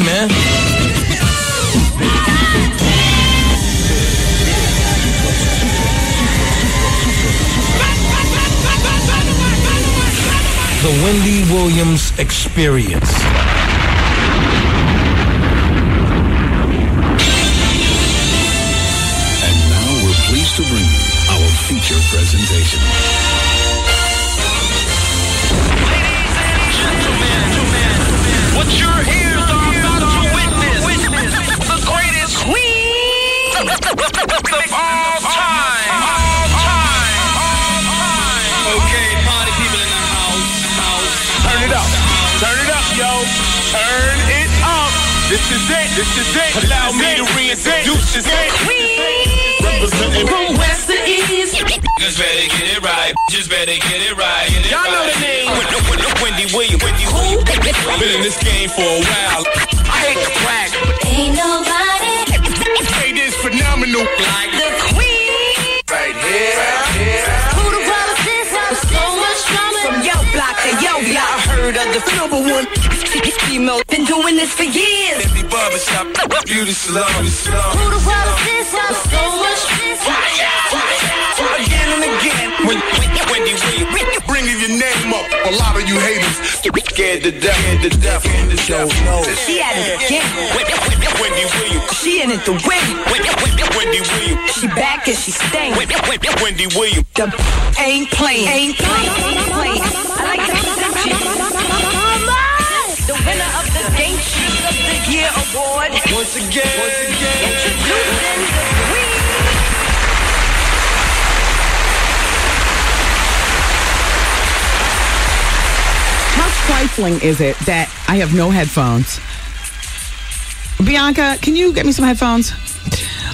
man. The Wendy Williams Experience. And now we're pleased to bring you our feature presentation. What your ears are about to witness, the greatest queen of all time. Okay, party people in the house. Turn it up, yo. Turn it up. This is it. Allow me to reintroduce this representing from west to east. Just better get it right. Y'all know the name. Wendy Williams. Been in this game for a while. I hate to brag. Ain't nobody Hey, this phenomenal. Like the queen. Right here. Who the brothers this with so much drama. From yo block to yo block, I heard of the number one female. Been doing this for years. every barbershop, beauty salon. Who the brothers this with so much Again and again. Wendy Williams. Bringing your name up. A lot of you haters scared to death. She at it again. Wendy Williams. She in it to win. Wendy Williams. She back and she staying. Wendy Williams. The ain't playing. I like to present you the winner of the Game Shoes of the Year award. Once again. Introducing the queen. How trifling is it that I have no headphones? Bianca, can you get me some headphones?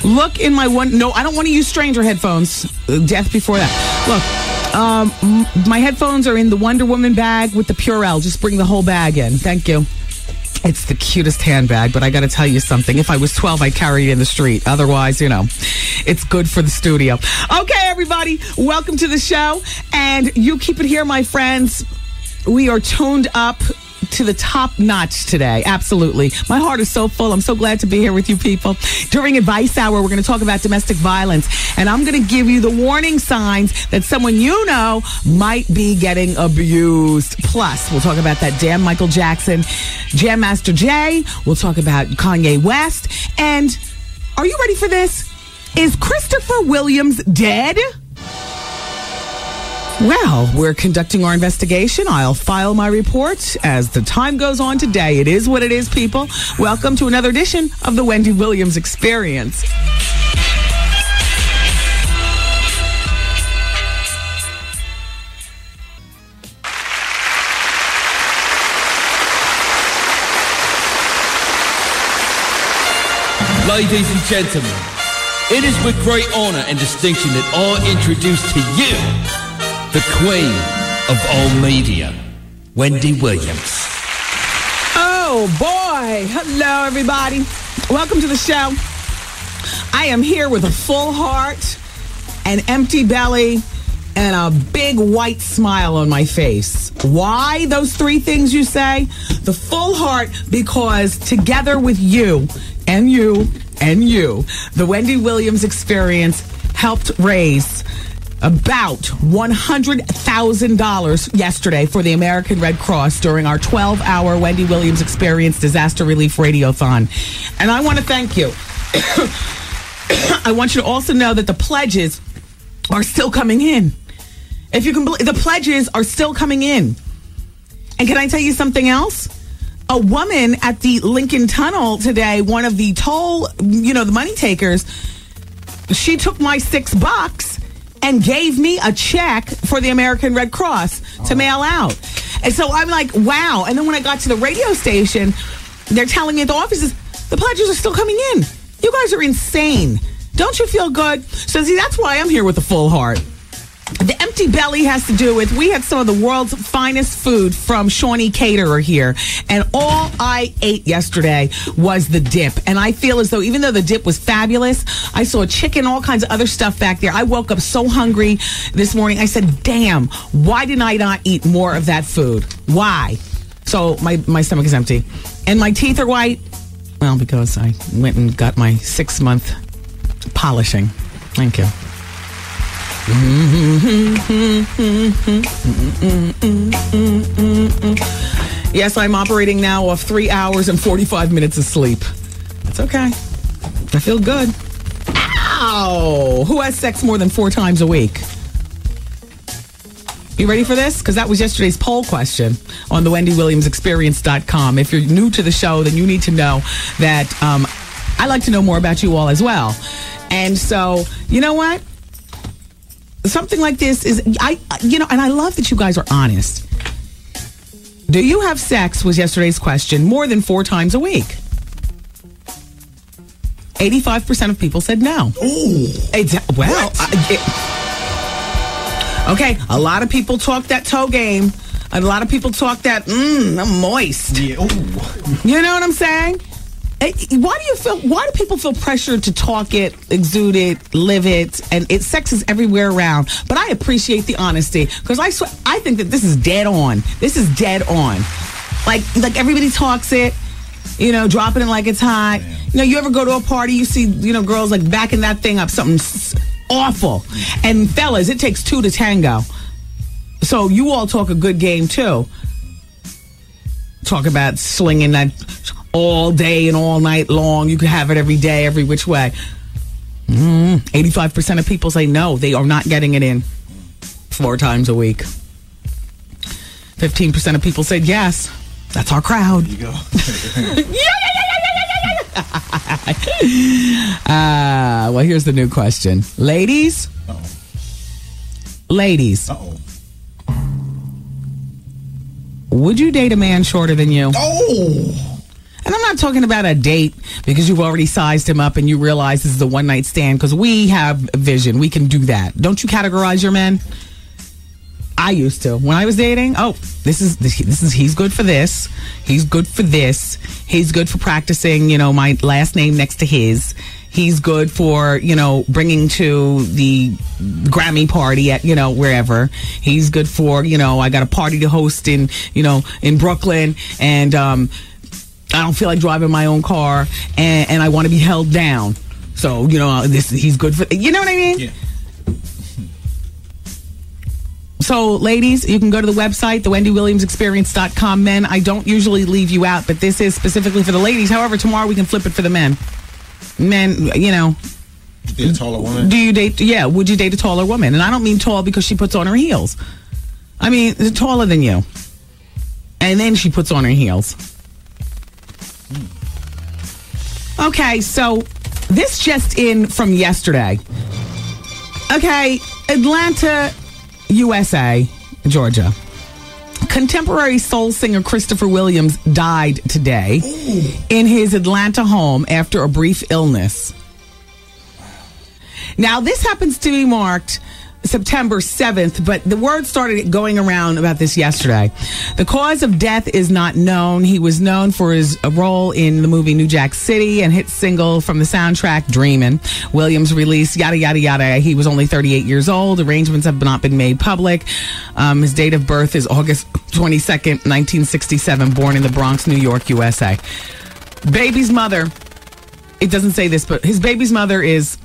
Look in my one. No, I don't want to use stranger headphones. Death before that. Look, my headphones are in the Wonder Woman bag with the Purell. Just bring the whole bag in. Thank you. It's the cutest handbag, but I got to tell you something. If I was 12, I'd carry it in the street. Otherwise, it's good for the studio. Okay, everybody, welcome to the show. And you keep it here, my friends. We are tuned up to the top notch today. Absolutely. My heart is so full. I'm so glad to be here with you people. During Advice Hour, we're going to talk about domestic violence. And I'm going to give you the warning signs that someone you know might be getting abused. Plus, we'll talk about that damn Michael Jackson, Jam Master Jay. We'll talk about Kanye West. And are you ready for this? Is Christopher Williams dead? Well, we're conducting our investigation. I'll file my report as the time goes on today. It is what it is, people. Welcome to another edition of the Wendy Williams Experience. Ladies and gentlemen, it is with great honor and distinction that I introduce to you the queen of all media, Wendy Williams. Oh, boy. Hello, everybody. Welcome to the show. I am here with a full heart, an empty belly, and a big white smile on my face. Why those three things, you say? The full heart, because together with you, and you, and you, the Wendy Williams Experience helped raise about $100,000 yesterday for the American Red Cross during our 12-hour Wendy Williams Experience Disaster Relief Radiothon. And I want to thank you. I want you to also know that the pledges are still coming in. If you can believe, the pledges are still coming in. And can I tell you something else? A woman at the Lincoln Tunnel today, one of the toll, the money takers, she took my $6 and gave me a check for the American Red Cross to mail out. And so I'm like, wow. And then when I got to the radio station, they're telling me at the offices, the pledges are still coming in. You guys are insane. Don't you feel good? So see, that's why I'm here with a full heart. The empty belly has to do with, we had some of the world's finest food from Shawnee Caterer here. And all I ate yesterday was the dip. And I feel as though, even though the dip was fabulous, I saw chicken, all kinds of other stuff back there. I woke up so hungry this morning. I said, damn, why did I not eat more of that food? Why? So my stomach is empty. And my teeth are white. Well, because I went and got my 6-month polishing. Thank you. Yes, I'm operating now off 3 hours and 45 minutes of sleep. That's okay. I feel good. Ow! Who has sex more than 4 times a week? You ready for this? Because that was yesterday's poll question on the WendyWilliamsExperience.com. If you're new to the show, then you need to know that I like to know more about you all as well. And so, you know what? Something like this is, and I love that you guys are honest. Do you have sex, was yesterday's question, more than 4 times a week? 85% of people said no. Okay, a lot of people talk that toe game. And a lot of people talk that, I'm moist. Yeah. You know what I'm saying? Why do people feel pressured to talk it, exude it, live it, and sex is everywhere around? But I appreciate the honesty, because I think that this is dead on. This is dead on. Like everybody talks it, dropping it like it's hot. You ever go to a party, you see, girls like backing that thing up, something awful. And fellas, it takes 2 to tango. So you all talk a good game too. Talk about slinging that all day and all night long. You could have it every day, every which way. 85% of people say no, they are not getting it in 4 times a week. 15% of people said yes. That's our crowd. There you go. Well, here's the new question. Ladies? Uh-oh. Ladies. Uh-oh. Would you date a man shorter than you? Oh! And I'm not talking about a date because you've already sized him up and you realize this is a one-night stand, because we have vision. We can do that. Don't you categorize your men? I used to. When I was dating, this is he's good for this. He's good for this. He's good for practicing, my last name next to his. He's good for, bringing to the Grammy party at, wherever. He's good for, I got a party to host in Brooklyn, and I don't feel like driving my own car, and I want to be held down. So, he's good for, you know what I mean? Yeah. So, ladies, you can go to the website, thewendywilliamsexperience.com. Men, I don't usually leave you out, but this is specifically for the ladies. However, tomorrow we can flip it for the men. Men, You date a taller woman? Would you date a taller woman? And I don't mean tall because she puts on her heels. I mean, taller than you. And then she puts on her heels. Okay, so this just in from yesterday. Okay, Atlanta, USA, Georgia. Contemporary soul singer Christopher Williams died today in his Atlanta home after a brief illness. Now, this happens to be marked September 7th, but the word started going around about this yesterday. The cause of death is not known. He was known for his role in the movie New Jack City and hit single from the soundtrack Dreamin'. Williams released yada yada yada. He was only 38 years old. Arrangements have not been made public. His date of birth is August 22nd, 1967, born in the Bronx, New York, USA. Baby's mother, it doesn't say this, but his baby's mother is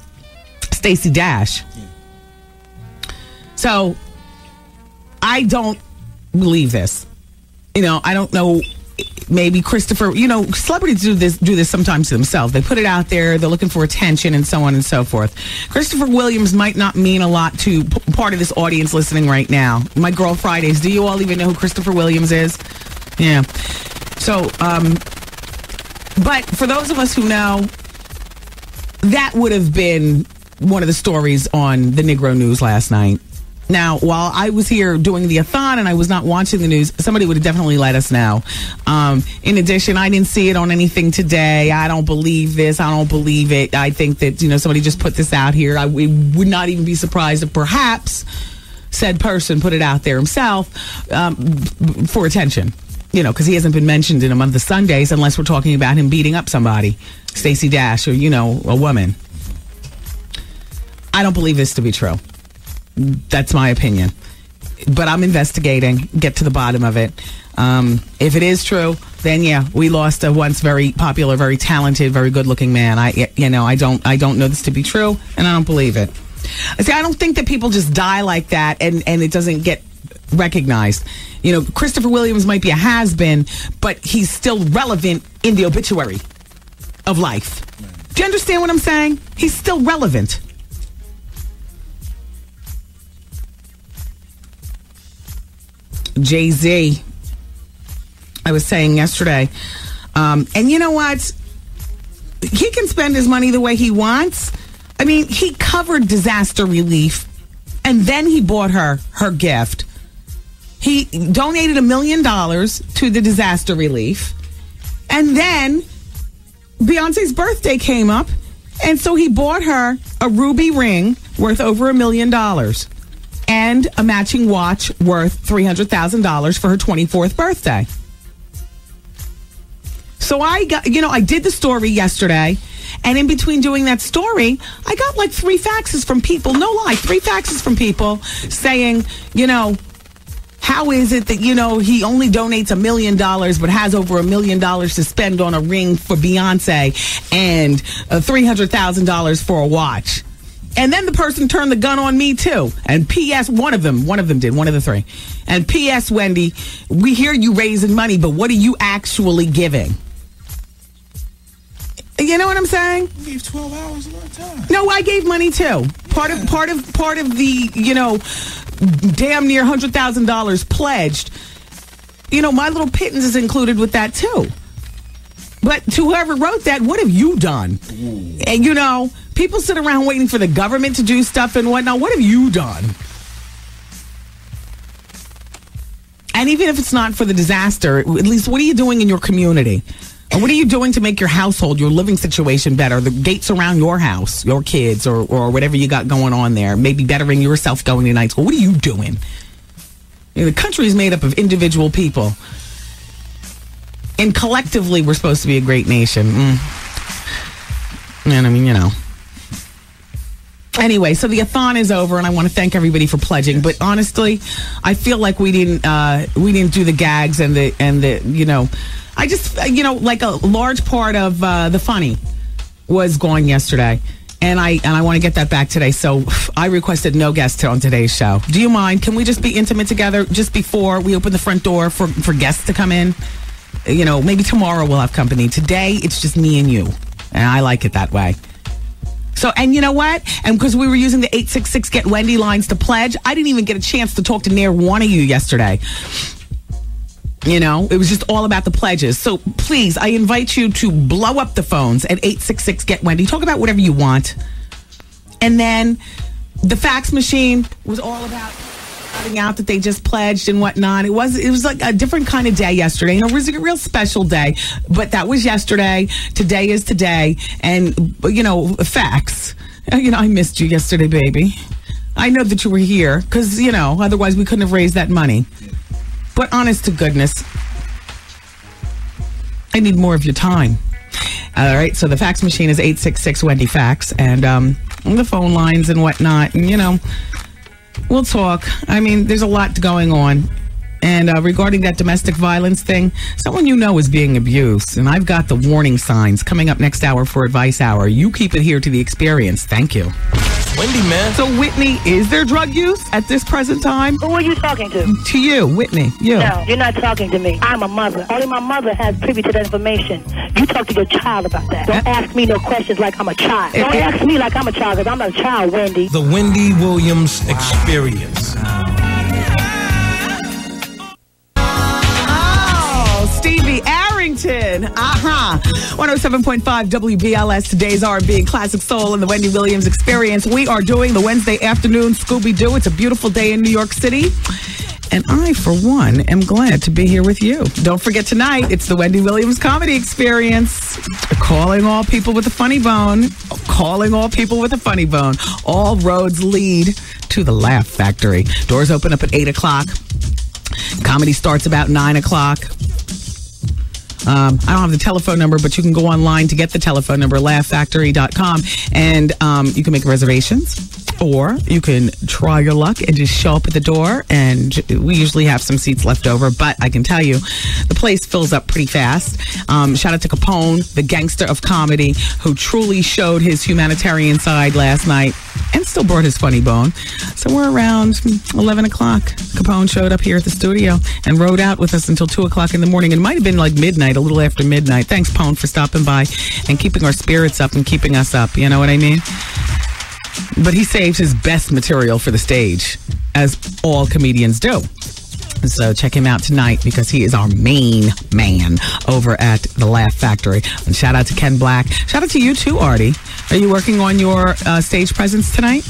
Stacey Dash. So, I don't believe this. I don't know. Maybe Christopher, celebrities do this sometimes to themselves. They put it out there. They're looking for attention and so on and so forth. Christopher Williams might not mean a lot to part of this audience listening right now. My Girl Fridays, do you all even know who Christopher Williams is? Yeah. So, but for those of us who know, that would have been one of the stories on the Negro News last night. Now, while I was here doing the a-thon and I was not watching the news, somebody would have definitely let us know. In addition, I didn't see it on anything today. I don't believe this. I don't believe it. I think that, somebody just put this out here. I would not even be surprised if perhaps said person put it out there himself for attention. Because he hasn't been mentioned in a month of Sundays unless we're talking about him beating up somebody, Stacey Dash, or, a woman. I don't believe this to be true. That's my opinion. But I'm investigating, get to the bottom of it. If it is true, then yeah, we lost a once very popular, very talented, very good-looking man. I don't know this to be true, and I don't believe it. See, I don't think that people just die like that and it doesn't get recognized. You know, Christopher Williams might be a has-been, but he's still relevant in the obituary of life. Do you understand what I'm saying? He's still relevant. Jay-Z, I was saying yesterday, and you know what? He can spend his money the way he wants. I mean, he covered disaster relief, and then he bought her gift. He donated $1 million to the disaster relief, and then Beyonce's birthday came up, and so he bought her a ruby ring worth over $1 million and a matching watch worth $300,000 for her 24th birthday. So I did the story yesterday, and in between doing that story, I got like 3 faxes from people, no lie, 3 faxes from people saying, how is it that, he only donates $1 million but has over $1 million to spend on a ring for Beyonce and $300,000 for a watch? And then the person turned the gun on me too. And P.S. one of them did, one of the 3. And P.S. Wendy, we hear you raising money, but what are you actually giving? You know what I'm saying? You gave 12 hours a lot of time. No, I gave money too. Part of the, damn near $100,000 pledged. My little pittance is included with that too. But to whoever wrote that, what have you done? And people sit around waiting for the government to do stuff and whatnot. What have you done? And even if it's not for the disaster, at least what are you doing in your community? Or what are you doing to make your household, your living situation better? The gates around your house, your kids, or whatever you got going on there. Maybe bettering yourself going to night school. What are you doing? The country is made up of individual people. And collectively, we're supposed to be a great nation. And I mean, Anyway, so the a-thon is over, and I want to thank everybody for pledging. But honestly, I feel like we didn't do the gags and the I just like a large part of the funny was gone yesterday, and I want to get that back today. So I requested no guests on today's show. Do you mind? Can we just be intimate together just before we open the front door for guests to come in? Maybe tomorrow we'll have company. Today it's just me and you, and I like it that way. So, and you know what? And because we were using the 866 Get Wendy lines to pledge, I didn't even get a chance to talk to near one of you yesterday. It was just all about the pledges. So please, I invite you to blow up the phones at 866 Get Wendy. Talk about whatever you want. And then the fax machine was all about finding out that they just pledged and whatnot. It was like a different kind of day yesterday. It was a real special day, but that was yesterday. Today is today. And, fax. I missed you yesterday, baby. I know that you were here because, otherwise we couldn't have raised that money. But honest to goodness, I need more of your time. All right, so the fax machine is 866 Wendy Fax, and the phone lines and whatnot, and we'll talk. I mean, there's a lot going on. And regarding that domestic violence thing, someone is being abused. And I've got the warning signs coming up next hour for Advice Hour. You keep it here to the experience. Thank you. Wendy, man. So, Whitney, is there drug use at this present time? Who are you talking to? To you, Whitney. You. No, you're not talking to me. I'm a mother. Only my mother has privy to that information. You talk to your child about that. Don't ask me no questions like I'm a child. Don't ask me like I'm a child, because I'm not a child, Wendy. The Wendy Williams Experience. Stevie Arrington. 107.5 WBLS, today's R&B and classic soul in the Wendy Williams Experience. We are doing the Wednesday afternoon Scooby-Doo. It's a beautiful day in New York City. And I, for one, am glad to be here with you. Don't forget tonight, it's the Wendy Williams Comedy Experience. Calling all people with a funny bone. Calling all people with a funny bone. All roads lead to the Laugh Factory. Doors open up at 8 o'clock. Comedy starts about 9 o'clock. I don't have the telephone number, but you can go online to get the telephone number, laughfactory.com, and you can make reservations. Or you can try your luck and just show up at the door, and we usually have some seats left over, but I can tell you, the place fills up pretty fast. Shout out to Capone, the gangster of comedy, who truly showed his humanitarian side last night and still brought his funny bone. So we're around 11 o'clock. Capone showed up here at the studio and rode out with us until 2 o'clock in the morning. It might have been like midnight, a little after midnight. Thanks, Pone, for stopping by and keeping our spirits up and keeping us up. You know what I mean? But he saved his best material for the stage, as all comedians do. So check him out tonight because he is our main man over at the Laugh Factory. And shout out to Ken Black. Shout out to you too, Artie. Are you working on your stage presence tonight?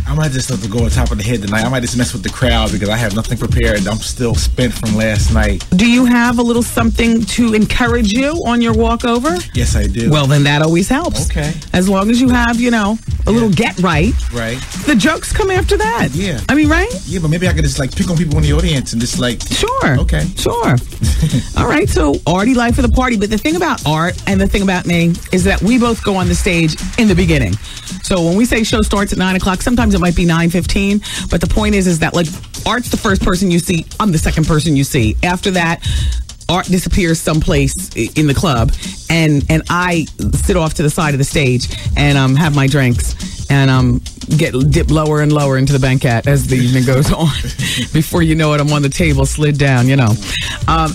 I might just have to go on top of the head tonight. I might just mess with the crowd because I have nothing prepared. I'm still spent from last night. Do you have a little something to encourage you on your walk over? Yes, I do. Well, then that always helps. Okay. As long as you have, a little get right. Right. The jokes come after that. Yeah. I mean, right? Yeah, but maybe I could just pick on people in the audience and just Sure. Okay. Sure. All right, so Artie life for the party. But the thing about Art and the thing about me is that we both go on the stage in the beginning. So when we say show starts at 9 o'clock, sometimes it might be 9:15. But the point is that Art's the first person you see. I'm the second person you see. After that, Art disappears someplace in the club, and I sit off to the side of the stage and have my drinks and dip lower and lower into the banquette as the evening goes on. Before you know it, I'm on the table, slid down,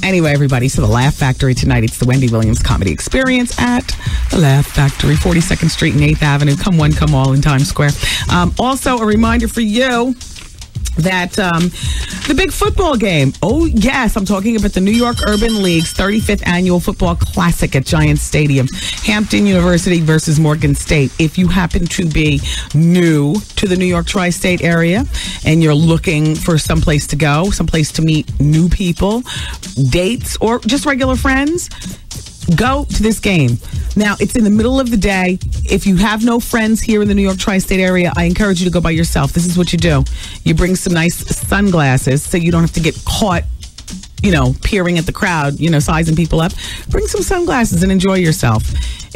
Anyway, everybody, so the Laugh Factory tonight, it's the Wendy Williams Comedy Experience at the Laugh Factory, 42nd Street and 8th Avenue. Come one, come all in Times Square. Also, a reminder for you that the big football game. Oh, yes, I'm talking about the New York Urban League's 35th Annual Football Classic at Giants Stadium. Hampton University versus Morgan State. If you happen to be new to the New York tri-state area and you're looking for someplace to go, someplace to meet new people, dates, or just regular friends, go to this game. Now, it's in the middle of the day. If you have no friends here in the New York tri-state area, I encourage you to go by yourself. This is what you do. You bring some nice sunglasses so you don't have to get caught, peering at the crowd, sizing people up. Bring some sunglasses and enjoy yourself.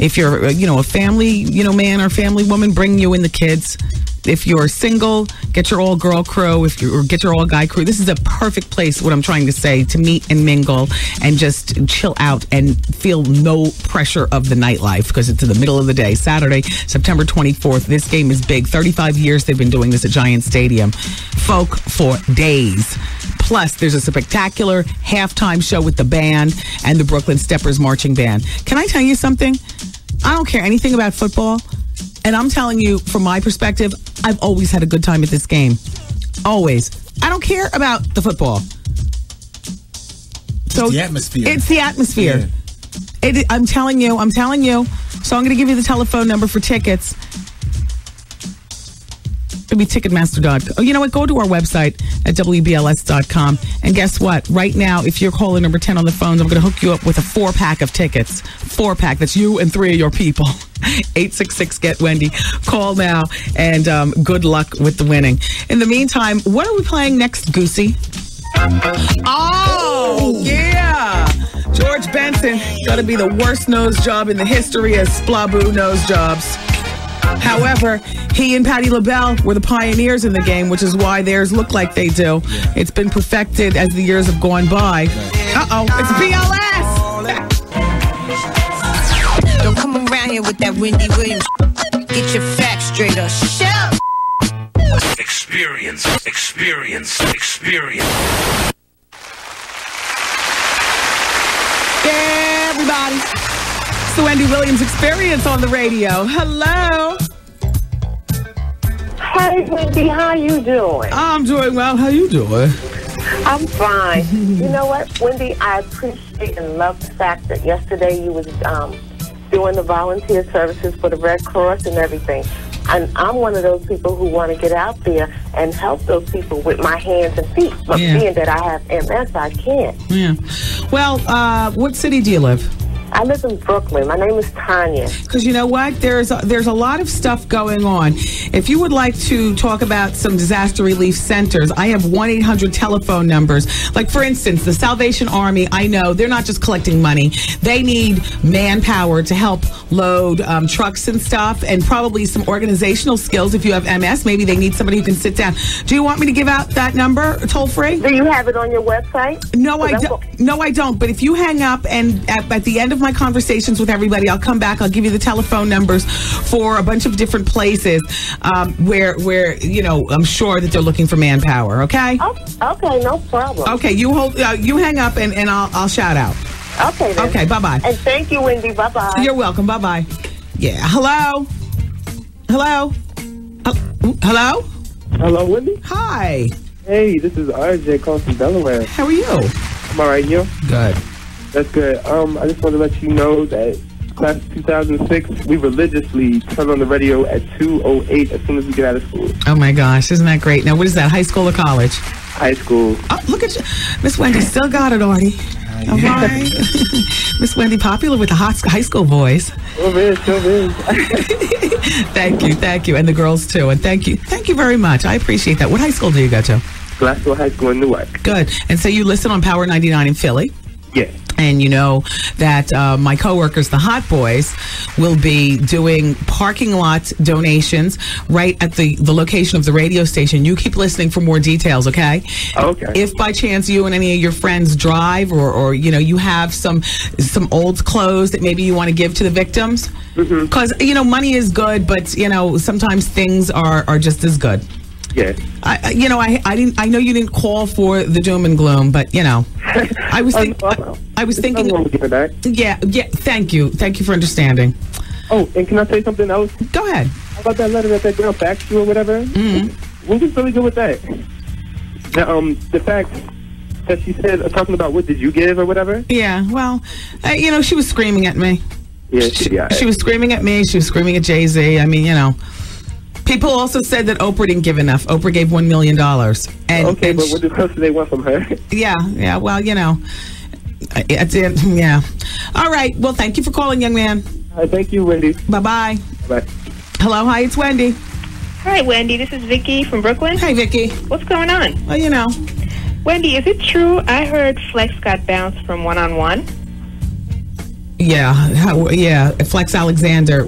If you're, a family, man or family woman, bring you and the kids. If you're single, get your all-girl crew. Or get your all-guy crew. This is a perfect place, what I'm trying to say, to meet and mingle and just chill out and feel no pressure of the nightlife because it's in the middle of the day. Saturday, September 24th. This game is big. 35 years they've been doing this at Giant Stadium. Folk for days. Plus, there's a spectacular halftime show with the band and the Brooklyn Steppers Marching Band. Can I tell you something? I don't care anything about football. And I'm telling you, from my perspective, I've always had a good time at this game. Always. I don't care about the football. It's the atmosphere. It's the atmosphere. Yeah. I'm telling you. So I'm going to give you the telephone number for tickets. It'll be Ticketmaster.com. Oh, you know what? Go to our website at WBLS.com. And guess what? Right now, if you're calling number 10 on the phones, I'm going to hook you up with a 4-pack of tickets. 4-pack. That's you and 3 of your people. 866-GET-WENDY. Call now, and good luck with the winning. In the meantime, what are we playing next, Goosey? Oh, yeah. George Benson. Got to be the worst nose job in the history of Splaboo nose jobs. However, he and Patti LaBelle were the pioneers in the game, which is why theirs look like they do. Yeah. It's been perfected as the years have gone by. Uh-oh, it's BLS! Don't come around here with that Wendy Williams. Get your facts straight up. Shut up! Experience. Yeah, everybody. It's the Wendy Williams Experience on the radio. Hello. Hey, Wendy, how you doing? I'm doing well. How you doing? I'm fine. You know what, Wendy? I appreciate and love the fact that yesterday you was doing the volunteer services for the Red Cross and everything. And I'm one of those people who want to get out there and help those people with my hands and feet. But being that I have MS, I can't. Yeah. Well, what city do you live? I live in Brooklyn. My name is Tanya. Because you know what? There's a lot of stuff going on. If you would like to talk about some disaster relief centers, I have 1-800 telephone numbers. Like, for instance, the Salvation Army, I know they're not just collecting money. They need manpower to help load trucks and stuff, and probably some organizational skills. If you have MS, maybe they need somebody who can sit down. Do you want me to give out that number toll free? Do you have it on your website? No, I don't. No, I don't. But if you hang up and at the end of my conversations with everybody, I'll come back. I'll give you the telephone numbers for a bunch of different places where you know, I'm sure that they're looking for manpower. Okay. Oh, okay, no problem. Okay, you hold. You hang up and I'll shout out. Okay. Then. Okay. Bye bye. And thank you, Wendy. Bye bye. You're welcome. Bye bye. Yeah. Hello. Hello. Hello. Hello, Wendy. Hi. Hey, this is RJ calling from Delaware. How are you? I'm all right, you? Good. That's good. I just want to let you know that class of 2006, we religiously turn on the radio at 2:08 as soon as we get out of school. Oh my gosh, isn't that great? Now, what is that? High school or college? High school. Oh, look at you, Miss Wendy. Still got it, Artie. All right. Miss Wendy, popular with the high school boys. Sure is. Thank you, and the girls too. And thank you very much. I appreciate that. What high school do you go to? Glasgow High School in Newark. Good. And so you listen on Power 99 in Philly. Yeah. And you know that my coworkers, the Hot Boys, will be doing parking lot donations right at the location of the radio station. You keep listening for more details, okay? Okay. If by chance you and any of your friends drive or you know, you have some old clothes that maybe you want to give to the victims, because you know, money is good, but you know, sometimes things are just as good. Yeah. I know you didn't call for the doom and gloom, but you know, I was thinking. Yeah. Thank you for understanding. Oh, and can I say something else? Go ahead. How about that letter that girl faxed you or whatever? Mm-hmm. What was really good with that? The fact that she said talking about what did you give or whatever. Yeah. Well, you know, she was screaming at me. Yeah. She was screaming at me. She was screaming at Jay-Z. I mean, you know. People also said that Oprah didn't give enough. Oprah gave $1 million. And, okay, but what else did they want from her? Yeah. Well, you know, yeah. All right. Well, thank you for calling, young man. Thank you, Wendy. Bye-bye. Bye. Hello. Hi, it's Wendy. Hi, Wendy. This is Vicky from Brooklyn. Hey, Vicky. What's going on? Well, you know. Wendy, is it true I heard Flex got bounced from one-on-one? Yeah. Flex Alexander.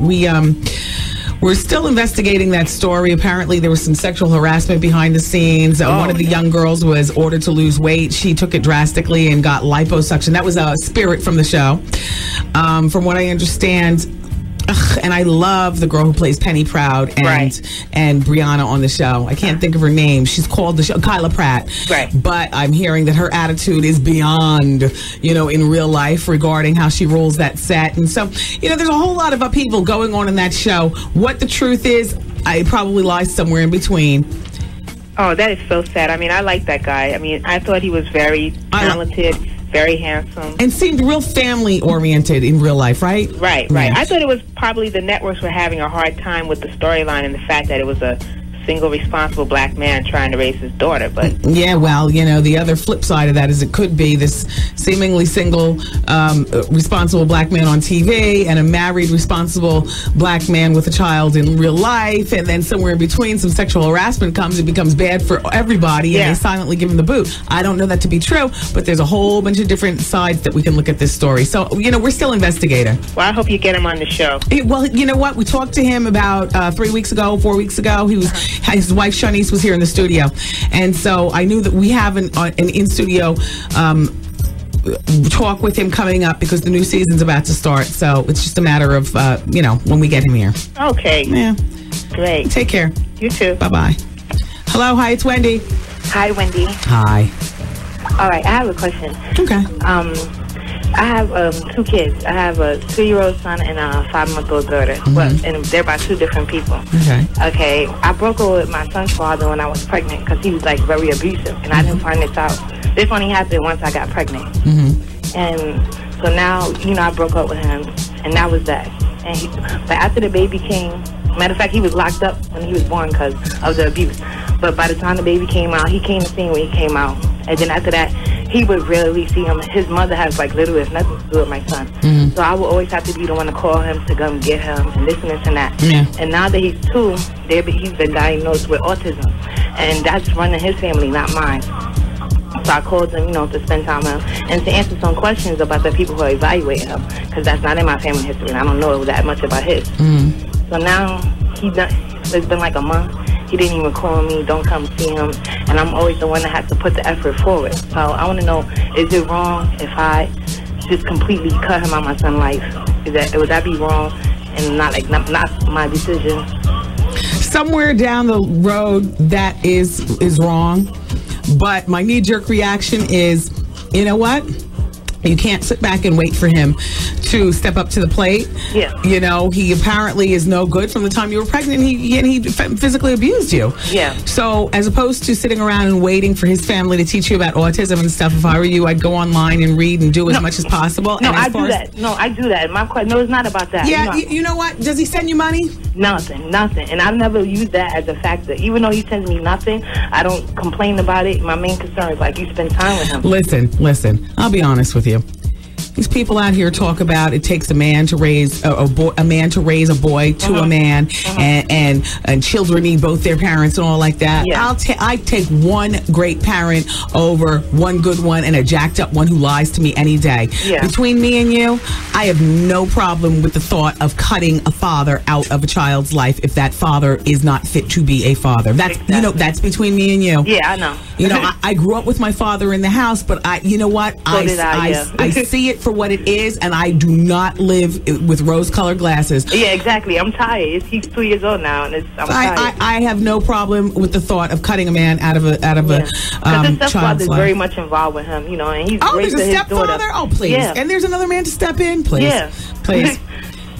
We're still investigating that story. Apparently, there was some sexual harassment behind the scenes. One of the young girls was ordered to lose weight. She took it drastically and got liposuction. That was a Spirit from the show. From what I understand, and I love the girl who plays Penny Proud and Brianna on the show. I can't think of her name. She's called the show Kyla Pratt. Right. But I'm hearing that her attitude is beyond, you know, in real life regarding how she rules that set. And so, you know, there's a whole lot of upheaval going on in that show. What the truth is, it probably lies somewhere in between. Oh, that is so sad. I mean, I like that guy. I mean, I thought he was very talented. Very handsome. And seemed real family-oriented in real life, right? Right. Yeah. I thought it was probably the networks were having a hard time with the storyline and the fact that it was a single responsible black man trying to raise his daughter. But yeah, well, you know, the other flip side of that is it could be this seemingly single responsible black man on TV and a married responsible black man with a child in real life, and then somewhere in between some sexual harassment comes, it becomes bad for everybody, and they silently give him the boot. I don't know that to be true, but there's a whole bunch of different sides that we can look at this story. So, you know, we're still investigating. Well, I hope you get him on the show. Well, you know what? We talked to him about 4 weeks ago. His wife Shanice was here in the studio, and so I knew that we have an in-studio talk with him coming up because the new season's about to start. So it's just a matter of you know, when we get him here. Okay. Yeah. Great. Take care. You too. Bye-bye. Hello. Hi. It's Wendy. Hi, Wendy. Hi. All right. I have a question. Okay. I have 2 kids. I have a 2-year-old son and a 5-month-old daughter. Mm-hmm. And they're by 2 different people. Okay. I broke up with my son's father when I was pregnant because he was like very abusive, and I didn't find this out. This only happened once I got pregnant. Mm-hmm. And so now, you know, I broke up with him, and that was that. And but after the baby came, matter of fact, he was locked up when he was born because of the abuse. But by the time the baby came out, he came to see me when he came out. And then after that, he would rarely see him. His mother has like literally nothing to do with my son. Mm-hmm. So I would always have to be the one to call him to come get him and this and that. Yeah. And now that he's 2, he's been diagnosed with autism. And that's running his family, not mine. So I called him, to spend time with him and to answer some questions about the people who are evaluating him, because that's not in my family history, and I don't know that much about his. So now it's been like a month. He didn't even call me, don't come see him, and I'm always the one that has to put the effort forward. So I want to know, is it wrong if I just completely cut him out of my son's life? Would that be wrong and not my decision? Somewhere down the road, that is wrong. But my knee-jerk reaction is, you know what? You can't sit back and wait for him to step up to the plate. Yeah. He apparently is no good from the time you were pregnant. He physically abused you. Yeah. So as opposed to sitting around and waiting for his family to teach you about autism and stuff, if I were you, I'd go online and read and do as much as possible. No, I do that. No, I do that. My question, no, it's not about that. Yeah, you know what? Does he send you money? Nothing. And I've never used that as a factor. Even though he sends me nothing, I don't complain about it. My main concern is you spend time with him. Listen. I'll be honest with you. These people out here talk about it takes a man to raise a boy to a man, and children need both their parents and all like that. Yeah. I take one great parent over one good one and a jacked up one who lies to me any day. Yeah. Between me and you, I have no problem with the thought of cutting a father out of a child's life if that father is not fit to be a father. That's exactly. That's between me and you. Yeah, I know. I grew up with my father in the house, but I see it for what it is, and I do not live with rose-colored glasses. Yeah, exactly. I'm tired. He's 2 years old now, and I'm tired. I have no problem with the thought of cutting a man out of a his stepfather's life. very much involved with him, and he's there's a stepfather. Oh, please! Yeah. And there's another man to step in, please. Yeah, please.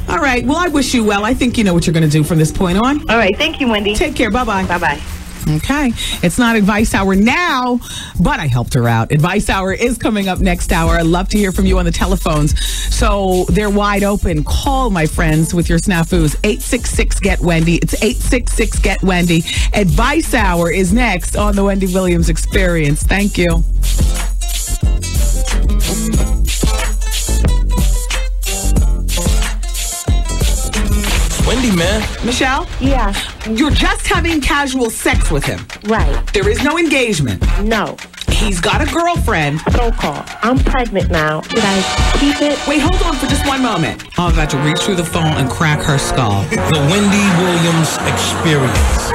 All right. Well, I wish you well. I think you know what you're going to do from this point on. All right. Thank you, Wendy. Take care. Bye-bye. Bye-bye. Okay. It's not Advice Hour now, but I helped her out. Advice Hour is coming up next hour. I'd love to hear from you on the telephones. So they're wide open. Call, my friends, with your snafus. 866-GET-WENDY. It's 866-GET-WENDY. Advice Hour is next on the Wendy Williams Experience. Thank you. Wendy, man. Michelle? Yeah. You're just having casual sex with him. Right. There is no engagement. No. He's got a girlfriend. So-called. I'm pregnant now. Should I keep it? Wait, hold on for just one moment. I'm about to reach through the phone and crack her skull. The Wendy Williams Experience.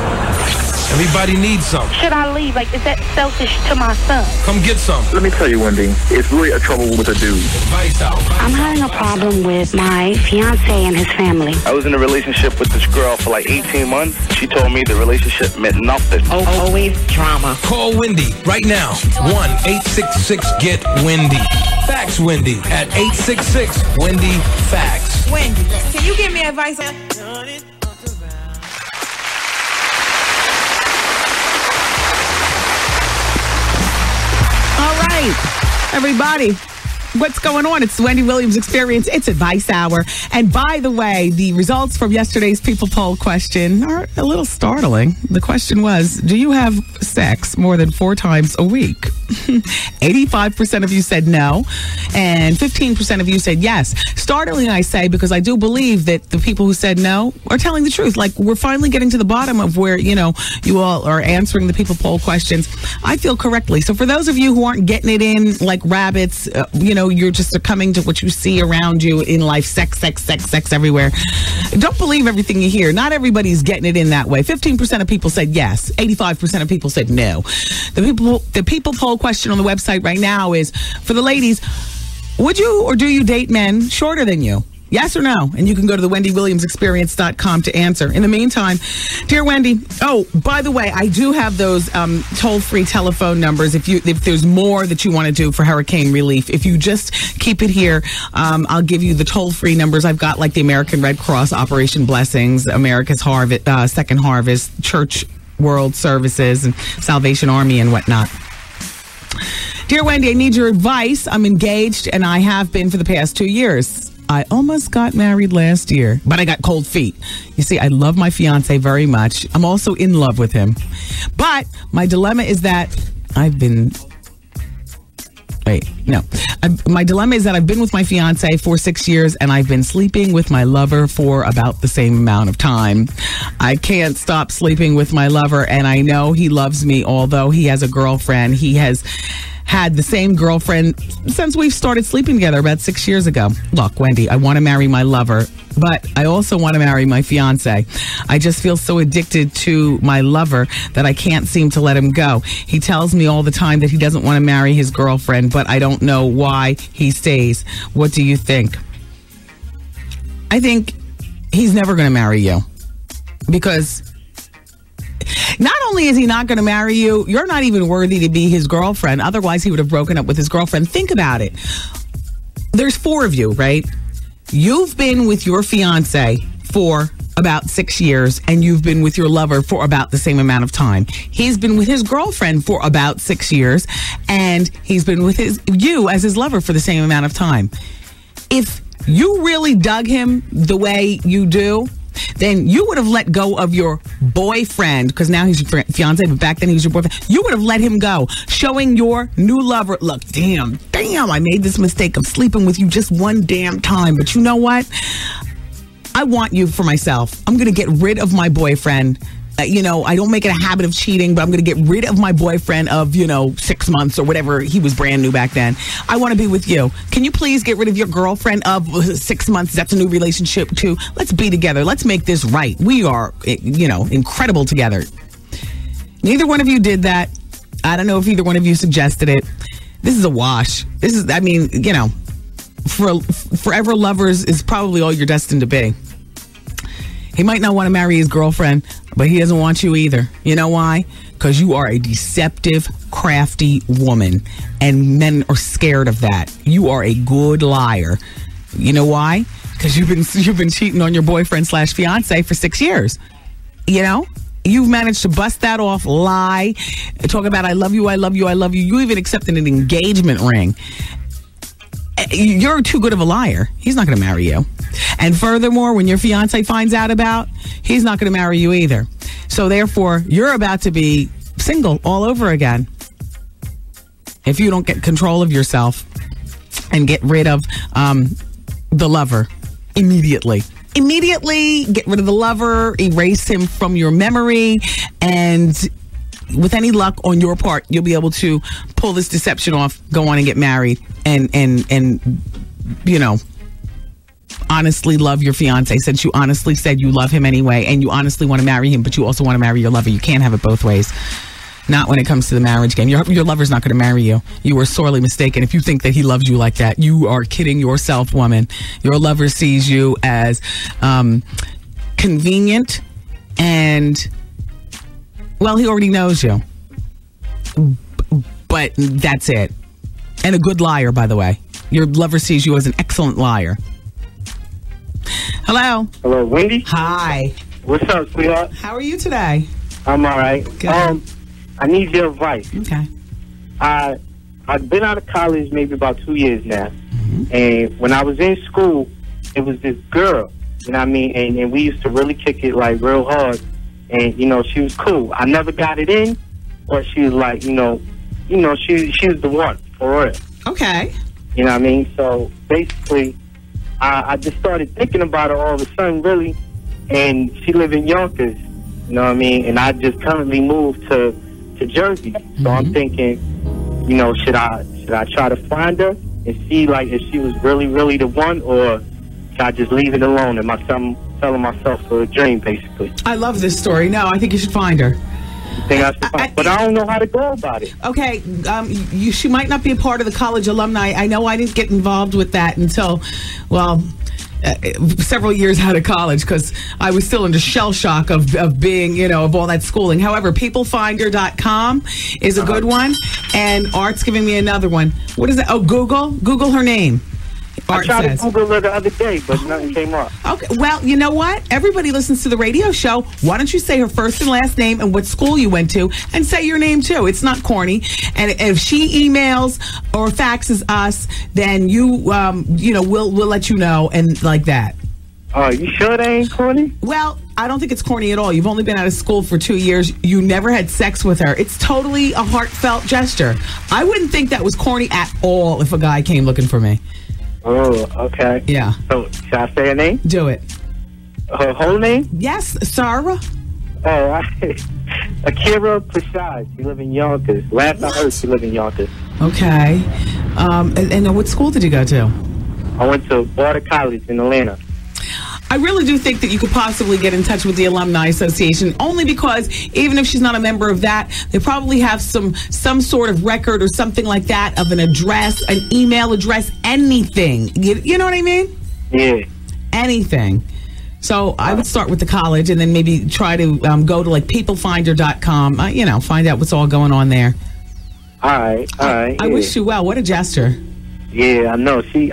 Everybody needs some. Should I leave? Is that selfish to my son? Come get some. Let me tell you, Wendy, it's really a trouble with a dude. Advice out. I'm having a problem with my fiance and his family. I was in a relationship with this girl for 18 months. She told me the relationship meant nothing. Always drama. Call Wendy right now. 1-866-GET-WENDY. Fax Wendy at 866-WENDY-FAX. Wendy, can you give me advice? All right, everybody. What's going on? It's the Wendy Williams Experience. It's Advice Hour. And by the way, the results from yesterday's People Poll question are a little startling. The question was, do you have sex more than 4 times a week? 85% of you said no, and 15% of you said yes. Startling, I say, because I do believe that the people who said no are telling the truth. We're finally getting to the bottom of where, you all are answering the People Poll questions, I feel, correctly. So for those of you who aren't getting it in like rabbits, you're just succumbing to what you see around you in life, sex everywhere. Don't believe everything you hear. Not everybody's getting it in that way. 15% of people said yes. 85% of people said no. The people poll question on the website right now is, for the ladies, would you or do you date men shorter than you? Yes or no? And you can go to the WendyWilliamsExperience.com to answer. In the meantime, dear Wendy, by the way, I do have those toll-free telephone numbers if there's more that you want to do for hurricane relief. If you just keep it here, I'll give you the toll-free numbers. I've got the American Red Cross, Operation Blessings, America's Second Harvest, Church World Services, and Salvation Army and whatnot. Dear Wendy, I need your advice. I'm engaged, and I have been for the past 2 years. I almost got married last year, but I got cold feet. You see, I love my fiance very much. I'm also in love with him. But my dilemma is that I've been Wait, no. My dilemma is that I've been with my fiance for 6 years and I've been sleeping with my lover for about the same amount of time. I can't stop sleeping with my lover, and I know he loves me, although he has a girlfriend. He has had the same girlfriend since we've started sleeping together about 6 years ago. Look, Wendy, I want to marry my lover, but I also want to marry my fiance. I just feel so addicted to my lover that I can't seem to let him go. He tells me all the time that he doesn't want to marry his girlfriend, but I don't know why he stays. What do you think? I think he's never going to marry you, because not only is he not going to marry you, you're not even worthy to be his girlfriend. Otherwise, he would have broken up with his girlfriend. Think about it. There's 4 of you, right? You've been with your fiance for about 6 years, and you've been with your lover for about the same amount of time. He's been with his girlfriend for about 6 years, and he's been with you as his lover for the same amount of time. If you really dug him the way you do, then you would have let go of your boyfriend, because now he's your fiance, but back then he was your boyfriend. You would have let him go, showing your new lover, look, damn, I made this mistake of sleeping with you just one damn time. But you know what? I want you for myself. I'm going to get rid of my boyfriend. I don't make it a habit of cheating, but I'm going to get rid of my boyfriend of, 6 months or whatever. He was brand new back then. I want to be with you. Can you please get rid of your girlfriend of 6 months? That's a new relationship too. Let's be together. Let's make this right. We are, incredible together. Neither one of you did that. I don't know if either one of you suggested it. This is a wash. Forever lovers is probably all you're destined to be. He might not want to marry his girlfriend, but he doesn't want you either. You know why? Because you are a deceptive, crafty woman, and men are scared of that. You are a good liar. You know why? Because you've been cheating on your boyfriend / fiance for 6 years. You've managed to bust that off, lie, talk about I love you, I love you, I love you. You even accepted an engagement ring. You're too good of a liar. He's not going to marry you. And furthermore, when your fiance finds out about, he's not going to marry you either. So therefore, you're about to be single all over again if you don't get control of yourself and get rid of the lover immediately. Immediately get rid of the lover, erase him from your memory, and with any luck on your part, you'll be able to pull this deception off, go on and get married, and honestly love your fiance, since you honestly said you love him anyway, and you honestly want to marry him, but you also want to marry your lover. You can't have it both ways. Not when it comes to the marriage game. Your lover's not going to marry you. You were sorely mistaken if you think that he loves you like that. You are kidding yourself, woman. Your lover sees you as convenient, and well, he already knows you. But that's it. And a good liar, by the way. Your lover sees you as an excellent liar. Hello. Hello, Wendy. Hi. What's up, sweetheart? How are you today? I'm all right. Good. I need your advice. Okay. I've been out of college maybe about 2 years now. Mm-hmm. And when I was in school, it was this girl, you know what I mean? And we used to really kick it like real hard. And, she was cool. I never got it in, but she was like, she was the one, for real. Okay. You know what I mean? So basically, I just started thinking about her all of a sudden, really. And she lived in Yonkers, you know what I mean? And I just currently moved to Jersey. So I'm thinking, should I try to find her and see like if she was really, really the one, or should I just leave it alone? Am I telling myself for a dream, basically? I love this story. No, I think you should find her. But I don't know how to go about it. Okay, she might not be a part of the college alumni. I know I didn't get involved with that until, several years out of college, because I was still under shell shock of being, of all that schooling. However, peoplefinder.com is a good one, and Art's giving me another one. What is that? Oh, Google her name. I tried to Google her the other day, but nothing came up. Okay, well, you know what? Everybody listens to the radio show. Why don't you say her first and last name and what school you went to, and say your name too. It's not corny. And if she emails or faxes us, then we'll let you know, and like that. Oh, you sure they ain't corny? Well, I don't think it's corny at all. You've only been out of school for 2 years. You never had sex with her. It's totally a heartfelt gesture. I wouldn't think that was corny at all if a guy came looking for me. Oh, okay. Yeah. So, should I say her name? Do it. Her whole name? Yes, Sarah. Oh, Akira Prashad. She live in Yonkers. Last I heard, she live in Yonkers. Okay. And what school did you go to? I went to Border College in Atlanta. I really do think that you could possibly get in touch with the Alumni Association, only because even if she's not a member of that, they probably have some sort of record or something like that of an address, an email address, anything. You know what I mean? Yeah. Anything. So I would start with the college and then maybe try to go to like peoplefinder.com, find out what's all going on there. All right. I wish you well. What a gesture. Yeah, I know. She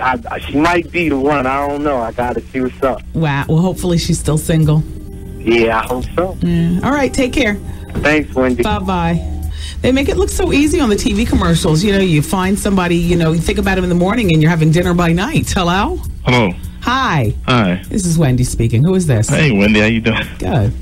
might be the one. I don't know. I got to see what's up. Wow. Well, hopefully she's still single. Yeah, I hope so. Yeah. All right. Take care. Thanks, Wendy. Bye-bye. They make it look so easy on the TV commercials. You find somebody, you think about him in the morning and you're having dinner by night. Hello? Hello. Hi. Hi. This is Wendy speaking. Who is this? Hey, Wendy. How you doing? Good.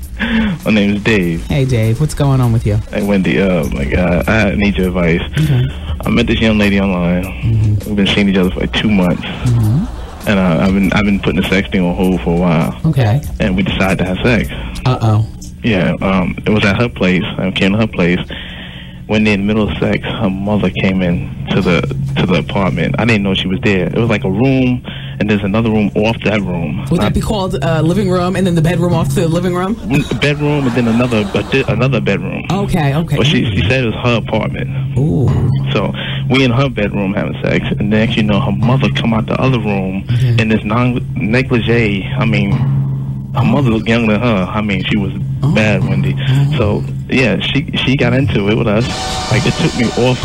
My name is Dave. Hey, Dave. What's going on with you? Hey, Wendy. My God, I need your advice. Okay. I met this young lady online. Mm-hmm. We've been seeing each other for like 2 months. Mm-hmm. And I've been putting the sex thing on hold for a while. Okay. And we decided to have sex. Uh-oh. Yeah. It was at her place. I came to her place. When in the middle of sex, her mother came in to the apartment. I didn't know she was there. It was like a room, and there's another room off that room. Would that be called living room, and then the bedroom off to the living room? Bedroom, and then another bedroom. Okay. But she said it was her apartment. Ooh. So we in her bedroom having sex, and next you know, her mother come out the other room in this negligee. I mean, her mother looked younger than her. I mean, she was bad, Wendy. So yeah, she got into it with us. Like, it took me off.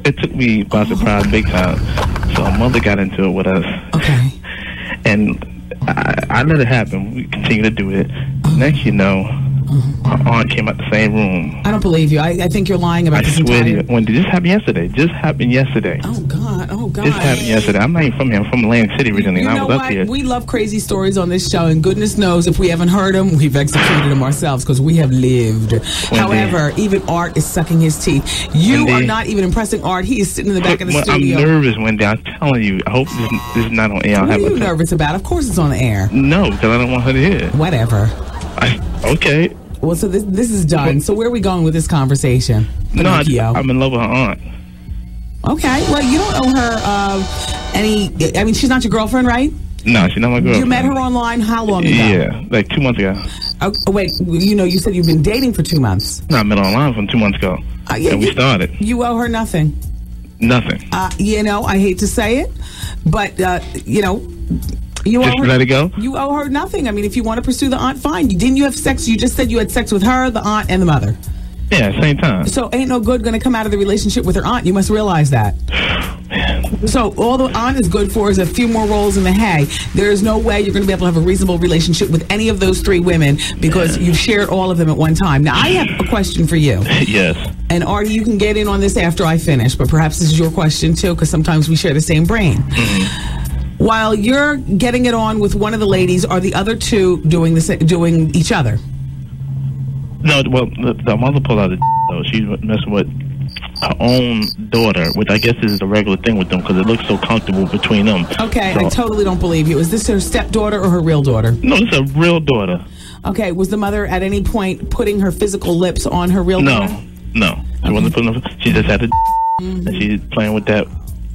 It took me by surprise big time. So her mother got into it with us. Okay. And I let it happen. We continued to do it. Next you know, her aunt came out the same room. I don't believe you. I think you're lying about this. I swear to you, Wendy, this happened yesterday. Oh, God. This happened yesterday. I'm not even from here. I'm from Atlantic City originally, and I was up here. We love crazy stories on this show, and goodness knows if we haven't heard them, we've executed them ourselves because we have lived. Wendy. However, even Art is sucking his teeth. You are not even impressing Art. He is sitting in the back of the studio. I'm nervous, Wendy. I'm telling you. I hope this is not on air. What are you nervous about? Of course it's on the air. No, because I don't want her to hear it. Whatever. Okay. Well, so this is done. So where are we going with this conversation? No, I'm in love with her aunt. Okay. Well, you don't owe her any... I mean, she's not your girlfriend, right? No, she's not my girlfriend. You met her online how long ago? Yeah, like 2 months ago. Oh, wait, you said you've been dating for 2 months. No, I met her online from 2 months ago. And we started. You owe her nothing. Nothing. I hate to say it, but, you just let it go? You owe her nothing. I mean, if you want to pursue the aunt, fine. Didn't you have sex? You just said you had sex with her, the aunt, and the mother. Yeah, same time. So ain't no good going to come out of the relationship with her aunt. You must realize that. So all the aunt is good for is a few more rolls in the hay. There is no way you're going to be able to have a reasonable relationship with any of those 3 women because you've shared all of them at one time. Now, I have a question for you. Yes. And Artie, you can get in on this after I finish, but perhaps this is your question too, because sometimes we share the same brain. Mm-hmm. While you're getting it on with one of the ladies, are the other 2 doing each other? No, well, the mother pulled out though. She's messing with her own daughter, which I guess is the regular thing with them because it looks so comfortable between them. Okay, so, I totally don't believe you. Is this her stepdaughter or her real daughter? No, it's a real daughter. Okay, was the mother at any point putting her physical lips on her real daughter? No. She wasn't putting her, she just had to and she's playing with that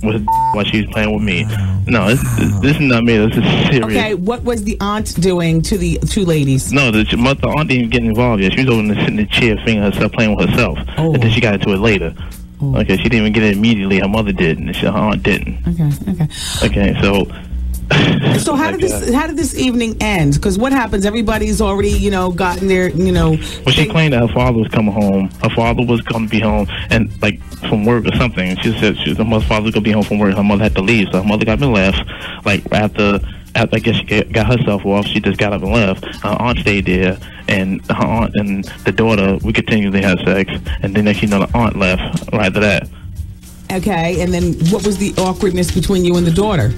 while she was playing with me. No, this is not me. This is serious. Okay, what was the aunt doing to the 2 ladies? No, the aunt didn't even get involved yet. She was over there sitting in the chair, fingering herself, playing with herself. Oh. And then she got into it later. Oh. Okay, she didn't even get it immediately. Her mother did, and her aunt didn't. Okay, so... So how did this evening end? Because what happens? Everybody's already, gotten their, Well, she claimed that her father was coming home. Her father was going to be home, and like from work or something. She said her father was going to be home from work. Her mother had to leave, so her mother got up and left. Like after I guess she got herself off, she just got up and left. Her aunt stayed there, and her aunt and the daughter, we continued to have sex, and then next you know, the aunt left right after that. Okay, and then what was the awkwardness between you and the daughter?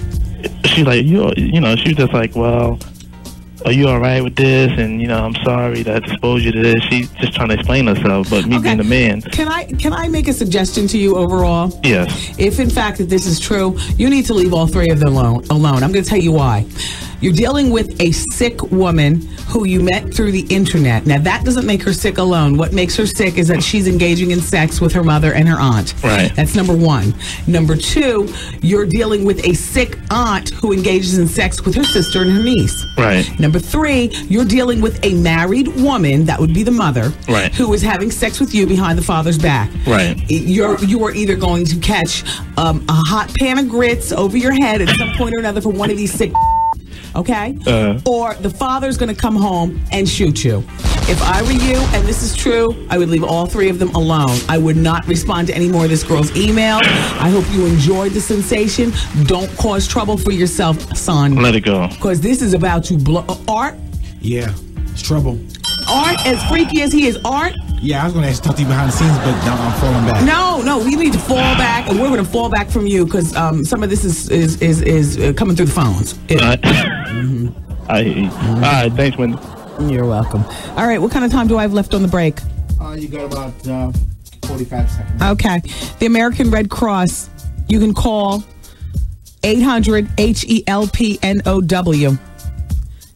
She's like, she was just like, well, are you all right with this? And, I'm sorry that I exposed you to this. She's just trying to explain herself, but me being the man. Can I make a suggestion to you overall? Yes. If, in fact, that this is true, you need to leave all three of them alone. I'm going to tell you why. You're dealing with a sick woman who you met through the internet. Now, that doesn't make her sick alone. What makes her sick is that she's engaging in sex with her mother and her aunt. Right. That's number one. Number two, you're dealing with a sick aunt who engages in sex with her sister and her niece. Right. Number three, you're dealing with a married woman, that would be the mother, right, who is having sex with you behind the father's back. Right. You are either going to catch a hot pan of grits over your head at some point or another from one of these sick okay? Or the father's going to come home and shoot you. If I were you, and this is true, I would leave all three of them alone. I would not respond to any more of this girl's email. I hope you enjoyed the sensation. Don't cause trouble for yourself, son. Let it go. Because this is about to blow. Art? Yeah, it's trouble. Art, as freaky as he is, Art? Yeah, I was going to actually talk to you behind the scenes, but no, I'm falling back. No, we need to fall back, and we're going to fall back from you because some of this is coming through the phones. I hear you. All right, thanks, Wendy. You're welcome. All right, what kind of time do I have left on the break? You got about 45 seconds. Okay. The American Red Cross, you can call 800-HELPNOW.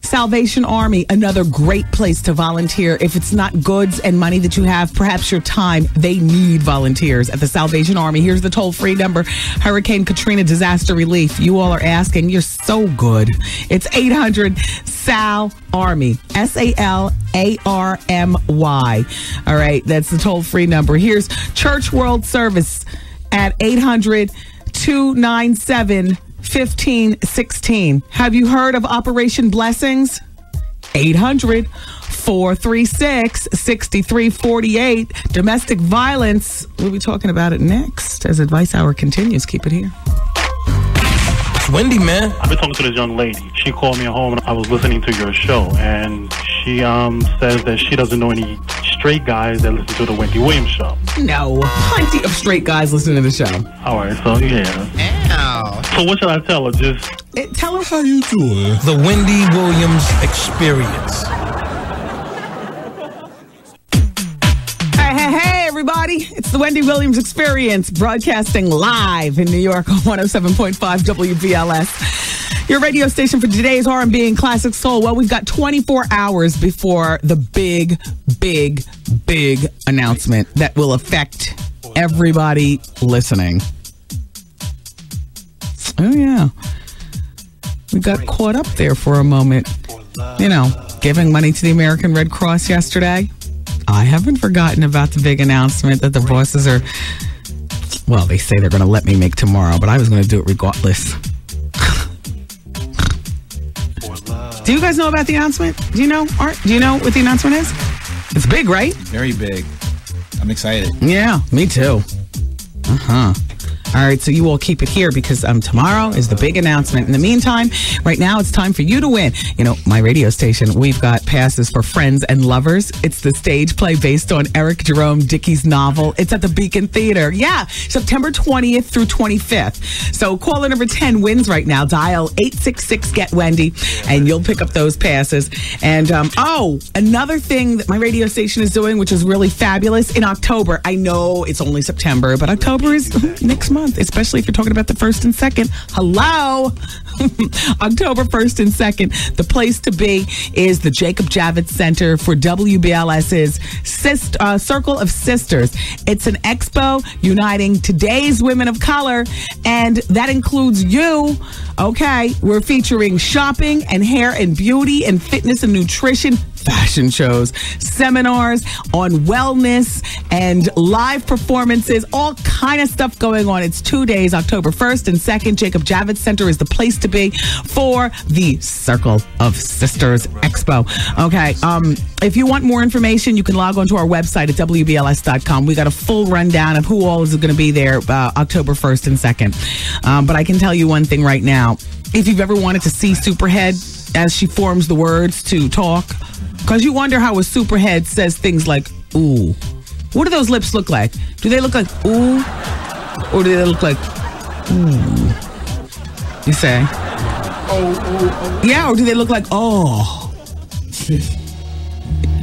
Salvation Army, another great place to volunteer. If it's not goods and money that you have, perhaps your time, they need volunteers at the Salvation Army. Here's the toll-free number. Hurricane Katrina Disaster Relief. You all are asking. You're so good. It's 800-SAL-ARMY. SALARMY. All right, that's the toll-free number. Here's Church World Service at 800-297-1516. Have you heard of Operation Blessings? 800-436-6348. Domestic violence. We'll be talking about it next as Advice Hour continues. Keep it here. It's Wendy, man. I've been talking to this young lady. She called me at home and I was listening to your show, and she says that she doesn't know any straight guys that listen to the Wendy Williams show. No, plenty of straight guys listening to the show. All right, so yeah. Ow. So what should I tell her? Just tell her how you doing. The Wendy Williams Experience. Hey, everybody. It's the Wendy Williams Experience, broadcasting live in New York on 107.5 WBLS. Your radio station for today's R&B and classic soul. Well, we've got 24 hours before the big announcement that will affect everybody listening. Oh, yeah. We got caught up there for a moment. Giving money to the American Red Cross yesterday. I haven't forgotten about the big announcement that the bosses are, well, they say they're going to let me make tomorrow, but I was going to do it regardless. Do you guys know about the announcement? Do you know, Art? Do you know what the announcement is? It's big, right? Very big. I'm excited. Yeah, me too. All right, so you all keep it here because tomorrow is the big announcement. In the meantime, right now it's time for you to win. My radio station, we've got passes for Friends and Lovers. It's the stage play based on Eric Jerome Dickey's novel. It's at the Beacon Theater. Yeah, September 20th through 25th. So caller number 10 wins right now. Dial 866-GET-WENDY, and you'll pick up those passes. And, another thing that my radio station is doing, which is really fabulous, in October. I know it's only September, but October is next month, especially if you're talking about the 1st and 2nd. Hello! October 1st and 2nd. The place to be is the Jacob Javits Center for WBLS's Circle of Sisters. It's an expo uniting today's women of color, and that includes you. Okay, we're featuring shopping and hair and beauty and fitness and nutrition, fashion shows, seminars on wellness and live performances, all kind of stuff going on. It's 2 days, October 1st and 2nd. Jacob Javits Center is the place to be for the Circle of Sisters Expo. Okay, if you want more information, you can log on to our website at WBLS.com. We got a full rundown of who all is going to be there October 1st and 2nd. But I can tell you one thing right now. If you've ever wanted to see Superhead as she forms the words to talk, because you wonder how a superhead says things like, ooh. What do those lips look like? Do they look like ooh? Or do they look like ooh? You say? Oh. Yeah, or do they look like oh?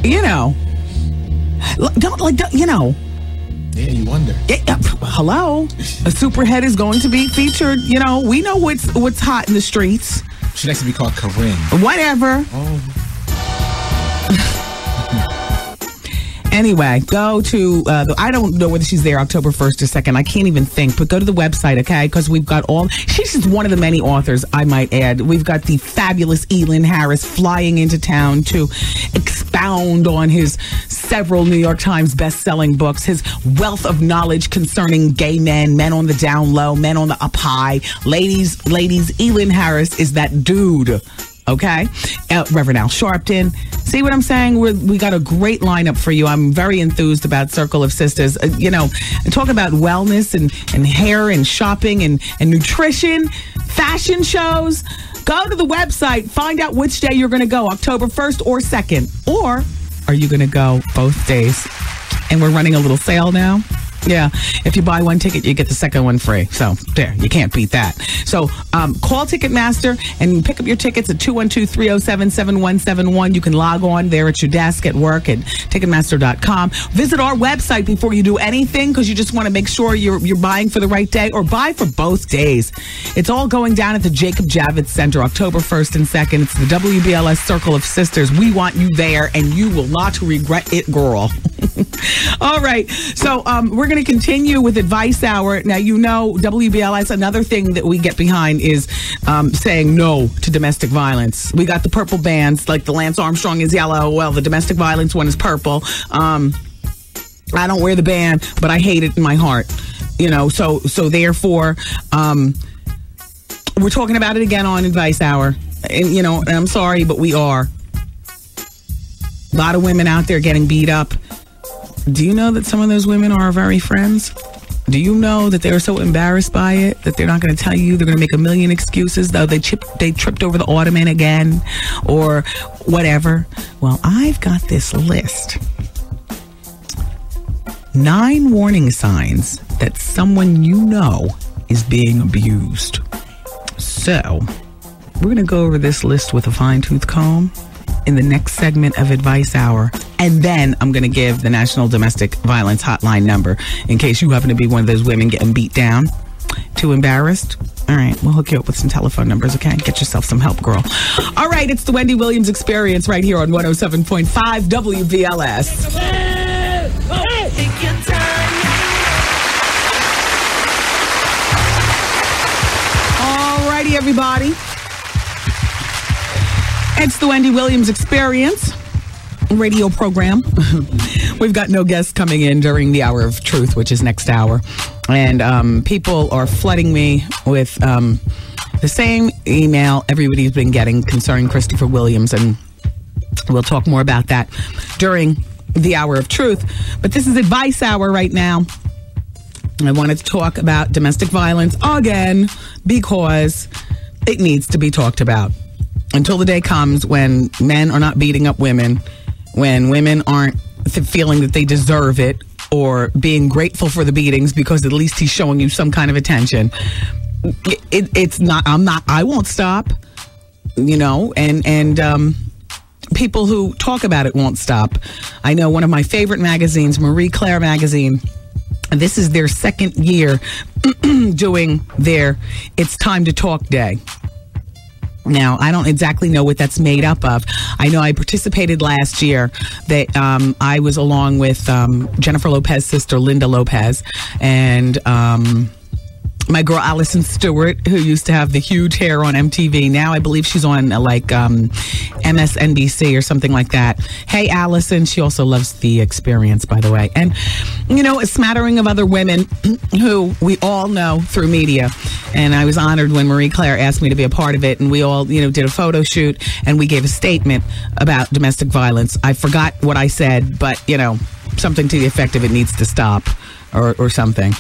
You know. Yeah, you wonder. Hello? A superhead is going to be featured. You know, we know what's hot in the streets. She likes to be called Corinne. Whatever. Oh. Anyway, go to, I don't know whether she's there October 1st or 2nd. I can't even think, but go to the website, okay? Because we've got she's just one of the many authors, I might add. We've got the fabulous Elin Harris flying into town to expound on his several New York Times best-selling books, his wealth of knowledge concerning gay men, men on the down low, men on the up high. Ladies, Elin Harris is that dude. Okay, Reverend Al Sharpton. See what I'm saying? We got a great lineup for you. I'm very enthused about Circle of Sisters. Talk about wellness and hair and shopping and nutrition, fashion shows. Go to the website, find out which day you're going to go, October 1st or 2nd. Or are you going to go both days? And we're running a little sale now. Yeah, if you buy one ticket, you get the second one free. So there, you can't beat that. So call Ticketmaster and pick up your tickets at 212-307-7171. You can log on there at your desk at work at Ticketmaster.com. Visit our website before you do anything because you just want to make sure you're buying for the right day or buy for both days. It's all going down at the Jacob Javits Center, October 1st and 2nd. It's the WBLS Circle of Sisters. We want you there and you will not regret it, girl. All right, so we're going to continue with Advice Hour. Now, you know, WBLS, another thing that we get behind is saying no to domestic violence. We got the purple bands, like the Lance Armstrong is yellow. Well, the domestic violence one is purple. I don't wear the band, but I hate it in my heart. You know, so therefore, we're talking about it again on Advice Hour. And, you know, I'm sorry, but we are. A lot of women out there getting beat up. Do you know that some of those women are our very friends? Do you know that they're so embarrassed by it that they're not going to tell you? They're going to make a million excuses, though they tripped over the ottoman again or whatever. Well, I've got this list. 9 warning signs that someone you know is being abused. So, we're going to go over this list with a fine-tooth comb in the next segment of Advice Hour. And then I'm going to give the National Domestic Violence Hotline number in case you happen to be one of those women getting beat down, too embarrassed. All right, we'll hook you up with some telephone numbers, okay? Get yourself some help, girl. All right, it's the Wendy Williams Experience right here on 107.5 WBLS. Take your time. All righty, everybody. It's the Wendy Williams Experience radio program. We've got no guests coming in during the Hour of Truth, which is next hour. And people are flooding me with the same email everybody's been getting concerning Christopher Williams. And we'll talk more about that during the Hour of Truth. But this is Advice Hour right now. I wanted to talk about domestic violence again because it needs to be talked about. Until the day comes when men are not beating up women, when women aren't feeling that they deserve it or being grateful for the beatings because at least he's showing you some kind of attention. I won't stop, you know, and people who talk about it won't stop. I know one of my favorite magazines, Marie Claire magazine, this is their second year doing their It's Time to Talk Day. Now, I don't exactly know what that's made up of. I know I participated last year. That I was along with Jennifer Lopez's sister, Linda Lopez, and my girl Allison Stewart, who used to have the huge hair on MTV. Now I believe she's on MSNBC or something like that. Hey, Allison. She also loves The Experience, by the way. And, you know, a smattering of other women who we all know through media. And I was honored when Marie Claire asked me to be a part of it. And we all, you know, did a photo shoot and we gave a statement about domestic violence. I forgot what I said, but, you know, something to the effect of it needs to stop or something.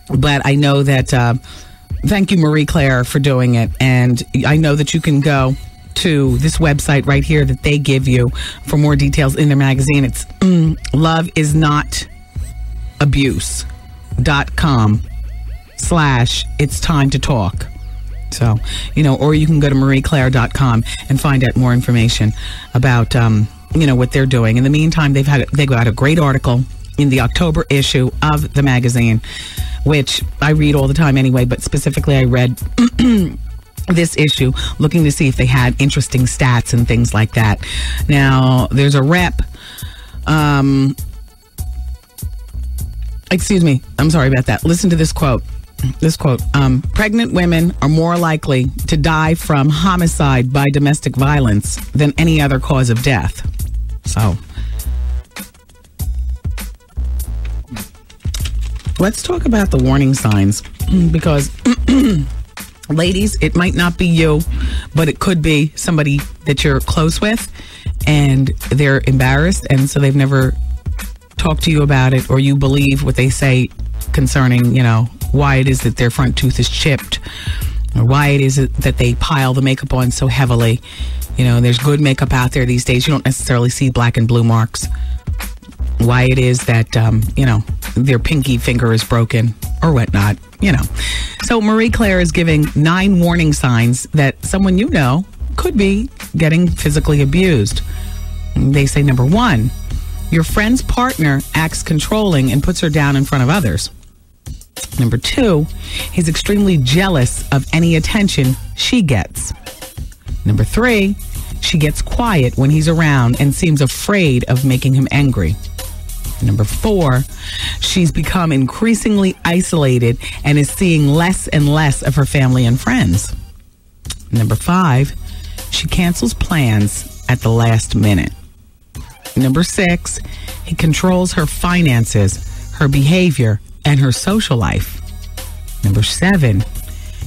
But I know that, thank you, Marie Claire, for doing it. And I know that you can go to this website right here that they give you for more details in their magazine. It's loveisnotabuse.com/it's time to talk. So, or you can go to marieclaire.com and find out more information about, what they're doing. In the meantime, they got a great article in the October issue of the magazine, which I read all the time anyway, but specifically I read this issue looking to see if they had interesting stats and things like that. Now, there's a rep. Excuse me. I'm sorry about that. Listen to this quote. Pregnant women are more likely to die from homicide by domestic violence than any other cause of death. So, let's talk about the warning signs, because ladies, it might not be you, but it could be somebody that you're close with and they're embarrassed, and so they've never talked to you about it, or you believe what they say concerning, why it is that their front tooth is chipped, or why it is that they pile the makeup on so heavily. There's good makeup out there these days. You don't necessarily see black and blue marks. Why it is that, their pinky finger is broken or whatnot, So Marie Claire is giving 9 warning signs that someone could be getting physically abused. They say, number 1, your friend's partner acts controlling and puts her down in front of others. Number 2, he's extremely jealous of any attention she gets. Number 3, she gets quiet when he's around and seems afraid of making him angry. Number 4, she's become increasingly isolated and is seeing less and less of her family and friends. Number 5, she cancels plans at the last minute. Number 6, he controls her finances, her behavior, and her social life. Number 7,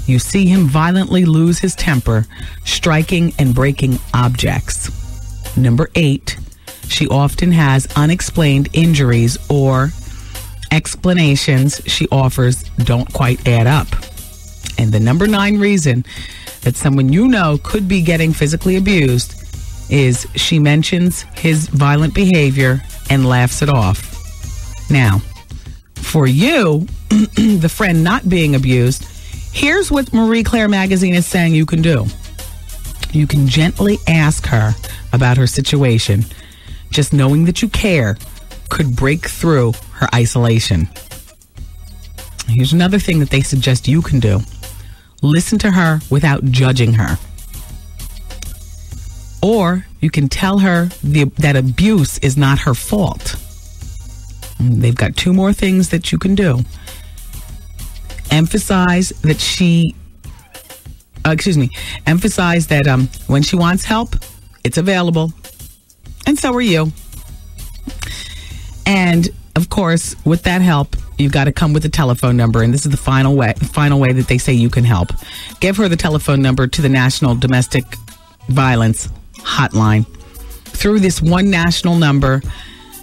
you see him violently lose his temper, striking and breaking objects. Number 8, she often has unexplained injuries, or explanations she offers don't quite add up. And the number 9 reason that someone could be getting physically abused is she mentions his violent behavior and laughs it off. Now, for you, the friend not being abused, here's what Marie Claire magazine is saying you can do. You can gently ask her about her situation. Just knowing that you care could break through her isolation. Here's another thing that they suggest you can do. Listen to her without judging her. Or you can tell her that abuse is not her fault. They've got 2 more things that you can do. Emphasize that when she wants help, it's available. And so are you. And of course, with that help, you've got to come with a telephone number. And this is the final way that they say you can help. Give her the telephone number to the National Domestic Violence Hotline. Through this one national number,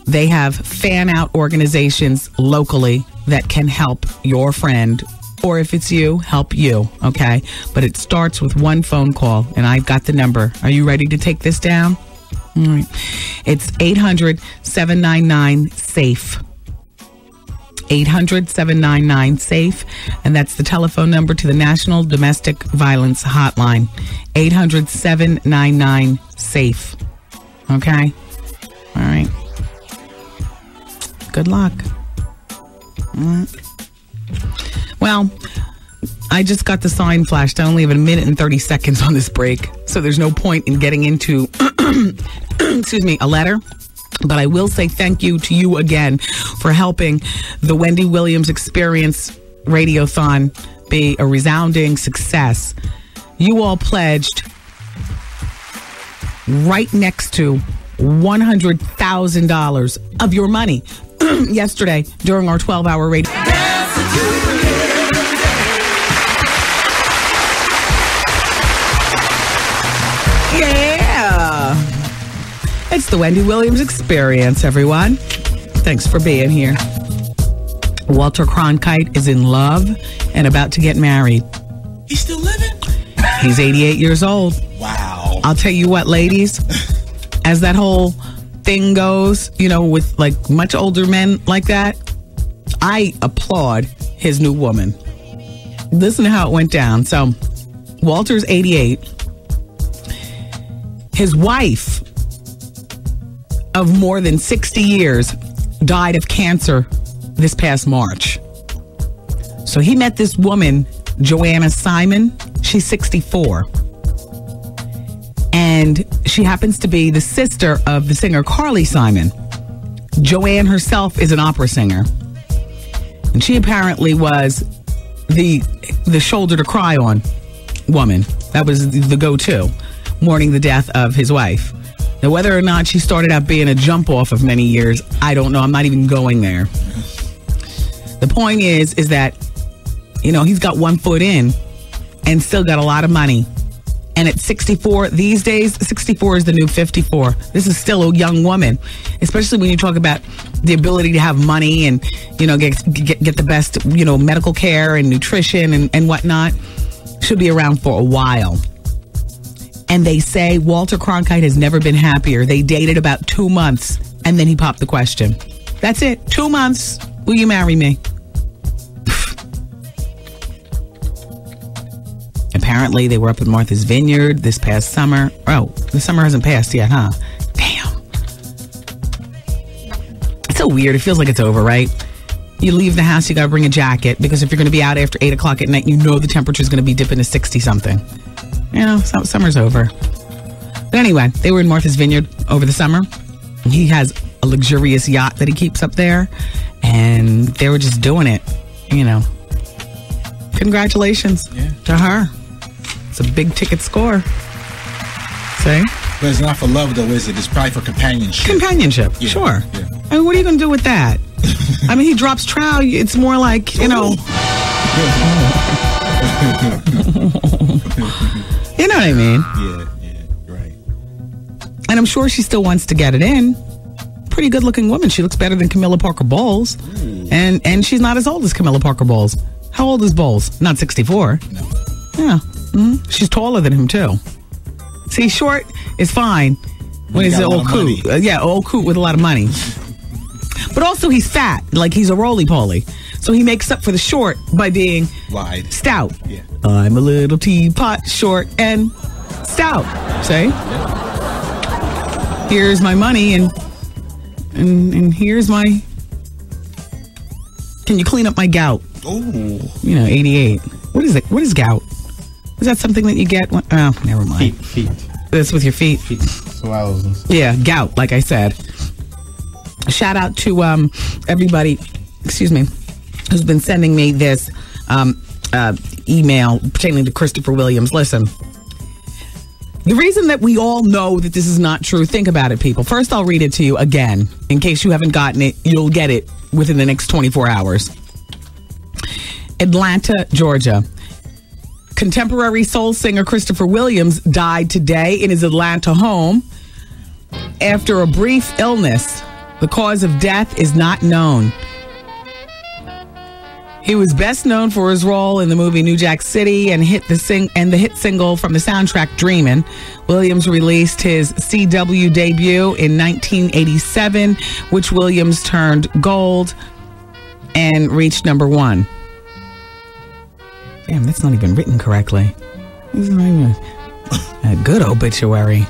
they have fan-out organizations locally that can help your friend, or if it's you, help you, okay? But it starts with one phone call, and I've got the number. Are you ready to take this down? All right. It's 800-799-SAFE. 800-799-SAFE, and that's the telephone number to the National Domestic Violence Hotline. 800-799-SAFE. Okay? All right. Good luck. All right. Well, I just got the sign flashed. I only have a minute and 30 seconds on this break, so there's no point in getting into a letter. But I will say thank you to you again for helping the Wendy Williams Experience Radiothon be a resounding success. You all pledged right next to $100,000 of your money yesterday during our 12-hour radio. Yeah. It's the Wendy Williams Experience, everyone. Thanks for being here. Walter Cronkite is in love and about to get married. He's still living? He's 88 years old. Wow. I'll tell you what, ladies, as that whole thing goes, with like much older men like that, I applaud his new woman. Listen to how it went down. So Walter's 88. His wife of more than 60 years died of cancer this past March. So he met this woman, Joanna Simon. She's 64. And she happens to be the sister of the singer Carly Simon. Joanne herself is an opera singer. And she apparently was the shoulder to cry on woman. That was the go-to, mourning the death of his wife. Now, whether or not she started out being a jump-off of many years, I don't know. I'm not even going there. The point is that, he's got one foot in and still got a lot of money. And at 64, these days, 64 is the new 54. This is still a young woman, especially when you talk about the ability to have money and, get the best, medical care and nutrition and whatnot. Should be around for a while. And they say Walter Cronkite has never been happier. They dated about 2 months, and then he popped the question. That's it. 2 months. Will you marry me? Apparently, they were up in Martha's Vineyard this past summer. Oh, the summer hasn't passed yet, huh? Damn. It's so weird. It feels like it's over, right? You leave the house, you got to bring a jacket, because if you're going to be out after 8 o'clock at night, the temperature is going to be dipping to 60-something. Summer's over. But anyway, they were in Martha's Vineyard over the summer. He has a luxurious yacht that he keeps up there, and they were just doing it, Congratulations to her. It's a big ticket score. See? But it's not for love, though, is it? It's probably for companionship. Companionship, sure. Yeah. I mean, what are you going to do with that? I mean, he drops trowel. It's more like, You know what I mean? Yeah, right. And I'm sure she still wants to get it in. Pretty good looking woman. She looks better than Camilla Parker Bowles. And she's not as old as Camilla Parker Bowles. How old is Bowles? Not 64. No. Yeah. Mm-hmm. She's taller than him, too. See, short is fine when he's an old coot. Old coot with a lot of money. But also he's fat, like he's a roly-poly. So he makes up for the short by being wide, stout. Yeah. I'm a little teapot, short and stout. See? Yeah. Here's my money and here's my... Can you clean up my gout? Oh. 88. What is it? What is gout? Is that something that you get? Oh, never mind. Feet. That's with your feet? Feet. Swells. Yeah, gout, like I said. Shout out to everybody, who's been sending me this email pertaining to Christopher Williams. Listen, the reason that we all know that this is not true, think about it, people. First, I'll read it to you again. In case you haven't gotten it, you'll get it within the next 24 hours. Atlanta, Georgia. Contemporary soul singer Christopher Williams died today in his Atlanta home after a brief illness. The cause of death is not known. He was best known for his role in the movie New Jack City and the hit single from the soundtrack Dreamin'. Williams released his CW debut in 1987, which Williams turned gold and reached '1. Damn, that's not even written correctly. This is not even a good obituary.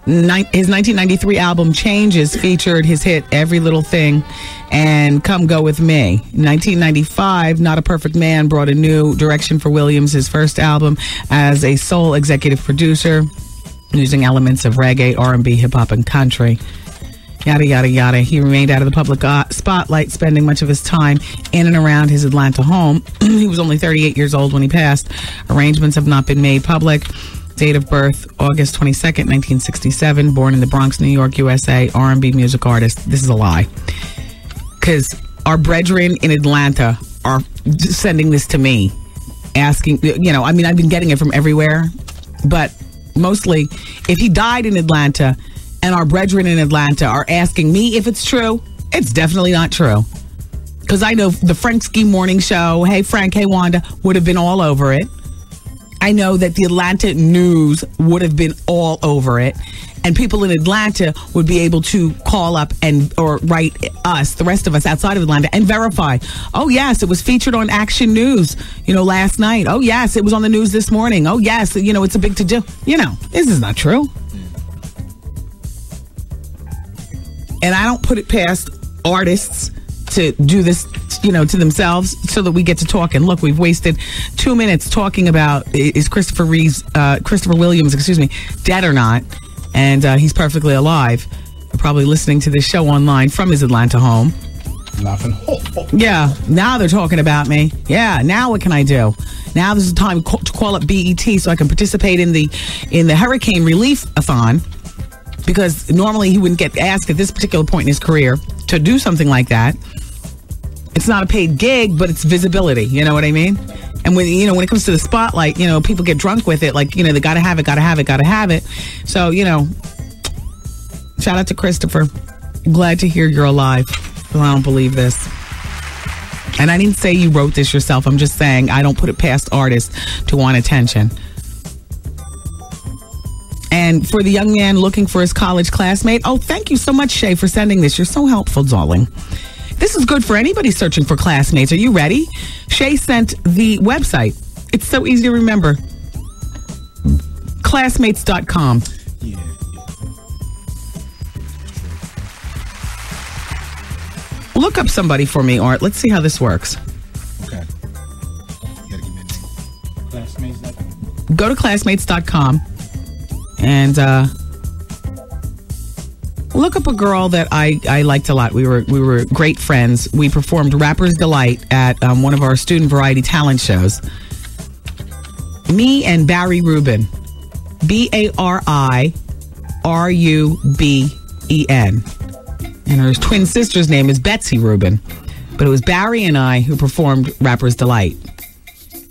His 1993 album Changes featured his hit Every Little Thing and Come Go With Me. In 1995, Not a Perfect Man brought a new direction for Williams, his first album as a soul executive producer, using elements of reggae, R&B, hip-hop, and country. Yada, yada, yada. He remained out of the public spotlight, spending much of his time in and around his Atlanta home. He was only 38 years old when he passed. Arrangements have not been made public. Date of birth, August 22nd, 1967. Born in the Bronx, New York, USA. R&B music artist. This is a lie. Because our brethren in Atlanta are sending this to me. Asking, I've been getting it from everywhere. But mostly, if he died in Atlanta and our brethren in Atlanta are asking me if it's true, it's definitely not true. Because I know the Frank Ski Morning Show, Hey Frank, Hey Wanda, would have been all over it. I know that the Atlanta news would have been all over it. And people in Atlanta would be able to call up or write us, the rest of us outside of Atlanta, and verify. Oh, yes, it was featured on Action News, last night. Oh, yes, it was on the news this morning. Oh, yes, it's a big to-do. This is not true. And I don't put it past artists to do this, to themselves so that we get to talk. And look, we've wasted 2 minutes talking about is Christopher Williams, dead or not? And he's perfectly alive. You're probably listening to this show online from his Atlanta home. Laughing. Yeah, now they're talking about me. Yeah, now what can I do? Now this is the time to call up BET so I can participate in the hurricane relief-a-thon, because normally he wouldn't get asked at this particular point in his career to do something like that. It's not a paid gig, but it's visibility. You know what I mean? And when it comes to the spotlight, people get drunk with it. Like, they gotta have it. So, shout out to Christopher. Glad to hear you're alive. Well, I don't believe this. And I didn't say you wrote this yourself. I'm just saying I don't put it past artists to want attention. And for the young man looking for his college classmate, oh, thank you so much, Shay, for sending this. You're so helpful, darling. This is good for anybody searching for classmates. Are you ready? Shay sent the website. It's so easy to remember. Classmates.com. Yeah. Look up somebody for me, Art. Let's see how this works. Okay. You gotta give me a name. Classmates.com. Go to classmates.com and look up a girl that I liked a lot. We were great friends. We performed Rapper's Delight at one of our student variety talent shows. Me and Barry Rubin. BARIRUBEN. And her twin sister's name is Betsy Rubin. But it was Barry and I who performed Rapper's Delight.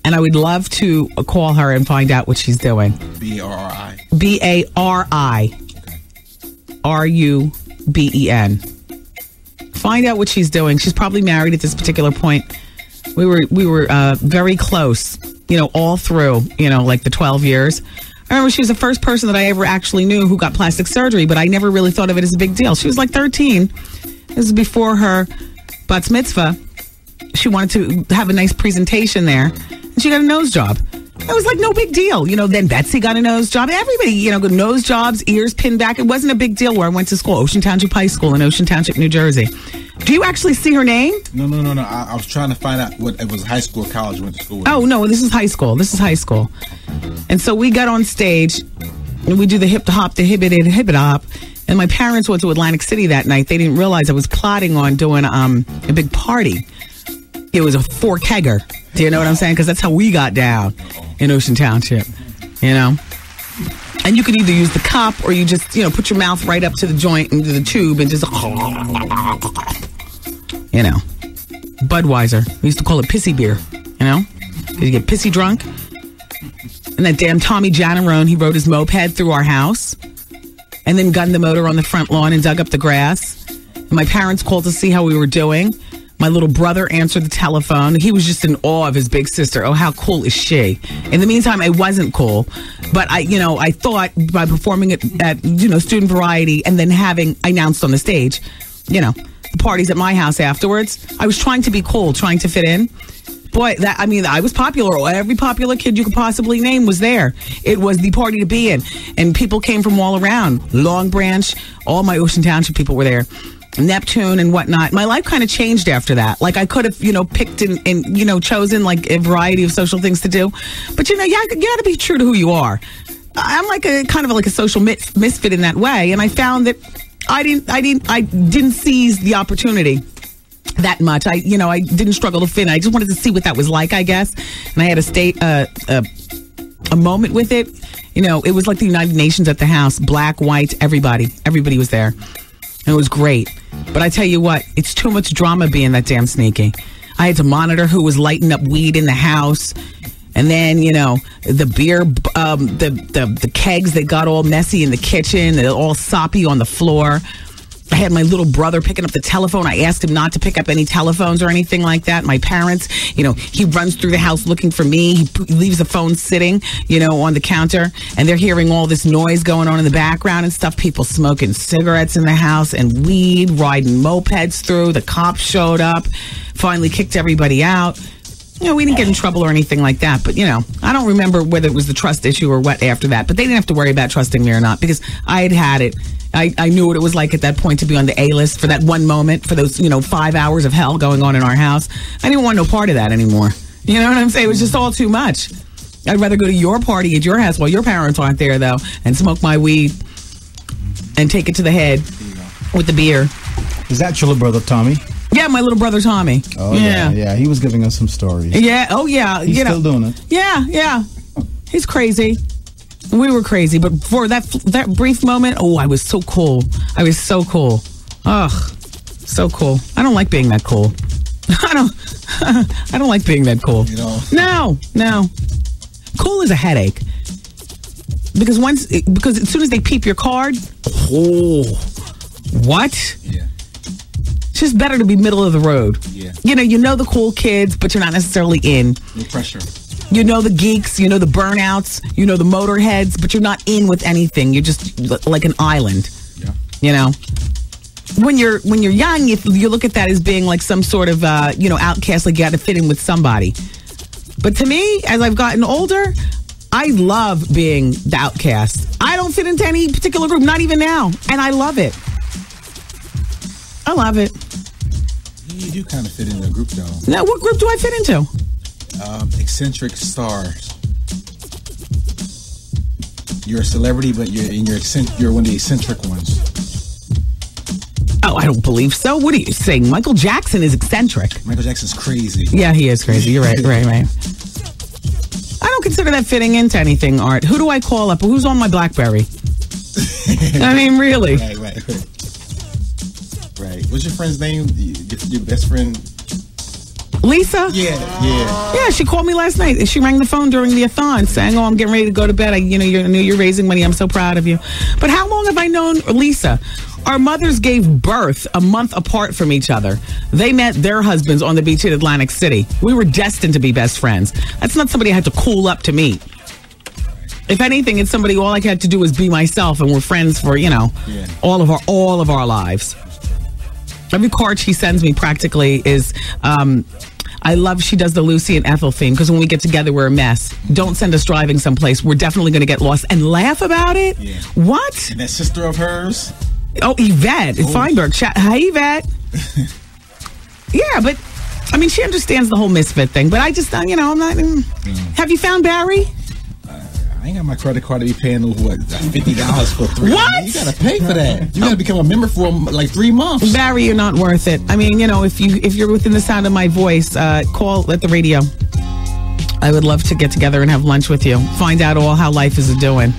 And I would love to call her and find out what she's doing. BARI. BARIRUBEN. Find out what she's doing. She's probably married at this particular point. We were very close, all through, like the 12 years. I remember she was the first person that I ever actually knew who got plastic surgery, but I never really thought of it as a big deal. She was like 13. This is before her bat mitzvah. She wanted to have a nice presentation there, and she got a nose job. It was like no big deal. Then Betsy got a nose job. Everybody, got nose jobs, ears pinned back. It wasn't a big deal where I went to school, Ocean Township High School in Ocean Township, New Jersey. Do you actually see her name? No. I was trying to find out what it was, high school or college you went to school with. Oh, no, this is high school. And so we got on stage, and we do the hip to hop, the hip hop. And my parents went to Atlantic City that night. They didn't realize I was plotting on doing a big party. It was a 4-kegger. Do you know what I'm saying? Because that's how we got down in Ocean Township, And you could either use the cup or you just, put your mouth right up to the joint into the tube and just, Budweiser. We used to call it pissy beer, Because you get pissy drunk. And that damn Tommy Janarone, he rode his moped through our house and then gunned the motor on the front lawn and dug up the grass. And my parents called to see how we were doing. My little brother answered the telephone. He was just in awe of his big sister. Oh, how cool is she? In the meantime, I wasn't cool. But I thought by performing it at, student variety and then having announced on the stage, the parties at my house afterwards, I was trying to be cool, trying to fit in. Boy, I was popular. Every popular kid you could possibly name was there. It was the party to be in. And people came from all around. Long Branch, all my Ocean Township people were there. Neptune and whatnot. My life kind of changed after that. Like I could have, picked and chosen like a variety of social things to do. But you got to be true to who you are. I'm like a kind of like a social misfit in that way. And I found that I didn't seize the opportunity that much. I didn't struggle to fit in. I just wanted to see what that was like, I guess. And I had a moment with it. It was like the United Nations at the house. Black, white, everybody was there. And it was great. But I tell you what, it's too much drama being that damn sneaky. I had to monitor who was lighting up weed in the house. And then, the beer, the kegs that got all messy in the kitchen, they're all soppy on the floor. I had my little brother picking up the telephone. I asked him not to pick up any telephones or anything like that. My parents, he runs through the house looking for me. He leaves the phone sitting, on the counter, and they're hearing all this noise going on in the background and stuff. People smoking cigarettes in the house and weed, riding mopeds through. The cops showed up, finally kicked everybody out. We didn't get in trouble or anything like that, but, I don't remember whether it was the trust issue or what after that, but they didn't have to worry about trusting me or not because I had it. I knew what it was like at that point to be on the A-list for that one moment, for those, 5 hours of hell going on in our house. I didn't want no part of that anymore. You know what I'm saying? It was just all too much. I'd rather go to your party at your house while your parents aren't there, though, and smoke my weed and take it to the head with the beer. Is that your little brother, Tommy? Yeah, my little brother, Tommy. Oh, yeah. He was giving us some stories. Yeah, oh, yeah. He's still doing it. Yeah. He's crazy. We were crazy, but for that brief moment, I was so cool. I was so cool. Ugh, so cool. I don't like being that cool. I don't like being that cool. No. Cool is a headache. Because as soon as they peep your card, what? Yeah. It's just better to be middle of the road. Yeah. You know the cool kids, but you're not necessarily in. No pressure. You know the geeks, the burnouts, the motorheads, but you're not in with anything. You're just like an island. Yeah. When you're young, you look at that as being like some sort of outcast, like you got to fit in with somebody. But to me, as I've gotten older, I love being the outcast. I don't fit into any particular group, not even now, and I love it. I love it. You do kind of fit into a group, though. Now, what group do I fit into? Eccentric stars. You're a celebrity, but you're one of the eccentric ones. Oh, I don't believe so. What are you saying? Michael Jackson is eccentric. Michael Jackson's crazy. Yeah, he is crazy. You're right. I don't consider that fitting into anything, Art. Who do I call up? Who's on my BlackBerry? I mean, really. Right. What's your friend's name? Your best friend? Lisa? Yeah. She called me last night. She rang the phone during the a-thon saying, I'm getting ready to go to bed. I knew you're raising money. I'm so proud of you. But how long have I known Lisa? Our mothers gave birth a month apart from each other. They met their husbands on the beach in Atlantic City. We were destined to be best friends. That's not somebody I had to cool up to meet. If anything, it's somebody all I had to do was be myself, and we're friends for, all of our lives. Every card she sends me practically is, I love she does the Lucy and Ethel theme, because when we get together, we're a mess. Don't send us driving someplace. We're definitely going to get lost and laugh about it. Yeah. What? And that sister of hers? Oh, Yvette Feinberg. Hi, Yvette. Yeah, but, I mean, she understands the whole misfit thing, but I just, I'm not. Have you found Barry? I ain't got my credit card to be paying $50 for 3 What? months. You gotta pay for that. You gotta become a member for like 3 months. Barry, you're not worth it. I mean, if you're within the sound of my voice, call at the radio. I would love to get together and have lunch with you. Find out how life is doing.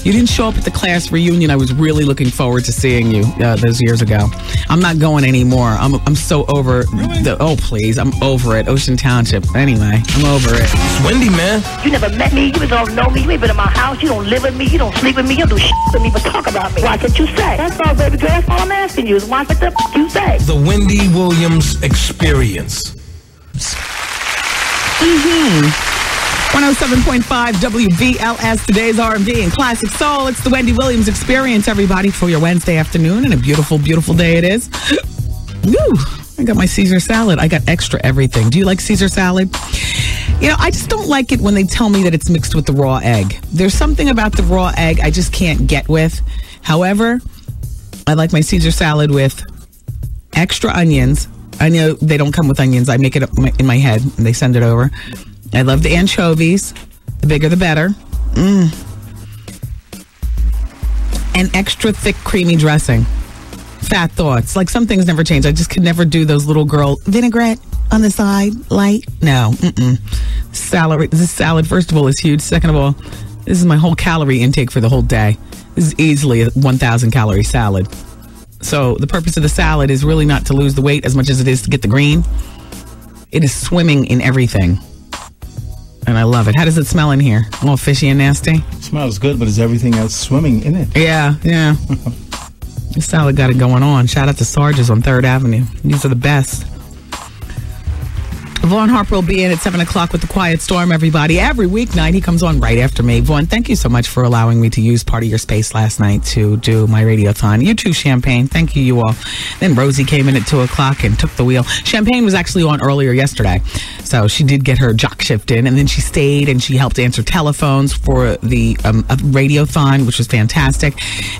You didn't show up at the class reunion. I was really looking forward to seeing you those years ago. I'm not going anymore. I'm so over. Really? Please, I'm over it. Ocean Township. Anyway, I'm over it. It's Wendy, man. You never met me. You don't know me. You ain't been in my house. You don't live with me. You don't sleep with me. You don't do shit with me, but talk about me. Why can't you say? That's all, baby girl. That's all I'm asking you is why can't the you say? The Wendy Williams Experience. 107.5 WVLS, today's R&B and classic soul. It's the Wendy Williams Experience, everybody, for your Wednesday afternoon, and a beautiful, beautiful day it is. Woo! I got my Caesar salad. I got extra everything. Do you like Caesar salad? I just don't like it when they tell me that it's mixed with the raw egg. There's something about the raw egg I just can't get with. However, I like my Caesar salad with extra onions. I know they don't come with onions. I make it up in my head, and they send it over. I love the anchovies. The bigger, the better. And extra thick, creamy dressing. Fat thoughts. Like, some things never change. I just could never do those little girl vinaigrette on the side, light. No. This salad, first of all, is huge. Second of all, this is my whole calorie intake for the whole day. This is easily a 1,000 calorie salad. So the purpose of the salad is really not to lose the weight as much as it is to get the green. It is swimming in everything. And I love it. How does it smell in here? All fishy and nasty? It smells good, but is everything else swimming in it? Yeah. This salad got it going on. Shout out to Sarge's on 3rd Avenue. These are the best. Vaughn Harper will be in at 7 o'clock with The Quiet Storm, everybody. Every weeknight, he comes on right after me. Vaughn, thank you so much for allowing me to use part of your space last night to do my radiothon. You too, Champagne. Thank you all. Then Rosie came in at 2 o'clock and took the wheel. Champagne was actually on earlier yesterday, so she did get her jock shift in, and then she stayed and she helped answer telephones for the radiothon, which was fantastic.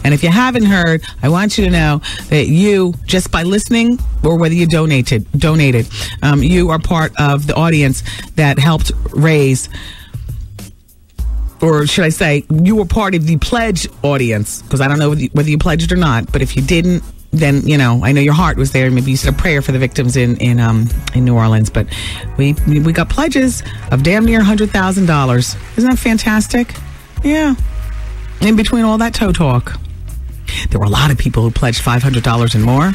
And if you haven't heard, I want you to know that you, just by listening or whether you donated, you are part of the audience that helped raise, or should I say, you were part of the pledge audience, because I don't know whether you pledged or not, but if you didn't, then, you know, I know your heart was there. Maybe you said a prayer for the victims in New Orleans, but we got pledges of damn near $100,000. Isn't that fantastic? Yeah. In between all that toe talk, there were a lot of people who pledged $500 and more.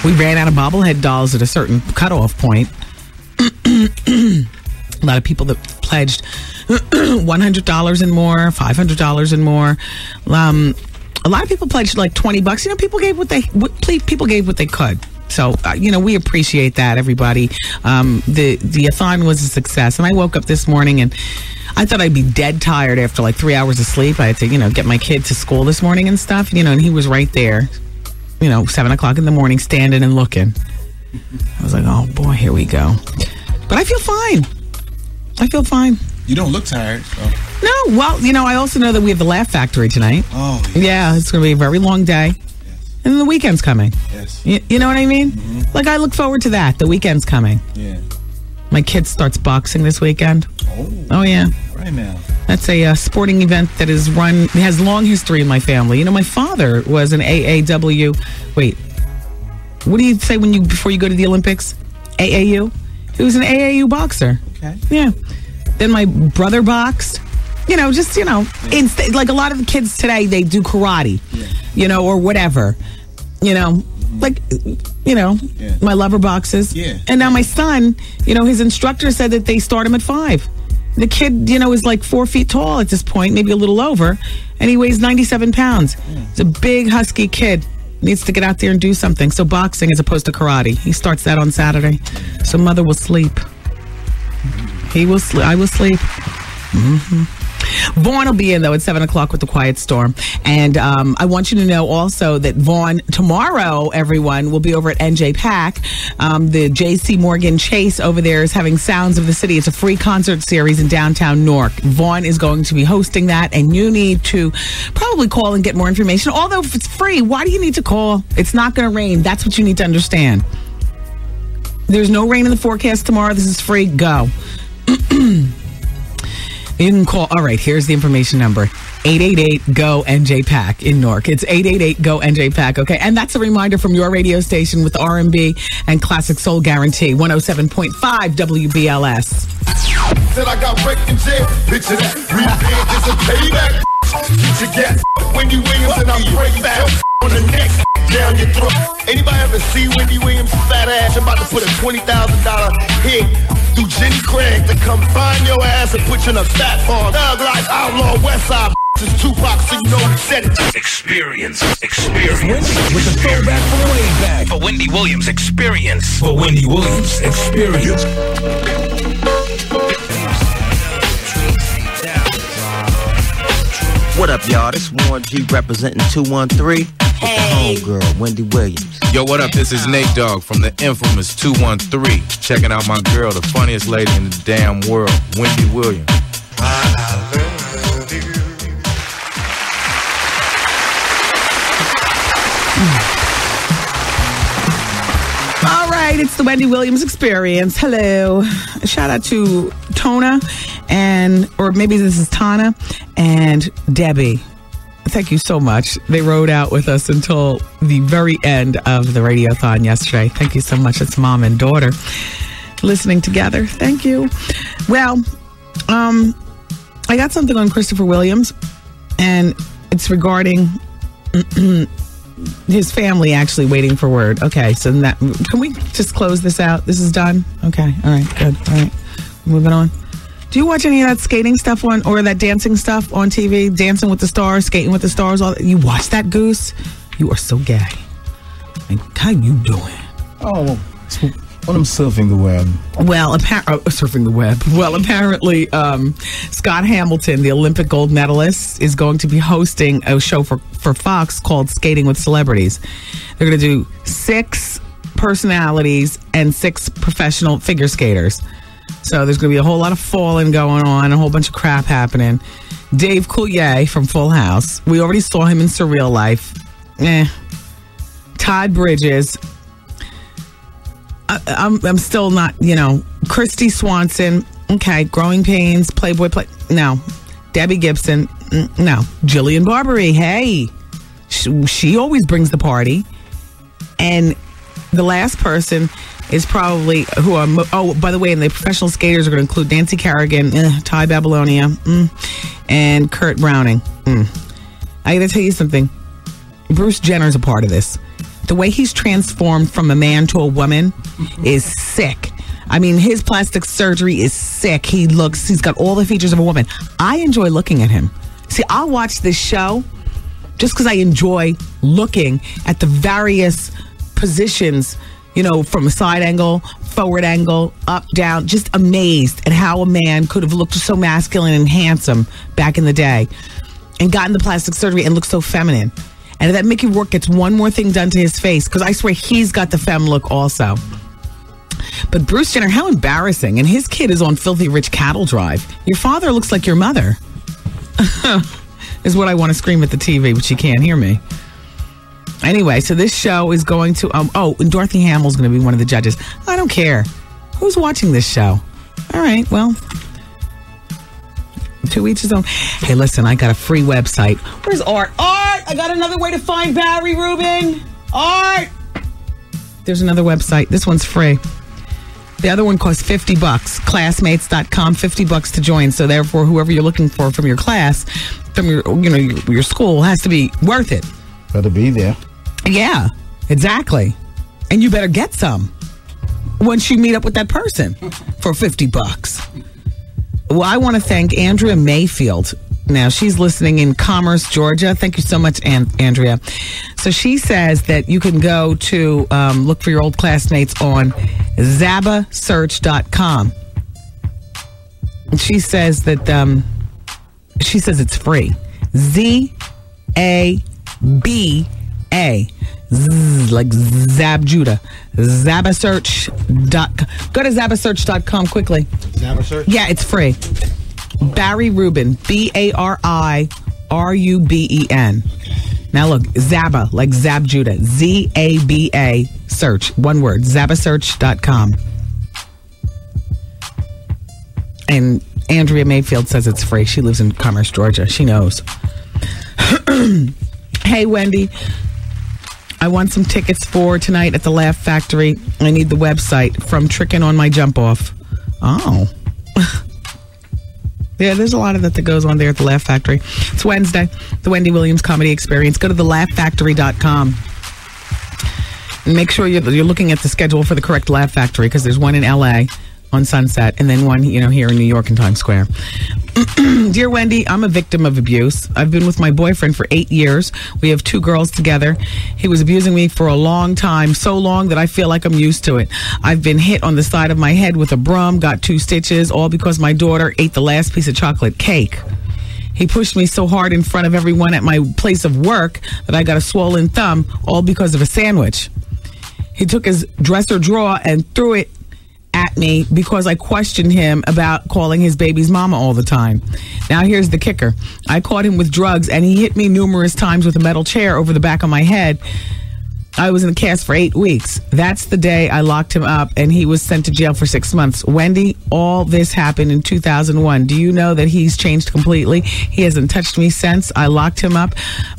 We ran out of bobblehead dolls at a certain cutoff point. A lot of people that pledged $100 and more, $500 and more. A lot of people pledged like $20. You know, people gave what they could. So, you know, we appreciate that, everybody. The a-thon was a success. And I woke up this morning and I thought I'd be dead tired after like 3 hours of sleep. I had to, you know, get my kid to school this morning and stuff, you know, and he was right there, you know, 7 o'clock in the morning, standing and looking. I was like, oh boy, here we go. But I feel fine. You don't look tired. So. No, well, you know, I also know that we have the Laugh Factory tonight. Oh, yes. Yeah, it's going to be a very long day. Yes. And the weekend's coming. Yes. You know what I mean? Mm-hmm. Like, I look forward to that. The weekend's coming. Yeah. My kid starts boxing this weekend. Oh, yeah. Right now. That's a sporting event that has long history in my family. You know, my father was an AAW. Wait, what do you say before you go to the Olympics? AAU? He was an AAU boxer. Okay. Yeah. Then my brother boxed. You know, just, you know, like a lot of the kids today, they do karate, you know, or whatever. You know, like, you know, my lover boxes. Yeah. And now my son, you know, his instructor said that they start him at 5. The kid, you know, is like 4 feet tall at this point, maybe a little over, and he weighs 97 pounds. He's a big, husky kid. Needs to get out there and do something. So boxing as opposed to karate. He starts that on Saturday. So mother will sleep. He will sleep. I will sleep. Vaughn will be in, though, at 7 o'clock with The Quiet Storm. And I want you to know also that Vaughn, tomorrow, everyone, will be over at NJ Pack. The J.C. Morgan Chase over there is having Sounds of the City. It's a free concert series in downtown Newark. Vaughn is going to be hosting that, and you need to probably call and get more information. Although, if it's free, why do you need to call? It's not going to rain. That's what you need to understand. There's no rain in the forecast tomorrow. This is free. Go. You can call. All right, here's the information number. 888-GO-NJ-PACK in Newark. It's 888-GO-NJ-PACK, okay? And that's a reminder from your radio station with the R&B and classic soul guarantee, 107.5 WBLS. Said I got wrecked in jail. Picture that. Revenge is a payback. Get your gas. Wendy Williams and I'm break back on the neck, down your throat. Anybody ever see Wendy Williams' fat ass? I'm about to put a $20,000 hit through Jenny Craig to come find your ass and put you in a fat farm. Thug like outlaw West Side. It's Tupac, so you know he said it. Experience. Wendy with the throwback from way back. For Wendy Williams Experience. For Wendy Williams Experience. What up, y'all? This Warren G representing 213. Hey. Homegirl, Wendy Williams. Yo, what up? This is Nate Dogg from the infamous 213. Checking out my girl, the funniest lady in the damn world, Wendy Williams. All right, it's the Wendy Williams Experience. Hello. Shout out to Tona or maybe this is Tana and Debbie. Thank you so much. They rode out with us until the very end of the radiothon yesterday. Thank you so much. It's mom and daughter listening together. Thank you. Well, I got something on Christopher Williams, and it's regarding his family actually waiting for word. Okay, so can we just close this out? This is done? Okay, all right, good. All right, moving on. Do you watch any of that skating stuff or that dancing stuff on TV? Dancing with the Stars, Skating with the Stars, all that? You watch that, Goose? You are so gay. Like, how you doing? Oh, when I'm surfing the web. Well, surfing the web. Well, apparently, Scott Hamilton, the Olympic gold medalist, is going to be hosting a show for Fox called Skating with Celebrities. They're going to do 6 personalities and 6 professional figure skaters. So there's going to be a whole lot of falling going on, a whole bunch of crap happening. Dave Coulier from Full House. We already saw him in Surreal Life. Todd Bridges. I'm still not, Christy Swanson. Okay. Growing Pains, Playboy. No. Debbie Gibson. No. Jillian Barberie. Hey. She always brings the party. And the last person is probably by the way, and the professional skaters are going to include Nancy Kerrigan, Ty Babylonia, and Kurt Browning. I got to tell you something. Bruce Jenner's a part of this. The way he's transformed from a man to a woman is sick. I mean, his plastic surgery is sick. He's got all the features of a woman. I enjoy looking at him. See, I'll watch this show just because I enjoy looking at the various positions, from a side angle, forward angle, up, down, just amazed at how a man could have looked so masculine and handsome back in the day and gotten the plastic surgery and looked so feminine. And if that Mickey Rourke gets one more thing done to his face, because I swear he's got the femme look also. But Bruce Jenner, how embarrassing. And his kid is on Filthy Rich Cattle Drive. Your father looks like your mother. Is what I want to scream at the TV, but she can't hear me. Anyway, so this show is going to... and Dorothy Hamill's going to be one of the judges. I don't care. Who's watching this show? All right, well... to each his own. Hey, listen, I got a free website. Where's Art? Art! I got another way to find Barry Rubin. Art! There's another website. This one's free. The other one costs $50. Classmates.com, $50 to join. So therefore, whoever you're looking for from your class, from your school, has to be worth it. Better be there. Yeah, exactly. And you better get some once you meet up with that person for $50. Well, I want to thank Andrea Mayfield. Now, she's listening in Commerce, Georgia. Thank you so much, Andrea. So she says that you can go to look for your old classmates on zabasearch.com. She says that it's free. Z-A-B-A. Like Zab Judah. Zabasearch.com. Go to zabasearch.com quickly. Zabasearch? Yeah, it's free. Barry Rubin. B-A-R-I-R-U-B-E-N. Now look, Zaba, like Zab Judah. Z-A-B-A search. One word. Zabasearch.com. And Andrea Mayfield says it's free. She lives in Commerce, Georgia. She knows. Hey, Wendy. I want some tickets for tonight at the Laugh Factory. I need the website from Trickin' on My Jump Off. Oh. Yeah, there's a lot of that goes on there at the Laugh Factory. It's Wednesday, the Wendy Williams Comedy Experience. Go to thelaughfactory.com. And make sure you're looking at the schedule for the correct Laugh Factory, because there's one in L.A. on Sunset, and then one, here in New York in Times Square. Dear Wendy, I'm a victim of abuse. I've been with my boyfriend for 8 years. We have 2 girls together. He was abusing me for a long time, so long that I feel like I'm used to it. I've been hit on the side of my head with a broom, got 2 stitches, all because my daughter ate the last piece of chocolate cake. He pushed me so hard in front of everyone at my place of work that I got a swollen thumb, all because of a sandwich. He took his dresser drawer and threw it at me because I questioned him about calling his baby's mama all the time. Now here's the kicker. I caught him with drugs, and he hit me numerous times with a metal chair over the back of my head. I was in a cast for 8 weeks. That's the day I locked him up, and he was sent to jail for 6 months. Wendy, all this happened in 2001. Do you know that he's changed completely? He hasn't touched me since I locked him up,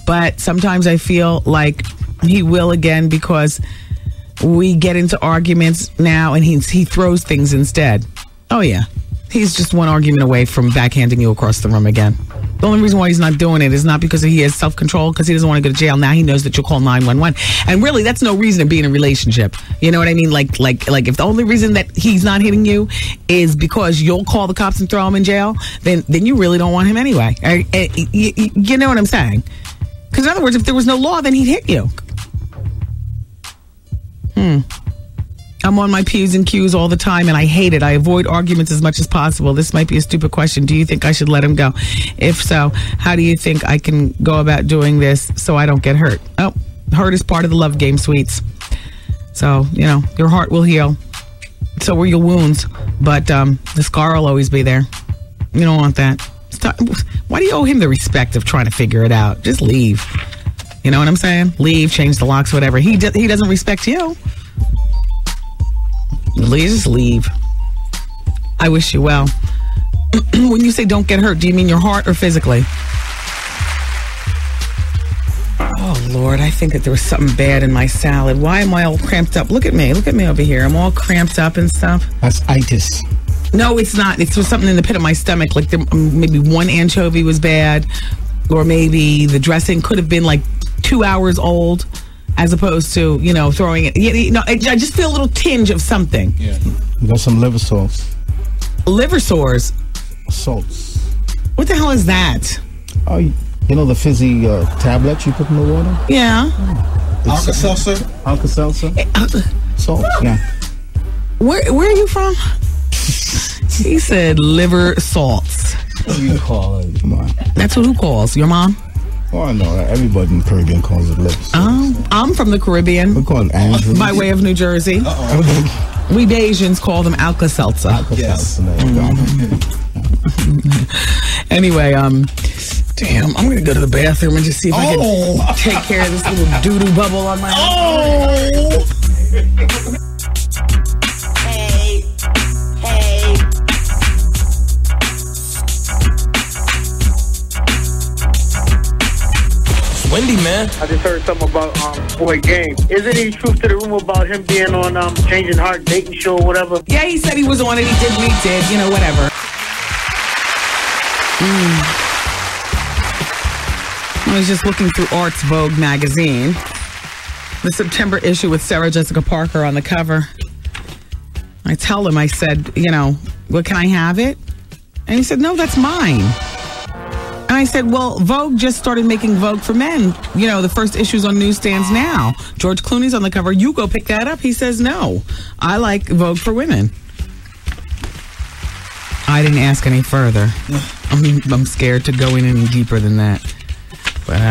but sometimes I feel like he will again, because we get into arguments now, and he throws things instead. Oh, yeah. He's just one argument away from backhanding you across the room again. The only reason why he's not doing it is not because he has self-control, because he doesn't want to go to jail. Now he knows that you'll call 911. And really, that's no reason to be in a relationship. You know what I mean? Like if the only reason that he's not hitting you is because you'll call the cops and throw him in jail, then you really don't want him anyway. You know what I'm saying? Because in other words, if there was no law, then he'd hit you. I'm on my P's and Q's all the time, and I hate it. I avoid arguments as much as possible. This might be a stupid question. Do you think I should let him go? If so, how do you think I can go about doing this so I don't get hurt? Oh, hurt is part of the love game, sweets. So, your heart will heal. So will your wounds. But the scar will always be there. You don't want that. Why do you owe him the respect of trying to figure it out? Just leave. You know what I'm saying? Leave, change the locks, whatever. He doesn't respect you. Just leave. I wish you well. When you say don't get hurt, do you mean your heart or physically? Oh, Lord, I think that there was something bad in my salad. Why am I all cramped up? Look at me over here. I'm all cramped up and stuff. That's itis. No, it's not. It's just something in the pit of my stomach. Like maybe one anchovy was bad, or maybe the dressing could have been like 2 hours old. As opposed to, throwing it. I just feel a little tinge of something. Yeah. You got some liver sores. Liver sores? Salts. What the hell is that? Oh, the fizzy tablets you put in the water? Yeah. Alka-Seltzer? Alka-Seltzer? Salt, yeah. Where are you from? He said liver salts. What do you call it? Come on. That's who calls? Your mom? Oh, no, everybody in the Caribbean calls it lips. I'm from the Caribbean. We call it Andrews. By way of New Jersey. We Bayesians call them Alka-Seltzer. Yes. Anyway, damn, I'm going to go to the bathroom and just see if I can take care of this little doo-doo bubble on my Wendy, man. I just heard something about boy Game. Is there any truth to the rumor about him being on Changing Heart dating show or whatever? Yeah, he said he was on it. He did what he did. Whatever. I was just looking through Art's Vogue magazine. The September issue with Sarah Jessica Parker on the cover. I tell him, I said, what, can I have it? And he said, no, that's mine. And I said, well, Vogue just started making Vogue for men. The first issue's on newsstands now. George Clooney's on the cover. You go pick that up. He says, no, I like Vogue for women. I didn't ask any further. I'm scared to go in any deeper than that. But,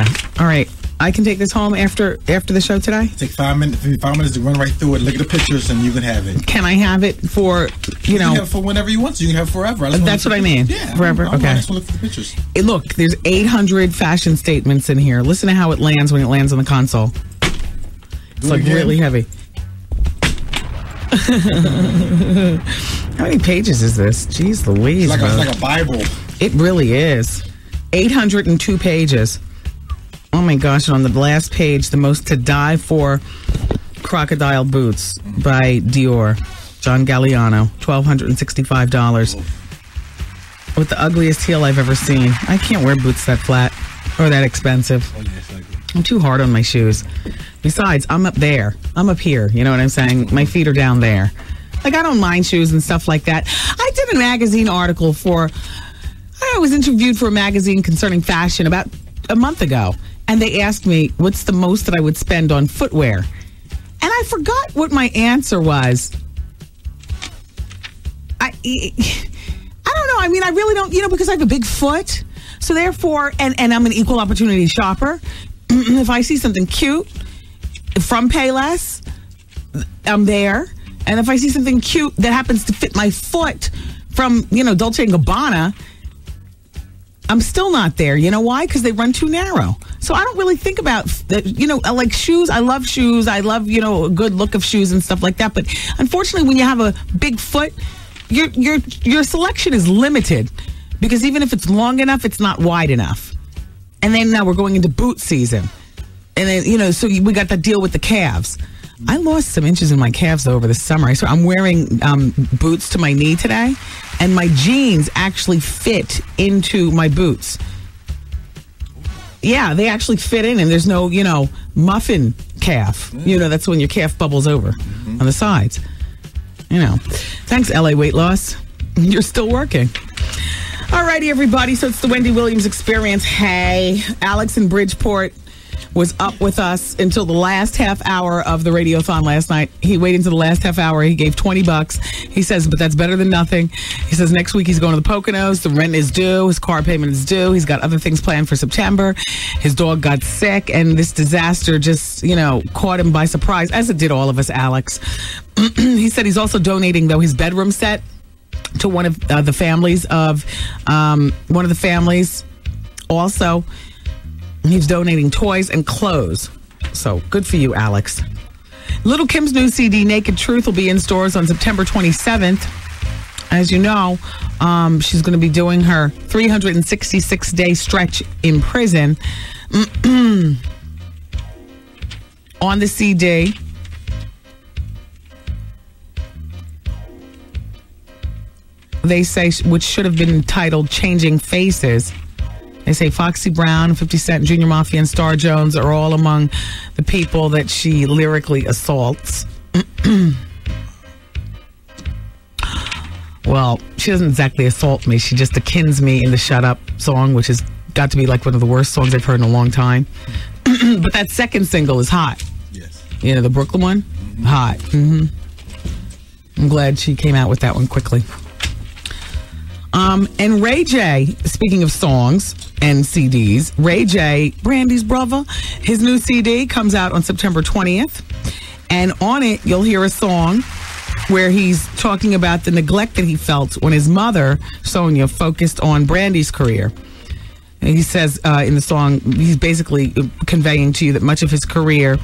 all right. I can take this home after the show today? Take 5 minutes. 5 minutes to run right through it, look at the pictures, and you can have it. Can I have it for, You can have it for whenever you want to. You can have it forever. That's what I mean. Yeah. Forever? Okay. I just want to look for the pictures. Look, there's 800 fashion statements in here. Listen to how it lands when it lands on the console. It's like really heavy. How many pages is this? Jeez Louise. It's like a Bible. It really is. 802 pages. Oh my gosh, and on the last page, the most to die for Crocodile Boots by Dior. John Galliano, $1,265. With the ugliest heel I've ever seen. I can't wear boots that flat or that expensive. I'm too hard on my shoes. Besides, I'm up there. I'm up here. You know what I'm saying? My feet are down there. Like, I don't mind shoes and stuff like that. I did a magazine article I was interviewed for a magazine concerning fashion about a month ago. And they asked me, what's the most that I would spend on footwear? And I forgot what my answer was. I don't know. I mean, I really don't, because I have a big foot. So therefore, and I'm an equal opportunity shopper. If I see something cute from Payless, I'm there. And if I see something cute that happens to fit my foot from, Dolce & Gabbana, I'm still not there. You know why? Because they run too narrow. So I don't really think about, I like shoes. I love shoes. I love, a good look of shoes and stuff like that. But unfortunately, when you have a big foot, your selection is limited because even if it's long enough, it's not wide enough. And then now we're going into boot season. And then, so we got that deal with the calves. I lost some inches in my calves over the summer. So I'm wearing boots to my knee today. And my jeans actually fit into my boots. Yeah, they actually fit in, and there's no, muffin calf. That's when your calf bubbles over on the sides. Thanks, LA Weight Loss. You're still working. All righty, everybody. So it's the Wendy Williams Experience. Hey, Alex in Bridgeport. was up with us until the last half hour of the radiothon last night. He waited until the last half hour. He gave $20. He says, but that's better than nothing. He says next week he's going to the Poconos. The rent is due. His car payment is due. He's got other things planned for September. His dog got sick, and this disaster just, caught him by surprise, as it did all of us, Alex. He said he's also donating, though, his bedroom set to one of the families of one of the families. Also, he's donating toys and clothes. So good for you, Alex. Little Kim's new CD, Naked Truth, will be in stores on September 27th. As you know, she's going to be doing her 366-day stretch in prison. On the CD, they say, which should have been entitled Changing Faces. They say Foxy Brown, 50 Cent, Junior Mafia, and Star Jones are all among the people that she lyrically assaults. Well, she doesn't exactly assault me. She just akins me in the Shut Up song, which has got to be like one of the worst songs I've heard in a long time. But that second single is hot. Yes. The Brooklyn one? Mm-hmm. Hot. Mm-hmm. I'm glad she came out with that one quickly. And Ray J, speaking of songs and CDs, Ray J, Brandy's brother, his new CD comes out on September 20th. And on it, you'll hear a song where he's talking about the neglect that he felt when his mother, Sonia, focused on Brandy's career. And he says in the song, he's basically conveying to you that much of his career,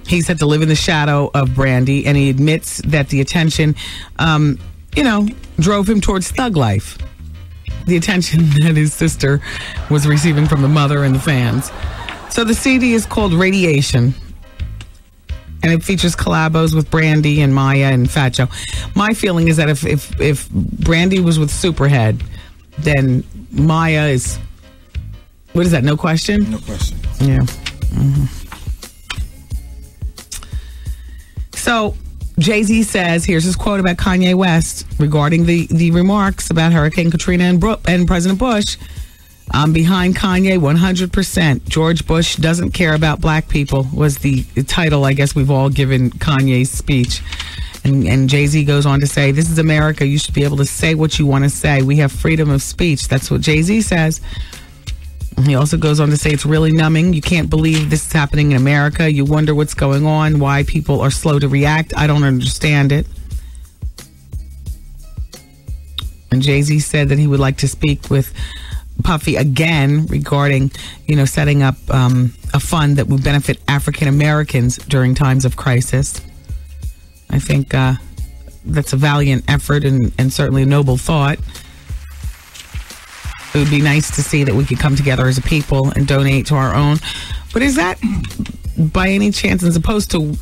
he's had to live in the shadow of Brandy, and he admits that the attention, drove him towards thug life. The attention that his sister was receiving from the mother and the fans. So the CD is called Radiation, and it features collabos with Brandy and Maya and Fat Joe. My feeling is that if Brandy was with Superhead, then Maya is, what is that, No Question? No Question. Yeah. Mm-hmm. So Jay-Z says, here's his quote about Kanye West regarding the remarks about Hurricane Katrina and President Bush. I'm behind Kanye 100%. George Bush doesn't care about black people was the title, I guess, we've all given Kanye's speech. And Jay-Z goes on to say, this is America. You should be able to say what you want to say. We have freedom of speech. That's what Jay-Z says. He also goes on to say it's really numbing. You can't believe this is happening in America. You wonder what's going on, why people are slow to react. I don't understand it. And Jay-Z said that he would like to speak with Puffy again regarding, setting up a fund that would benefit African Americans during times of crisis. I think that's a valiant effort and certainly a noble thought. It would be nice to see that we could come together as a people and donate to our own. But is that, by any chance, as opposed to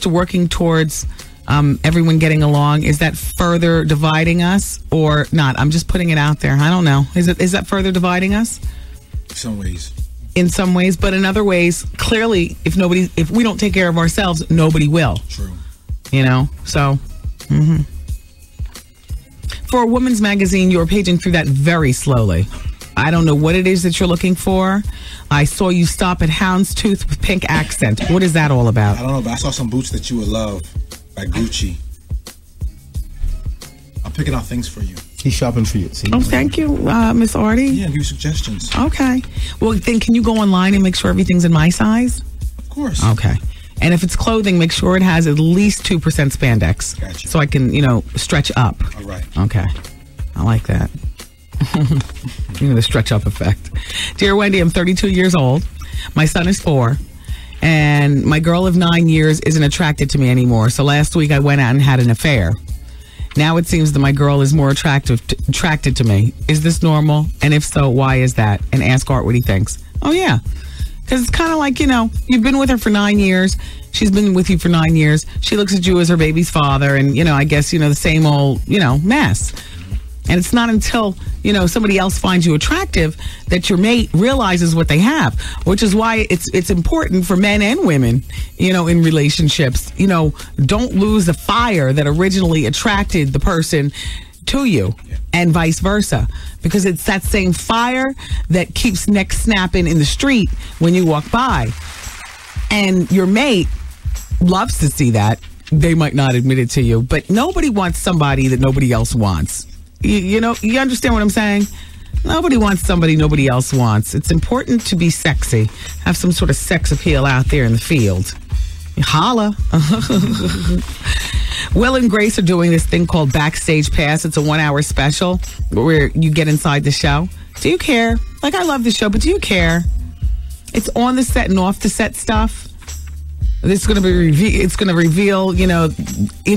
working towards everyone getting along, is that further dividing us or not? I'm just putting it out there. I don't know. Is that further dividing us? In some ways, but in other ways, clearly, if we don't take care of ourselves, nobody will. True. So. Mm-hmm. For a woman's magazine, you're paging through that very slowly. I don't know what it is that you're looking for. I saw you stop at Houndstooth with pink accent. What is that all about? I don't know, but I saw some boots that you would love by Gucci. I'm picking out things for you. He's shopping for you. See? Oh, thank you, Miss Artie. Yeah, give you suggestions. Okay. Well, then can you go online and make sure everything's in my size? Of course. Okay. And if it's clothing, make sure it has at least 2% spandex. Gotcha. So I can, stretch up. All right. Okay. I like that. The stretch up effect. Dear Wendy, I'm 32 years old. My son is 4. And my girl of 9 years isn't attracted to me anymore. So last week I went out and had an affair. Now it seems that my girl is more attracted to me. Is this normal? And if so, why is that? And ask Art what he thinks. Oh, yeah. Because it's kind of like, you've been with her for 9 years. She's been with you for 9 years. She looks at you as her baby's father. And, I guess, the same old, mess. And it's not until, somebody else finds you attractive that your mate realizes what they have, which is why it's important for men and women, in relationships. Don't lose the fire that originally attracted the person to you, and vice versa, because it's that same fire that keeps necks snapping in the street when you walk by. And your mate loves to see that. They might not admit it to you, but nobody wants somebody that nobody else wants. You know, you understand what I'm saying? Nobody wants somebody nobody else wants. It's important to be sexy, have some sort of sex appeal out there in the field. Holla. Will and Grace are doing this thing called Backstage Pass. It's a 1-hour special where you get inside the show. Do you care? Like, I love the show, but do you care? It's on the set and off the set stuff. It's going to be it's going to reveal, you know,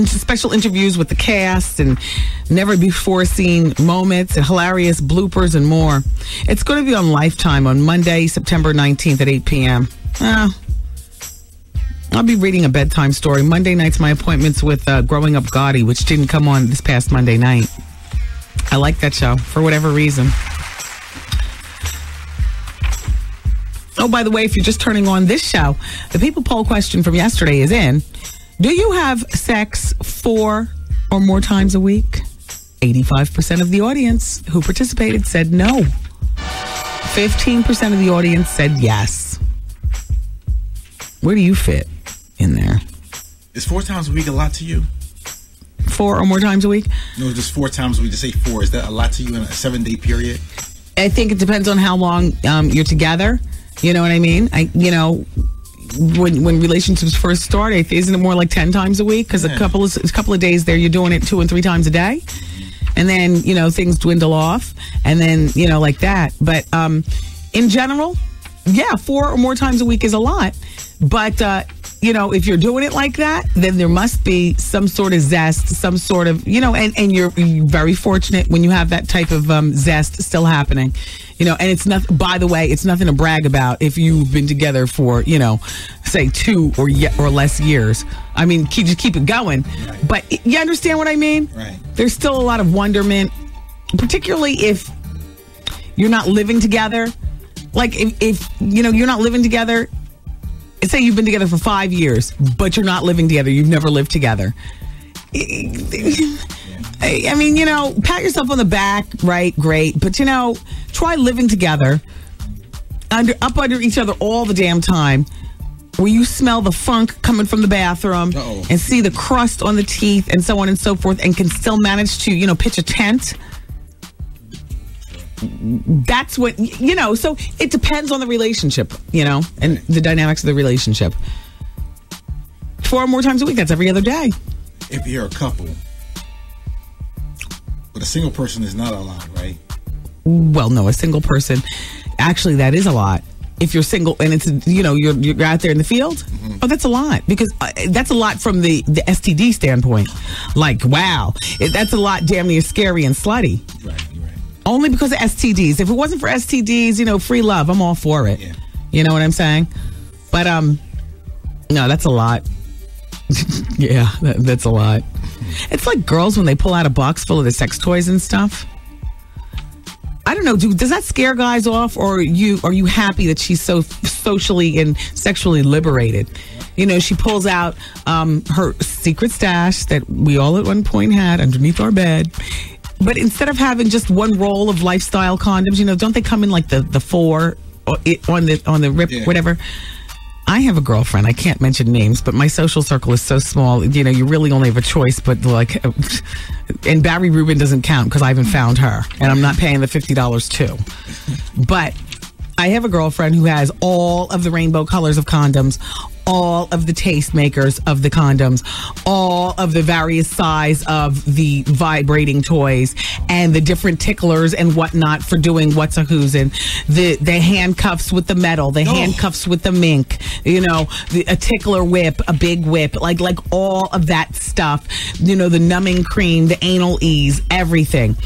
special interviews with the cast and never before seen moments and hilarious bloopers and more. It's going to be on Lifetime on Monday, September 19th at 8 p.m. I'll be reading a bedtime story. Monday night's my appointments with Growing Up Gotti, which didn't come on this past Monday night. I like that show for whatever reason. Oh, by the way, if you're just turning on this show, the people poll question from yesterday is in. Do you have sex 4 or more times a week? 85% of the audience who participated said no. 15% of the audience said yes. Where do you fit in there? Is 4 times a week a lot to you? 4 or more times a week? No, just 4 times a week. Just say 4. Is that a lot to you in a 7-day period? I think it depends on how long you're together. You know what I mean? When relationships first start, isn't it more like 10 times a week? Because a couple of days there, you're doing it 2 and 3 times a day, and then things dwindle off, and then like that. But in general, 4 or more times a week is a lot. But if you're doing it like that, then there must be some sort of zest, some sort of and you're very fortunate when you have that type of zest still happening. And it's nothing, by the way, it's nothing to brag about if you've been together for, say 2 or less years. I mean, just keep it going. Right. But you understand what I mean? Right. There's still a lot of wonderment, particularly if you're not living together. Like if you're not living together, say you've been together for 5 years, but you're not living together. You've never lived together. I mean, pat yourself on the back, right? Great. But, try living together up under each other all the damn time, where you smell the funk coming from the bathroom and see the crust on the teeth and so on and so forth, and can still manage to, pitch a tent. That's what, so it depends on the relationship, and the dynamics of the relationship. 4 or more times a week, that's every other day. If you're a couple. But a single person is not a lot, right? Well, no, a single person, actually, that is a lot. If you're single and it's, you're out there in the field, that's a lot. Because that's a lot from the STD standpoint. Like, wow, that's a lot damn near scary and slutty. Right, you're right. Only because of STDs. If it wasn't for STDs, free love, I'm all for it. Yeah. You know what I'm saying? But, no, that's a lot. Yeah, that's a lot. It's like girls when they pull out a box full of the sex toys and stuff. I don't know, does that scare guys off, or are you happy that she's so socially and sexually liberated? She pulls out her secret stash that we all at one point had underneath our bed. But instead of having just one roll of lifestyle condoms, don't they come in like the 4 on the rip, whatever? I have a girlfriend. I can't mention names, but my social circle is so small. You really only have a choice. But and Barry Rubin doesn't count because I haven't found her, and I'm not paying the $50 too. But I have a girlfriend who has all of the rainbow colors of condoms, all of the tastemakers of the condoms, all of the various size of the vibrating toys, and the different ticklers and whatnot for doing what's a who's in. The handcuffs with the metal, the handcuffs with the mink, a tickler whip, a big whip, like all of that stuff, the numbing cream, the anal ease, everything.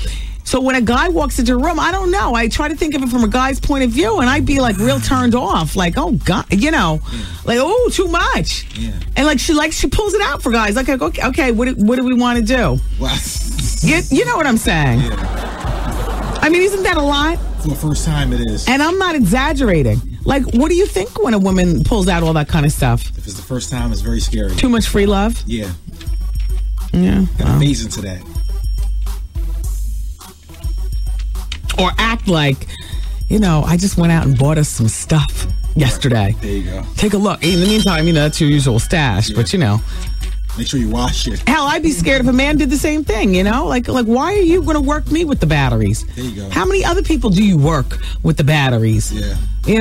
So when a guy walks into a room, I don't know. I try to think of it from a guy's point of view, and I'd be like real turned off. Like, oh God, like, oh, too much. Yeah. And she pulls it out for guys. Like, okay, what do we want to do? Well, you know what I'm saying? Yeah. I mean, isn't that a lot? For the first time, it is. And I'm not exaggerating. Like, what do you think when a woman pulls out all that kind of stuff? If it's the first time, it's very scary. Too much free love? Yeah. Yeah. Got to phase into that. or act like, I just went out and bought us some stuff yesterday. There you go. Take a look. In the meantime, that's your usual stash, but make sure you wash it. Hell, I'd be scared if a man did the same thing, Like why are you going to work me with the batteries? There you go. How many other people do you work with the batteries? Yeah.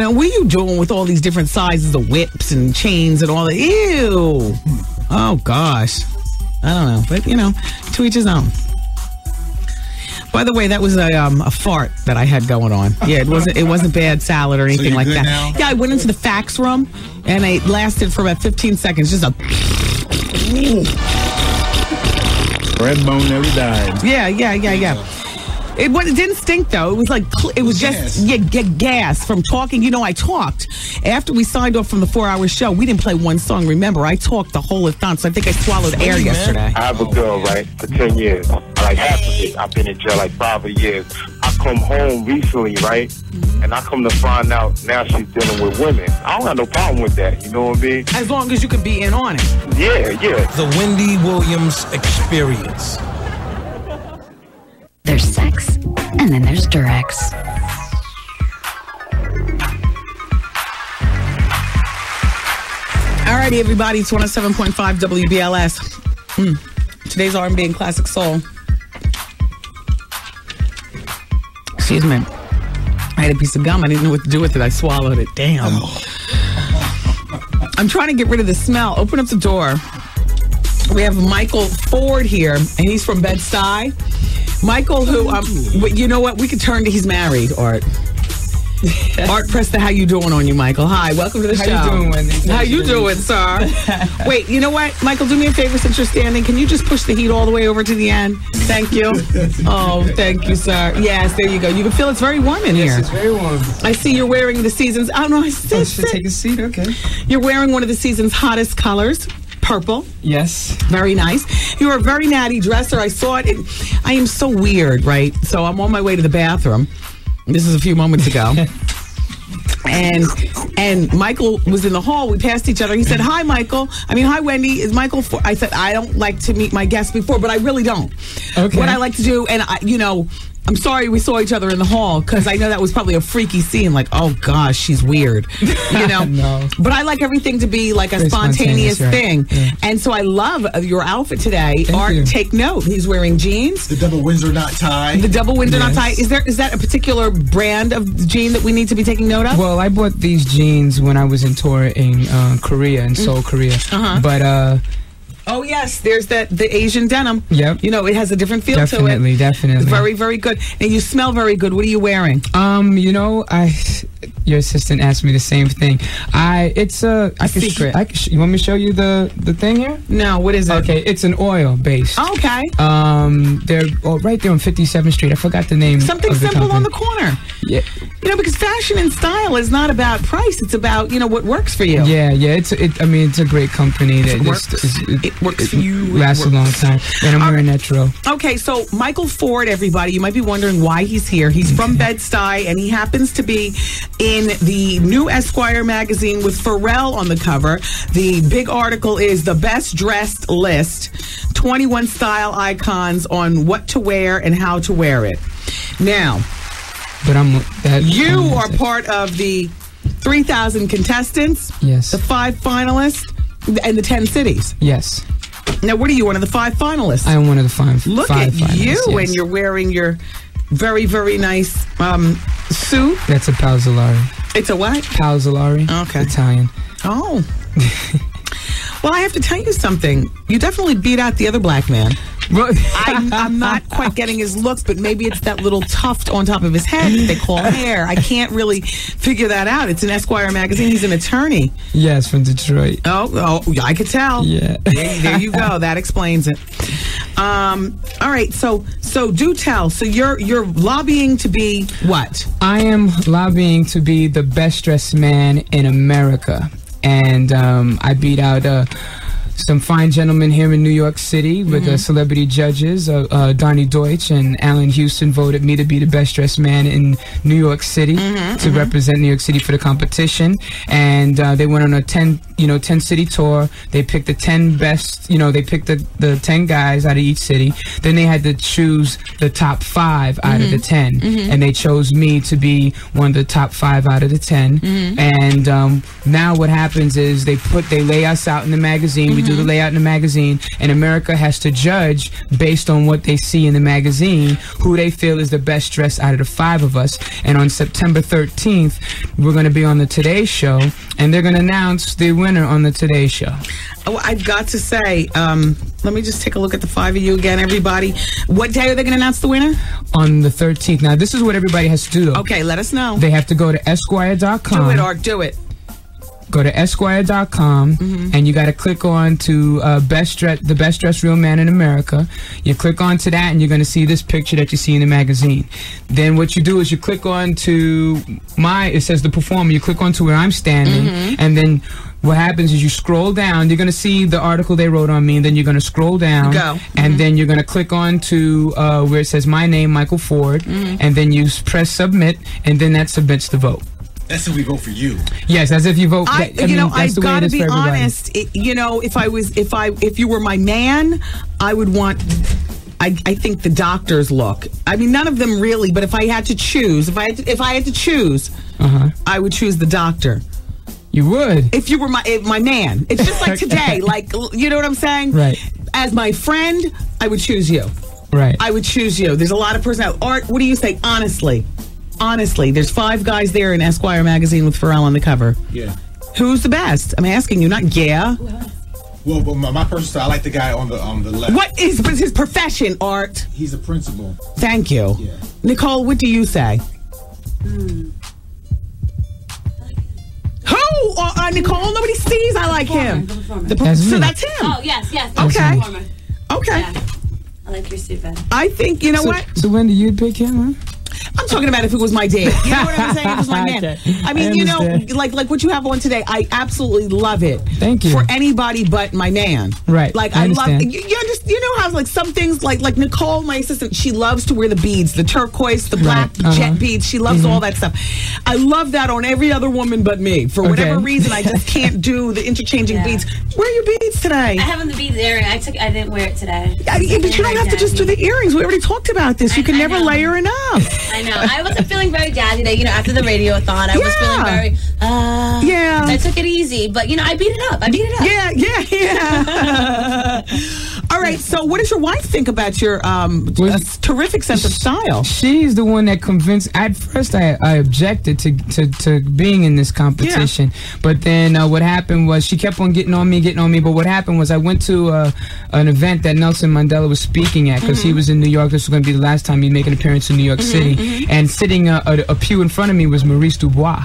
What are you doing with all these different sizes of whips and chains and all that? Ew. Oh, gosh. I don't know. But, to each his own. By the way, that was a fart that I had going on. Yeah, it wasn't bad salad or anything like that. Now? Yeah, I went into the fax room and it lasted for about 15 seconds. Just a red bone never died. Yeah. It didn't stink though. It was like just gas from talking. I talked after we signed off from the 4-hour show. We didn't play one song. Remember, I talked the whole time, so I think I swallowed air yesterday. I have a girl, right, for 10 years. Like half of it, I've been in jail like 5 years. I come home recently, right, and I come to find out now she's dealing with women. I don't have no problem with that. You know what I mean? As long as you can be in on it. Yeah. The Wendy Williams Experience. There's sex, and then there's Durex. Alrighty, everybody, it's 107.5 WBLS. Today's R&B and Classic Soul. Excuse me. I had a piece of gum. I didn't know what to do with it. I swallowed it. Damn. I'm trying to get rid of the smell. Open up the door. We have Michael Ford here, and he's from Bed-Stuy. Michael, who, you know what? We could turn to he's married, Art. Art, press the how you doing on you, Michael. Hi, welcome to the show. How you doing, Wendy? How you doing, sir? Wait, you know what? Michael, do me a favor since you're standing. Can you just push the heat all the way over to the end? Thank you. Oh, thank you, sir. Yes, there you go. You can feel it's very warm in here. Yes, it's very warm. I see you're wearing the season's, I don't know. Should take a seat? Okay. You're wearing one of the season's hottest colors. Purple. Yes. Very nice. You're a very natty dresser. I saw it. I am so weird, right? So I'm on my way to the bathroom. This is a few moments ago. And Michael was in the hall. We passed each other. He said, hi, Michael. Hi, Wendy. Is Michael for? I said, I don't like to meet my guests before, but I really don't. Okay. What I like to do, and I'm sorry we saw each other in the hall because I know that was probably a freaky scene. Like, oh gosh, she's weird, No. But I like everything to be like a spontaneous thing, yeah. And so I love your outfit today. Thank Art, you. take note. He's wearing jeans. The double Windsor knot tie. The double Windsor knot tie. Is that a particular brand of jean that we need to be taking note of? Well, I bought these jeans when I was in tour in Korea, in Seoul, Korea. But oh yes, there's the Asian denim. Yep. It has a different feel to it. Definitely. Very, very good. And you smell very good. What are you wearing? Your assistant asked me the same thing. It's a secret. You want me to show you the thing here? No, what is it? Okay, it's an oil based. Okay. They're right there on 57th Street. I forgot the name. Something of the simple company. on the corner. Yeah. Because fashion and style is not about price. It's about what works for you. Yeah. It's a great company that it works for you. Lasts a long time. And I'm wearing Netro. Okay, so Michael Ford, everybody, you might be wondering why he's here. He's from Bed-Stuy, and he happens to be in the new Esquire magazine with Pharrell on the cover. The big article is the best dressed list, 21 style icons on what to wear and how to wear it. Now, you are part of the 3,000 contestants, yes, the 5 finalists, and the 10 cities. Yes. Now, what are you, one of the 5 finalists? I am one of the 5 Look at finalists, you, yes. And you're wearing your very, very nice suit. That's a Palzolari. It's a what? Palzolari. Okay. Italian. Oh. Well, I have to tell you something. You definitely beat out the other black man. I'm not quite getting his looks, but maybe it's that little tuft on top of his head that they call hair. I can't really figure that out. It's an Esquire magazine. He's an attorney. Yes, from Detroit. Oh, I could tell. Yeah. There you go. That explains it. All right. So do tell. So you're lobbying to be what? I am lobbying to be the best dressed man in America. And I beat out some fine gentlemen here in New York City with celebrity judges. Donnie Deutsch and Allen Houston voted me to be the best dressed man in New York City to represent New York City for the competition. And they went on a 10 city tour. They picked the 10 best, they picked the 10 guys out of each city. Then they had to choose the top 5 out of the 10. And they chose me to be one of the top 5 out of the 10. And now what happens is they lay us out in the magazine. We do the layout in the magazine, and America has to judge based on what they see in the magazine who they feel is the best dressed out of the 5 of us. And on September 13th, we're going to be on the Today Show, and they're going to announce the winner on the Today Show. Oh, I've got to say, let me just take a look at the 5 of you again, everybody. What day are they going to announce the winner? On the 13th. Now, this is what everybody has to do, though. Okay, let us know. They have to go to Esquire.com. Do it, Art, do it. Go to Esquire.com, and you got to click on to the best dressed real man in America. You click on to that, and you're going to see this picture that you see in the magazine. Then what you do is you click on to it says the performer. You click on to where I'm standing, and then what happens is you scroll down. You're going to see the article they wrote on me, and then you're going to scroll down. And then you're going to click on to where it says my name, Michael Ford, and then you press submit, and then that submits the vote. That's if we vote for you. Yes, as if you vote. I've got to be honest. If you were my man, I would want. I think the doctor's look. I mean, none of them really, but if I had to choose, I would choose the doctor. You would? If you were my man. It's just like today. Like, you know what I'm saying? Right. As my friend, I would choose you. Right. I would choose you. There's a lot of personality. Art, what do you say? Honestly, there's 5 guys there in Esquire magazine with Pharrell on the cover. Yeah. Who's the best? I'm asking you, not yeah. Well, but my personal style, I like the guy on the left. What is his profession, Art? He's a principal. Thank you. Yeah. Nicole, what do you say? Who? Nicole, nobody sees I like him. So that's him. Oh, yes. Okay. Okay. Yeah. I like your suit better. I think, you know what? So Wendy, you'd pick him, huh? I'm talking about if it was my dad. You know what I'm saying? It was my man. I mean, like what you have on today, I absolutely love it. Thank you. For anybody but my man. Right. Like I love it. You know how like some things like Nicole, my assistant, she loves to wear the beads, the turquoise, the black jet beads. She loves all that stuff. I love that on every other woman but me. For whatever reason, I just can't do the interchanging beads. Where are your beads today? I have on the beads earring. I didn't wear it today. But you don't have to just do the earrings. We already talked about this. You can never layer enough. I know. I wasn't feeling very jazzy today. After the radiothon, I was feeling very. Yeah. So I took it easy, but I beat it up. Yeah. All right. So, what does your wife think about your terrific sense of style? She's the one that convinced. At first, I objected to being in this competition, but then what happened was she kept on getting on me. But what happened was I went to an event that Nelson Mandela was speaking at because he was in New York. This was going to be the last time he'd make an appearance in New York City, and sitting a pew in front of me was Maurice Dubois,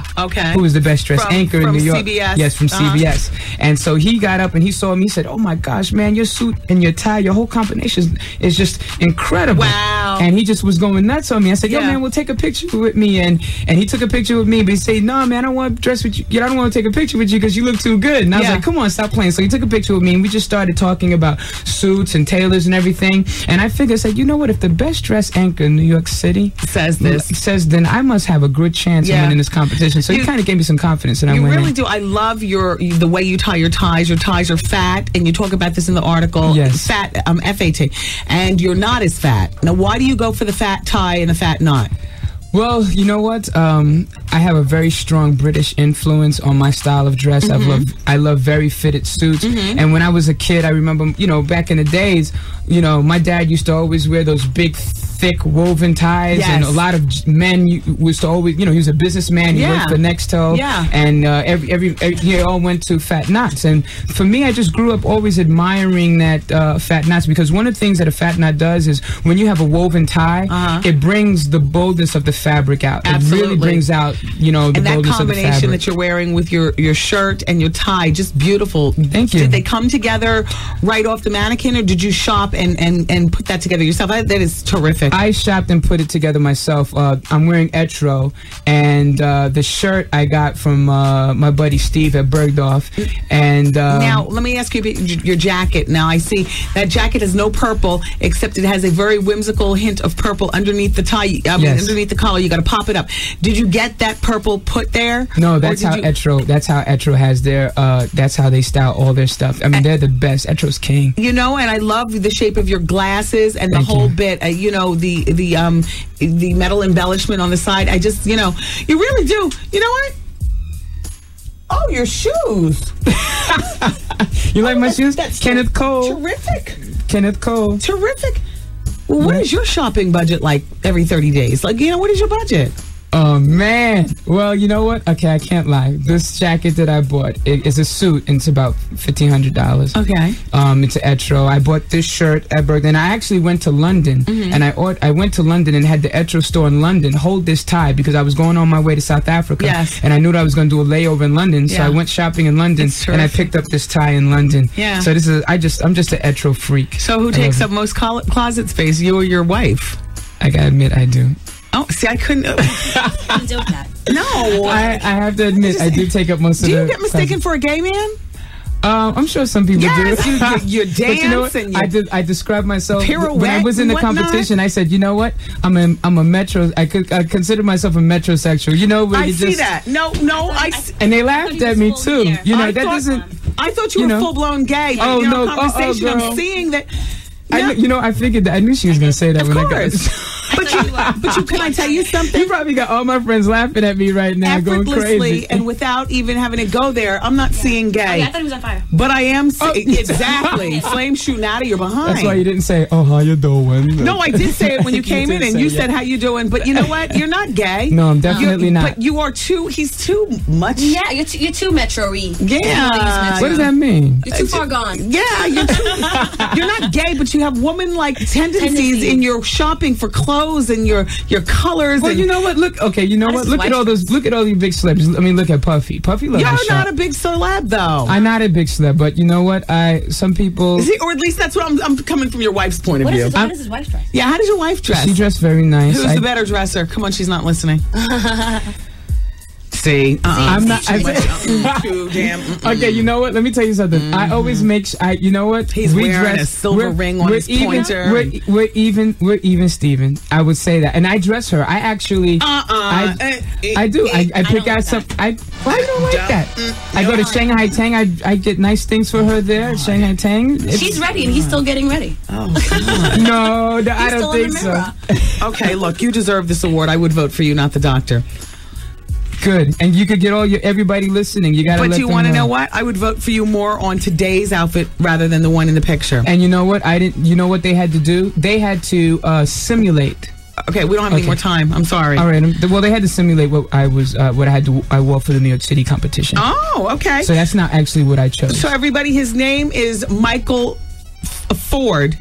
who was the best dressed anchor in New York. CBS. Yes, from CBS. And so he got up and he saw me. He said, "Oh my gosh, man, your suit and your tie, your whole combination is just incredible." Wow. And he just was going nuts on me. I said, "Yo, man, we'll take a picture with me." And he took a picture with me, but he said, "No, man, I don't want to dress with you. I don't want to take a picture with you because you look too good." And I was like, "Come on, stop playing." So he took a picture with me, and we just started talking about suits and tailors and everything. And I figured, you know what? If the best dressed anchor in New York City says then I must have a good chance of winning this competition. So he kind of gave me some confidence, and I went. You really do. I love the way you tie your ties. Your ties are fat, and you talk about this in the article. Yes. Fat, FAT, and you're not as fat. Now, why do you go for the fat tie and the fat knot? Well, you know what? I have a very strong British influence on my style of dress. I love very fitted suits. And when I was a kid, I remember, back in the days, my dad used to always wear those big, thick woven ties, and a lot of men used to always, he was a businessman. He worked for Nextel, and he all went to fat knots. And for me, I just grew up always admiring that fat knots, because one of the things that a fat knot does is when you have a woven tie, it brings the boldness of the fabric out. Absolutely. It really brings out, the boldness of the fabric. And that combination that you're wearing with your shirt and your tie, just beautiful. Thank you. Did they come together right off the mannequin, or did you shop and put that together yourself? That is terrific. I shopped and put it together myself. I'm wearing Etro, and the shirt I got from my buddy Steve at Bergdorf. And now, let me ask you about your jacket. Now, I see that jacket has no purple, except it has a very whimsical hint of purple underneath the tie. Underneath the collar. You got to pop it up. Did you get that purple put there? No, that's how Etro. That's how Etro has their. That's how they style all their stuff. I mean, they're the best. Etro's king. You know, and I love the shape of your glasses and the whole bit. You know, the metal embellishment on the side. I just, you know, you really do. You know what? Oh, your shoes. You like my shoes? That's Kenneth Cole. Terrific. Kenneth Cole. Terrific. Well, what is your shopping budget like every 30 days? Like, you know, what is your budget? Oh, man. Well, you know what? Okay, I can't lie. This jacket that I bought, it is a suit, and it's about $1,500. Okay. It's an Etro. I bought this shirt at Bergdorf, and I actually went to London, and I went to London and had the Etro store in London hold this tie because I was going on my way to South Africa. Yes. And I knew that I was going to do a layover in London, so I went shopping in London, and I picked up this tie in London. Yeah. So this is, I'm just an Etro freak. So who takes up most closet space, you or your wife? I gotta admit, I do. Oh, see, I couldn't. do that. No. I have to admit, I do take up most of the... Do you get mistaken for a gay man? I'm sure some people do. You dance, but you know what? and I described myself pirouette when I was in the competition. I said, you know what? I'm a metro. I consider myself a metrosexual. You know, where I you see just, that. No, and they laughed at me too. You know, I thought you were full blown gay. Oh no! Conversation. Girl. I'm seeing that. I figured that. I knew she was going to say that when I got But can I tell you something? You probably got all my friends laughing at me right now, going crazy. And without even having to go there, I'm not seeing gay. Oh, yeah, I thought he was on fire. But I am exactly flame shooting out of your behind. That's why you didn't say, "Oh, how you doing?" No, I did say it when you came in, and you said, "How you doing?" But you know what? You're not gay. No, I'm definitely not. But you are too. He's too much. Yeah, you're too metro-y. Yeah. What does that mean? You're too far gone. Yeah, you're not gay, but you have woman-like tendencies in your shopping for clothes and your colors. Well, you know what? Look at all those. Look at all these big celebs. I mean, look at Puffy. Puffy loves to shop. You're not a big celeb, though. I'm not a big celeb, but you know what? Some people. Or at least that's what I'm coming from your wife's point of view. How does his wife dress? Yeah, how does your wife dress? She dressed very nice. Who's the better dresser? Come on, she's not listening. See, I'm not. Too damn. Okay, you know what? Let me tell you something. I always make. You know what? He's wearing a silver ring on his pointer. We're even, Steven. I would say that, and I dress her. I actually. I do. I pick out some. Why you don't like that? I go to Shanghai Tang. I get nice things for her there. Shanghai Tang. She's ready, and he's still getting ready. Oh, no, I don't think so. Okay, look, you deserve this award. I would vote for you, not the doctor. Good, and you could get everybody listening. You got to. But do you want to know what? I would vote for you more on today's outfit rather than the one in the picture. And you know what? You know what they had to do? They had to simulate. Okay, we don't have any more time. I'm sorry. All right. Well, they had to simulate what I wore for the New York City competition. Oh, okay. So that's not actually what I chose. So everybody, his name is Michael Ford.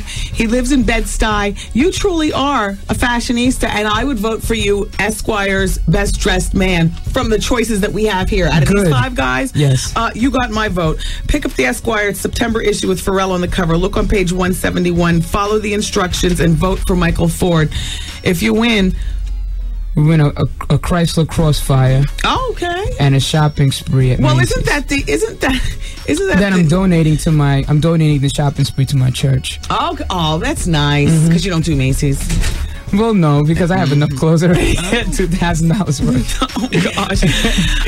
He lives in Bed-Stuy. You truly are a fashionista, and I would vote for you, Esquire's best dressed man, from the choices that we have here. Out of these 5 guys, yes, you got my vote. Pick up the Esquire September issue with Pharrell on the cover. Look on page 171. Follow the instructions and vote for Michael Ford. If you win, we win a Chrysler Crossfire. Oh, okay. And a shopping spree at Macy's. Isn't that then I'm donating the shopping spree to my church. Oh, that's nice. Because you don't do Macy's. Well, no, because I have enough clothes already at $2,000 worth. Oh, gosh.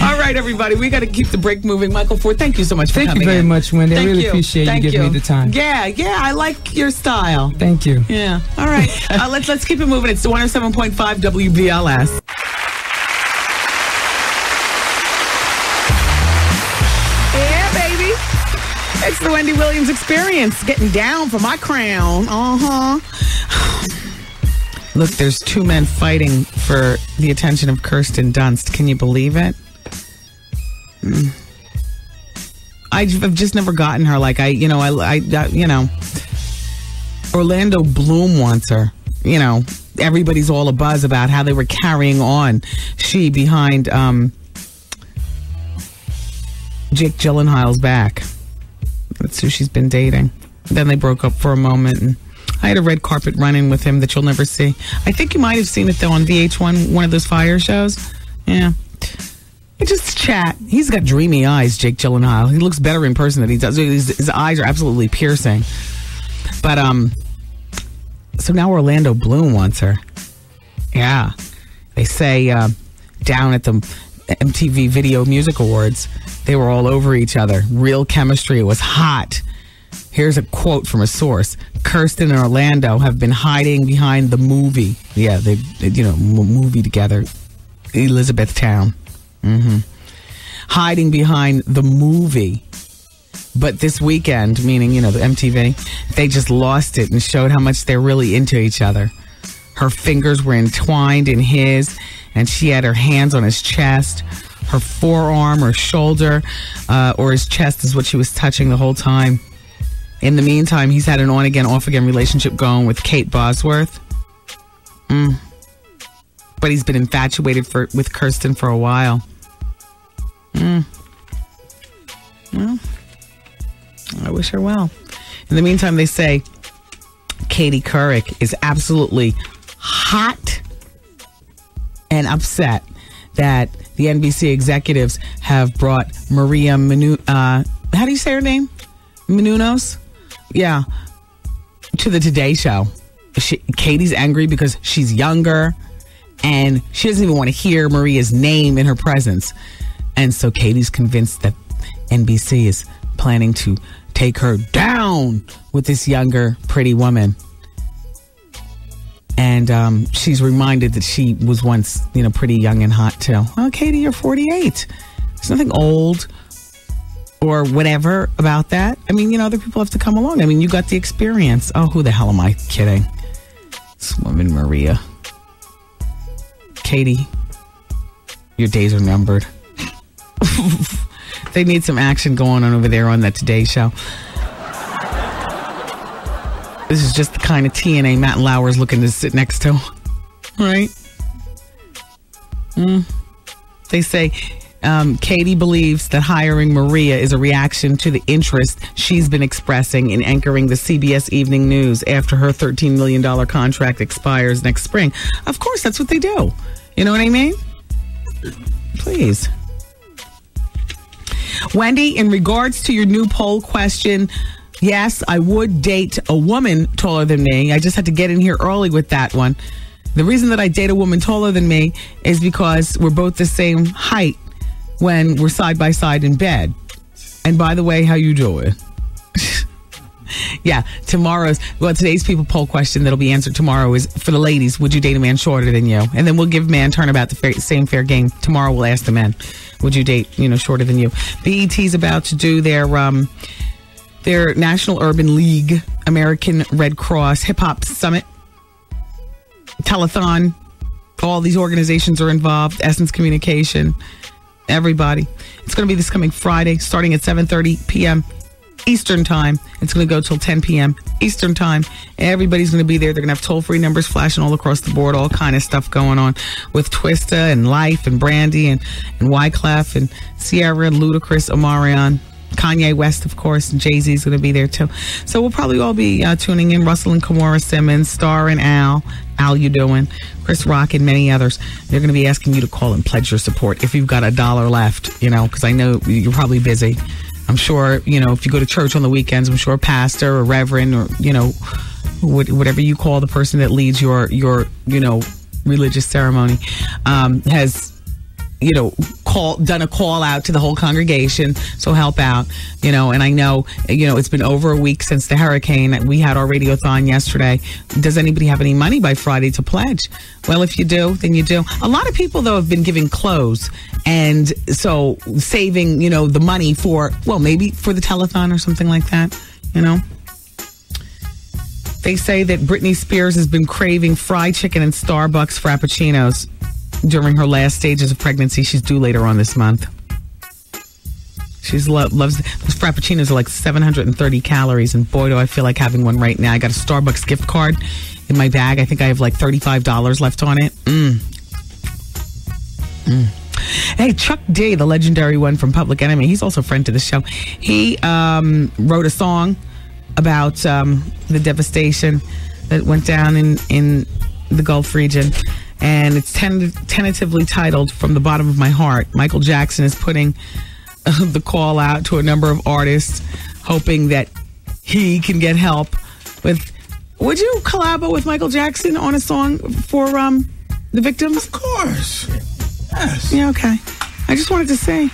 All right, everybody. We got to keep the break moving. Michael Ford, thank you so much for coming in. Thank you very much, Wendy. I really appreciate you giving me the time. Yeah, I like your style. Thank you. Yeah. All right. Let's keep it moving. It's the 107.5 WBLS. Yeah, baby. It's the Wendy Williams Experience. Getting down for my crown. Look, there's 2 men fighting for the attention of Kirsten Dunst. Can you believe it? I've just never gotten her. Like Orlando Bloom wants her. You know, everybody's all abuzz about how they were carrying on. She behind Jake Gyllenhaal's back. That's who she's been dating. Then they broke up for a moment, and I had a red carpet run-in with him that you'll never see. I think you might have seen it, though, on VH1, one of those fire shows. Yeah. We just chat. He's got dreamy eyes, Jake Gyllenhaal. He looks better in person than he does. His eyes are absolutely piercing. But, so now Orlando Bloom wants her. Yeah. They say down at the MTV Video Music Awards, they were all over each other. Real chemistry. It was hot. Here's a quote from a source. Kirsten and Orlando have been hiding behind the movie. Yeah, they movie together. Elizabethtown. Hiding behind the movie. But this weekend, meaning, the MTV, they just lost it and showed how much they're really into each other. Her fingers were entwined in his, and she had her hands on his chest. Her forearm or shoulder or his chest is what she was touching the whole time. In the meantime, he's had an on-again, off-again relationship going with Kate Bosworth. But he's been infatuated with Kirsten for a while. Well, I wish her well. In the meantime, they say Katie Couric is absolutely hot and upset that the NBC executives have brought Maria how do you say her name? Menounos? Yeah. To the Today Show. Katie's angry because she's younger and she doesn't even want to hear Maria's name in her presence. And so Katie's convinced that NBC is planning to take her down with this younger, pretty woman. And she's reminded that she was once, pretty young and hot too. Well, Katie, you're 48. There's nothing old or whatever about that. I mean, other people have to come along. I mean, you got the experience. Oh, who the hell am I kidding? This woman, Maria. Katie, your days are numbered. They need some action going on over there on that Today Show. This is just the kind of TNA Matt Lauer's looking to sit next to. Right? They say Katie believes that hiring Maria is a reaction to the interest she's been expressing in anchoring the CBS Evening News after her $13 million contract expires next spring. Of course, that's what they do. You know what I mean? Please. Wendy, in regards to your new poll question, yes, I would date a woman taller than me. I just had to get in here early with that one. The reason that I date a woman taller than me is because we're both the same height when we're side by side in bed. And by the way, how you doing? Yeah, today's people poll question that'll be answered tomorrow is for the ladies. Would you date a man shorter than you? And then we'll give man turnabout the same fair game. Tomorrow we'll ask the men, would you date, shorter than you? BET's about to do their National Urban League, American Red Cross Hip Hop Summit, Telethon. All these organizations are involved. Essence Communication, everybody. It's going to be this coming Friday, starting at 7:30 p.m. Eastern Time. It's going to go till 10 p.m. Eastern Time. Everybody's going to be there. They're going to have toll-free numbers flashing all across the board, all kind of stuff going on with Twista and Life and Brandy and Wyclef and Sierra, Ludacris, Omarion, Kanye West, of course, and Jay-Z's going to be there too. So we'll probably all be tuning in. Russell and Kimora Simmons, Star and Al, you doing? Chris Rock and many others. They're going to be asking you to call and pledge your support if you've got $1 left, because I know you're probably busy. I'm sure, if you go to church on the weekends, I'm sure a pastor or reverend or, whatever you call the person that leads your religious ceremony, has, done a call out to the whole congregation. So help out, and I know, it's been over a week since the hurricane. We had our radiothon yesterday. Does anybody have any money by Friday to pledge? Well, if you do, then you do. A lot of people, though, have been giving clothes. And so saving, the money for, maybe for the telethon or something like that, They say that Britney Spears has been craving fried chicken and Starbucks Frappuccinos during her last stages of pregnancy. She's due later on this month. She loves those Frappuccinos are like 730 calories, and boy, do I feel like having one right now. I got a Starbucks gift card in my bag. I think I have like $35 left on it. Hey, Chuck D, the legendary one from Public Enemy, he's also a friend to the show. He wrote a song about the devastation that went down in the Gulf region. And it's tentatively titled From the Bottom of My Heart. Michael Jackson is putting the call out to a number of artists, hoping that he can get help with... Would you collabo with Michael Jackson on a song for the victims? Of course. Yes. Yeah, okay. I just wanted to say.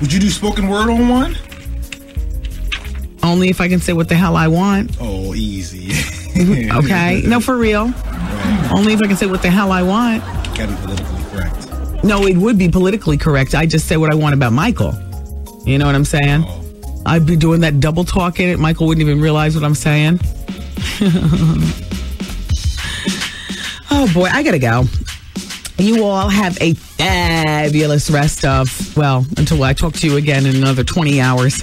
Would you do spoken word on one? Only if I can say what the hell I want. Oh, easy. Okay. No, for real. Right. Only if I can say what the hell I want. Gotta be politically correct. No, it would be politically correct. I just say what I want about Michael. You know what I'm saying? Oh. I'd be doing that double talking it. Michael wouldn't even realize what I'm saying. Oh, boy. I gotta go. You all have a fabulous rest of, well, until I talk to you again in another 20 hours.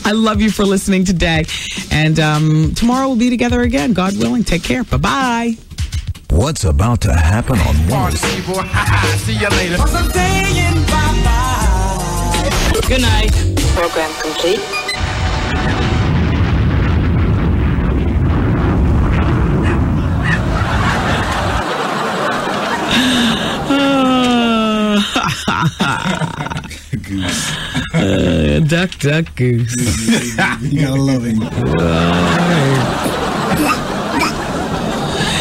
I love you for listening today. And tomorrow we'll be together again, God willing. Take care. Bye-bye. What's about to happen on one? See you later. Good night. Program complete. Goose. Duck, goose. You gotta love him.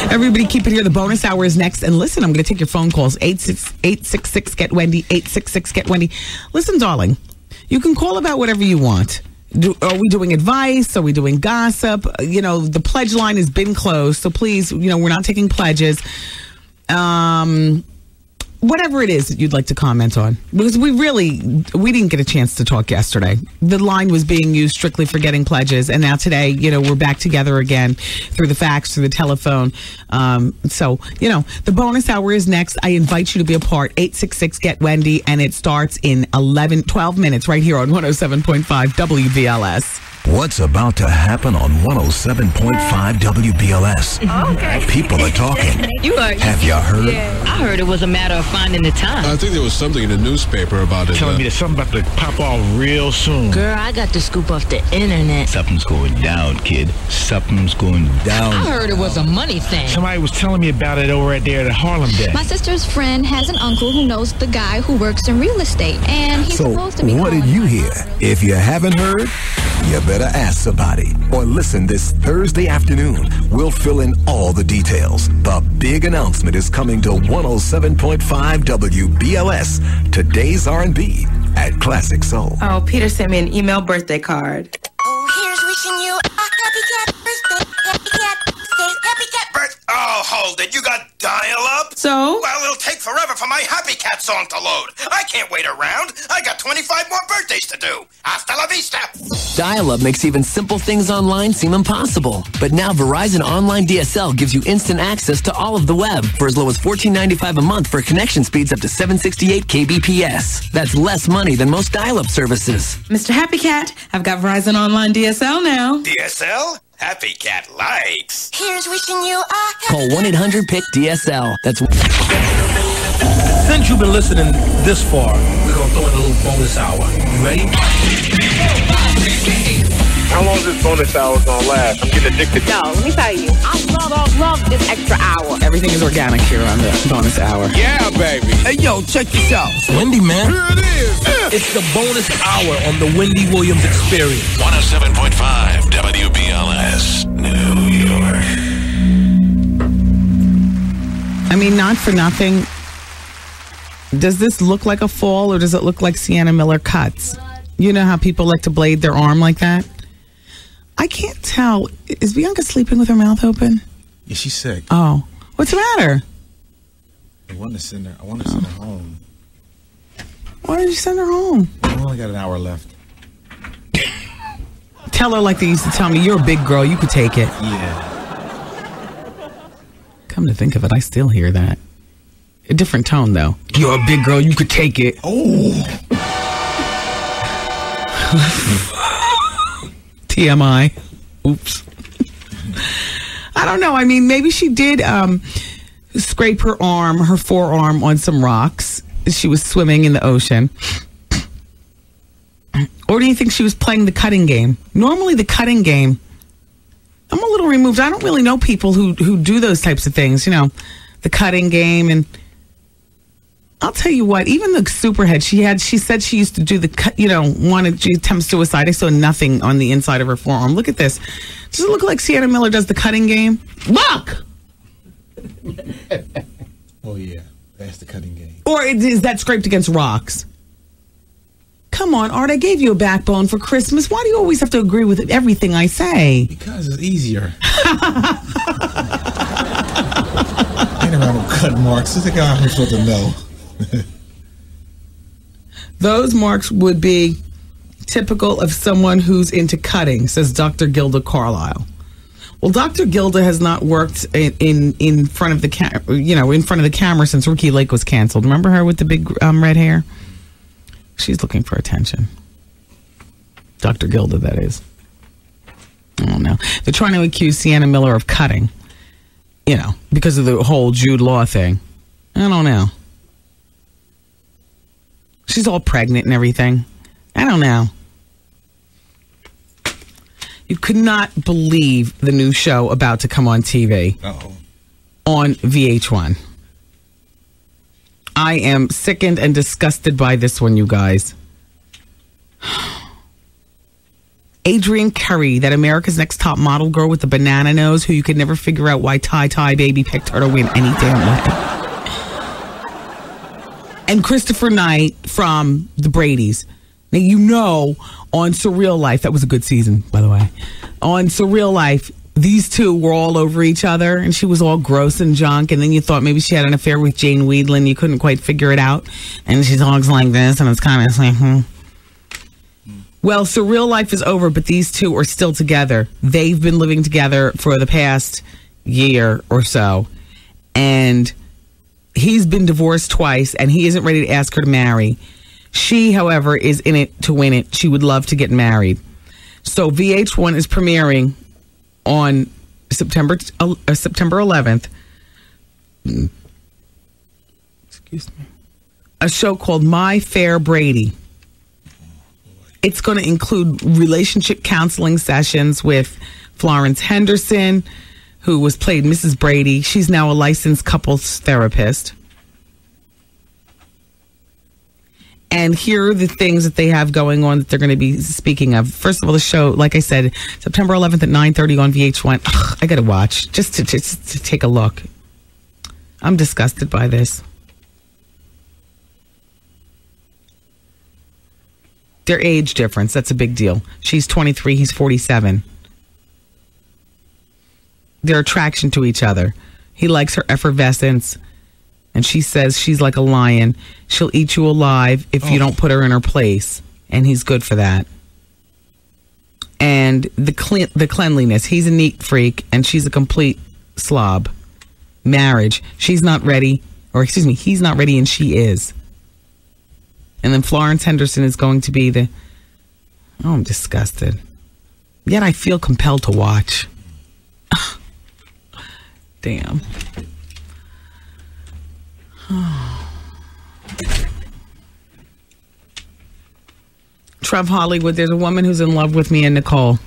Everybody keep it here. The bonus hour is next. And listen, I'm going to take your phone calls. 866-GET-WENDY, 866-GET-WENDY. Listen, darling, you can call about whatever you want. Are we doing advice? Are we doing gossip? The pledge line has been closed. So please, we're not taking pledges. Whatever it is that you'd like to comment on. Because we didn't get a chance to talk yesterday. The line was being used strictly for getting pledges. And now today, we're back together again through the fax, through the telephone. So, the bonus hour is next. I invite you to be a part. 866-GET-WENDY. And it starts in 12 minutes right here on 107.5 WBLS. What's about to happen on 107.5 WBLS? Okay. People are talking. Have you heard? Yeah. I heard it was a matter of finding the time. I think there was something in the newspaper about it. Telling me that something about to pop off real soon. Girl, I got the scoop off the internet. Something's going down, kid. Something's going down. I heard it was a money thing. Somebody was telling me about it over at there at Harlem Day. My sister's friend has an uncle who knows the guy who works in real estate, and he's supposed to be. So, what did you hear? If you haven't heard, you better ask somebody or listen this Thursday afternoon. We'll fill in all the details. The big announcement is coming to 107.5 WBLS. Today's R&B at Classic Soul. Oh, Peter sent me an email birthday card. Oh, here's wishing you a happy cat birthday. Happy cat birthday. Happy cat birthday. Oh, hold it. You got dial-up? So? Well, it'll take forever for my Happy Cat song to load. I can't wait around. I got 25 more birthdays to do. Hasta la vista. Dial-up makes even simple things online seem impossible. But now Verizon Online DSL gives you instant access to all of the web for as low as $14.95 a month for connection speeds up to 768 kbps. That's less money than most dial-up services. Mr. Happy Cat, I've got Verizon Online DSL now. DSL? Happy Cat likes. Here's wishing you a Call 1-800-PIC-DSL. That's... Since you've been listening this far, we're going to throw in a little bonus hour. You ready? How long is this bonus hour gonna last? I'm getting addicted. No, let me tell you, I love this extra hour. Everything is organic here on the bonus hour. Yeah, baby. Hey, yo, check this out. Wendy, man. Here it is. It's the bonus hour on the Wendy Williams Experience. 107.5 WBLS, New York. I mean, not for nothing. Does this look like a fall or does it look like Sienna Miller cuts? You know how people like to blade their arm like that? I can't tell. Is Bianca sleeping with her mouth open? Yeah, she's sick. Oh. What's the matter? I want to send her home. Why did you send her home? I only got an hour left. Tell her like they used to tell me, you're a big girl, you could take it. Yeah. Come to think of it, I still hear that. A different tone, though. You're a big girl, you could take it. Oh. TMI. Oops. I don't know. I mean, maybe she did scrape her forearm on some rocks. She was swimming in the ocean. Or do you think she was playing the cutting game? Normally the cutting game, I'm a little removed. I don't really know people who do those types of things, you know, the cutting game. And I'll tell you what, even the superhead she said she used to do the cut, you know, wanted to attempt suicide. I saw nothing on the inside of her forearm. Look at this. Does it look like Sienna Miller does the cutting game? Look! Oh, yeah. That's the cutting game. Or is that scraped against rocks? Come on, Art, I gave you a backbone for Christmas. Why do you always have to agree with everything I say? Because it's easier. Ain't around no cut marks. This is a guy who's supposed to know. Those marks would be typical of someone who's into cutting, says Dr. Gilda Carlisle. Well, Dr. Gilda has not worked in front of the camera since Rookie Lake was canceled. Remember her with the big red hair? She's looking for attention. Dr. Gilda, that is. I don't know. They're trying to accuse Sienna Miller of cutting, you know, because of the whole Jude Law thing. I don't know. She's all pregnant and everything. I don't know. You could not believe the new show about to come on TV. On VH1. I am sickened and disgusted by this one, you guys. Adrienne Curry, that America's Next Top Model girl with the banana nose, who you could never figure out why Ty Baby picked her to win any damn way. And Christopher Knight from the Bradys. Now, you know, on Surreal Life, that was a good season, by the way. On Surreal Life, these two were all over each other, and she was all gross and junk, and then you thought maybe she had an affair with Jane Weedland. You couldn't quite figure it out. And she talks like this, and it's kind of like, Well, Surreal Life is over, but these two are still together. They've been living together for the past year or so. And he's been divorced twice, and he isn't ready to ask her to marry. She, however, is in it to win it. She would love to get married. So VH1 is premiering on September 11th. Excuse me. A show called My Fair Brady. It's going to include relationship counseling sessions with Florence Henderson, who was played Mrs. Brady. She's now a licensed couples therapist. And here are the things that they have going on that they're going to be speaking of. First of all, the show, like I said, September 11th at 9:30 on VH1. Ugh, I got to watch just to take a look. I'm disgusted by this. Their age difference, that's a big deal. She's 23, he's 47. Their attraction to each other. He likes her effervescence. And she says she's like a lion. She'll eat you alive if you don't put her in her place. And he's good for that. And the cleanliness. He's a neat freak, and she's a complete slob. Marriage. She's not ready. Or, excuse me, he's not ready, and she is. And then Florence Henderson is going to be the... Oh, I'm disgusted. Yet I feel compelled to watch. Damn. Trev Hollywood, there's a woman who's in love with me and Nicole.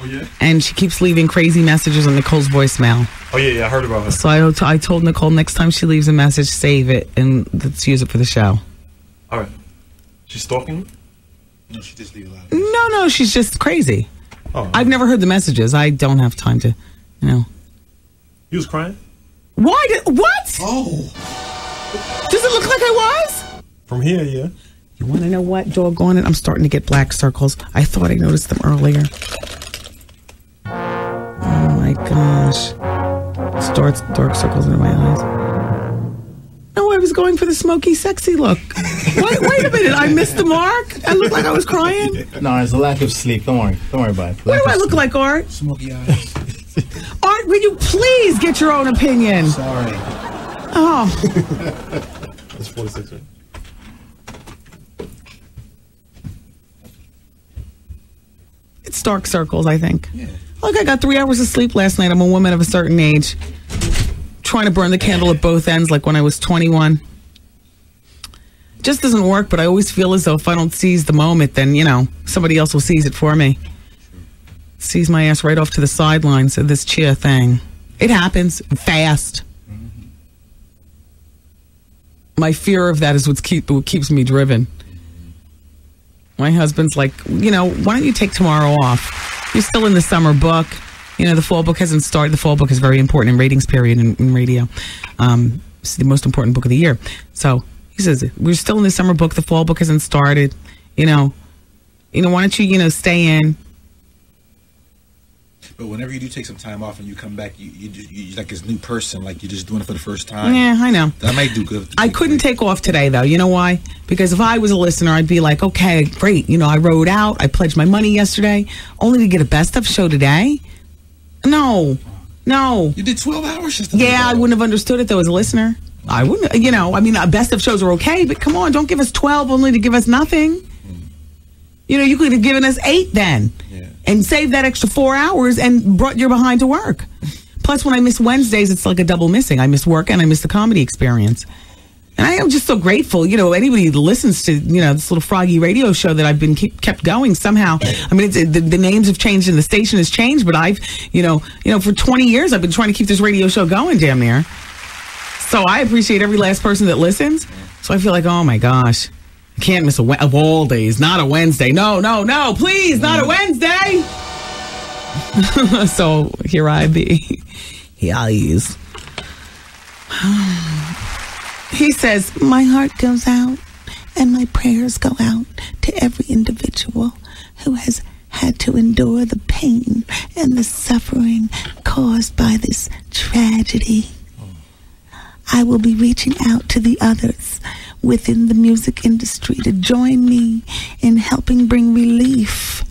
Oh, yeah? And she keeps leaving crazy messages on Nicole's voicemail. Oh, yeah, I heard about her. So I told Nicole next time she leaves a message, save it, and let's use it for the show. All right. She's stalking you? No, she just leaves a lot. No, she's just crazy. Oh, I've never heard the messages. I don't have time to, you know. You was crying? Why what? Oh. Does it look like I was? From here, yeah. You want to know what? Doggone it. I'm starting to get black circles. I thought I noticed them earlier. Oh my gosh. Starts dark circles under my eyes. No, I was going for the smoky, sexy look. Wait a minute. I missed the mark? I looked like I was crying? No, it's a lack of sleep. Don't worry. Don't worry about it. What do I look like, Art? Smoky eyes. Art, will you please get your own opinion? Sorry. Oh. That's 46, right? It's dark circles, I think. Yeah. Look, I got 3 hours of sleep last night. I'm a woman of a certain age. Trying to burn the candle at both ends like when I was 21. just doesn't work, but I always feel as though if I don't seize the moment, then, somebody else will seize it for me. Seize my ass right off to the sidelines of this cheer thing. It happens fast. My fear of that is what keeps me driven. My husband's like, why don't you take tomorrow off? You're still in the summer book. The fall book hasn't started. The fall book is very important in ratings period in radio. It's the most important book of the year. So he says, we're still in the summer book. The fall book hasn't started. Why don't you, stay in? But whenever you do take some time off and you come back, you like this new person, like you're just doing it for the first time. Yeah, I know. That might do good. I couldn't take off today, though. You know why? Because if I was a listener, I'd be like, okay, great. I rode out. I pledged my money yesterday, only to get a best of show today. No. You did 12 hours yesterday. Yeah, I wouldn't have understood it, though, as a listener. I wouldn't, best of shows are okay, but come on, don't give us 12 only to give us nothing. You could have given us 8 then. Yeah. And saved that extra 4 hours and brought your behind to work. Plus, when I miss Wednesdays, it's like a double missing. I miss work and I miss the comedy experience. And I am just so grateful. Anybody who listens to, this little froggy radio show that I've been kept going somehow. I mean, the names have changed and the station has changed, but I've, for 20 years, I've been trying to keep this radio show going damn near. So I appreciate every last person that listens. So I feel like, oh my gosh. Can't miss of all days, not a Wednesday. No, please, not a Wednesday. So here I be. Here I is. He says, my heart goes out and my prayers go out to every individual who has had to endure the pain and the suffering caused by this tragedy. I will be reaching out to the others within the music industry to join me in helping bring relief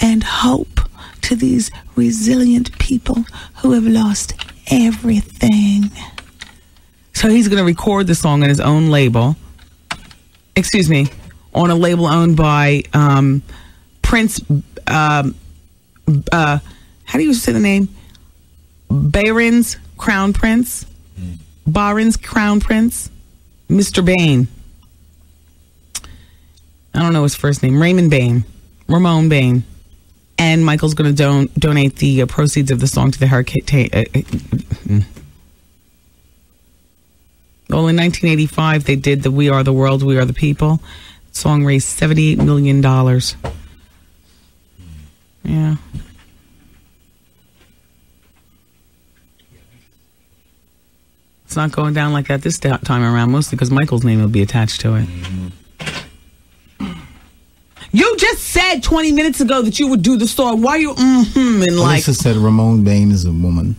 and hope to these resilient people who have lost everything. So he's going to record the song on his own label. Excuse me, on a label owned by Prince, how do you say the name? Barron's Crown Prince? Barron's Crown Prince? Mr. Bain. I don't know his first name. Ramon Bain. And Michael's going to donate the proceeds of the song to the hurricane. Well, in 1985, they did the We Are the World, We Are the People. The song raised $78 million. Yeah. It's not going down like that this time around, mostly because Michael's name will be attached to it. You just said 20 minutes ago that you would do the song. Why are you and like... Alyssa said Ramon Bain is a woman.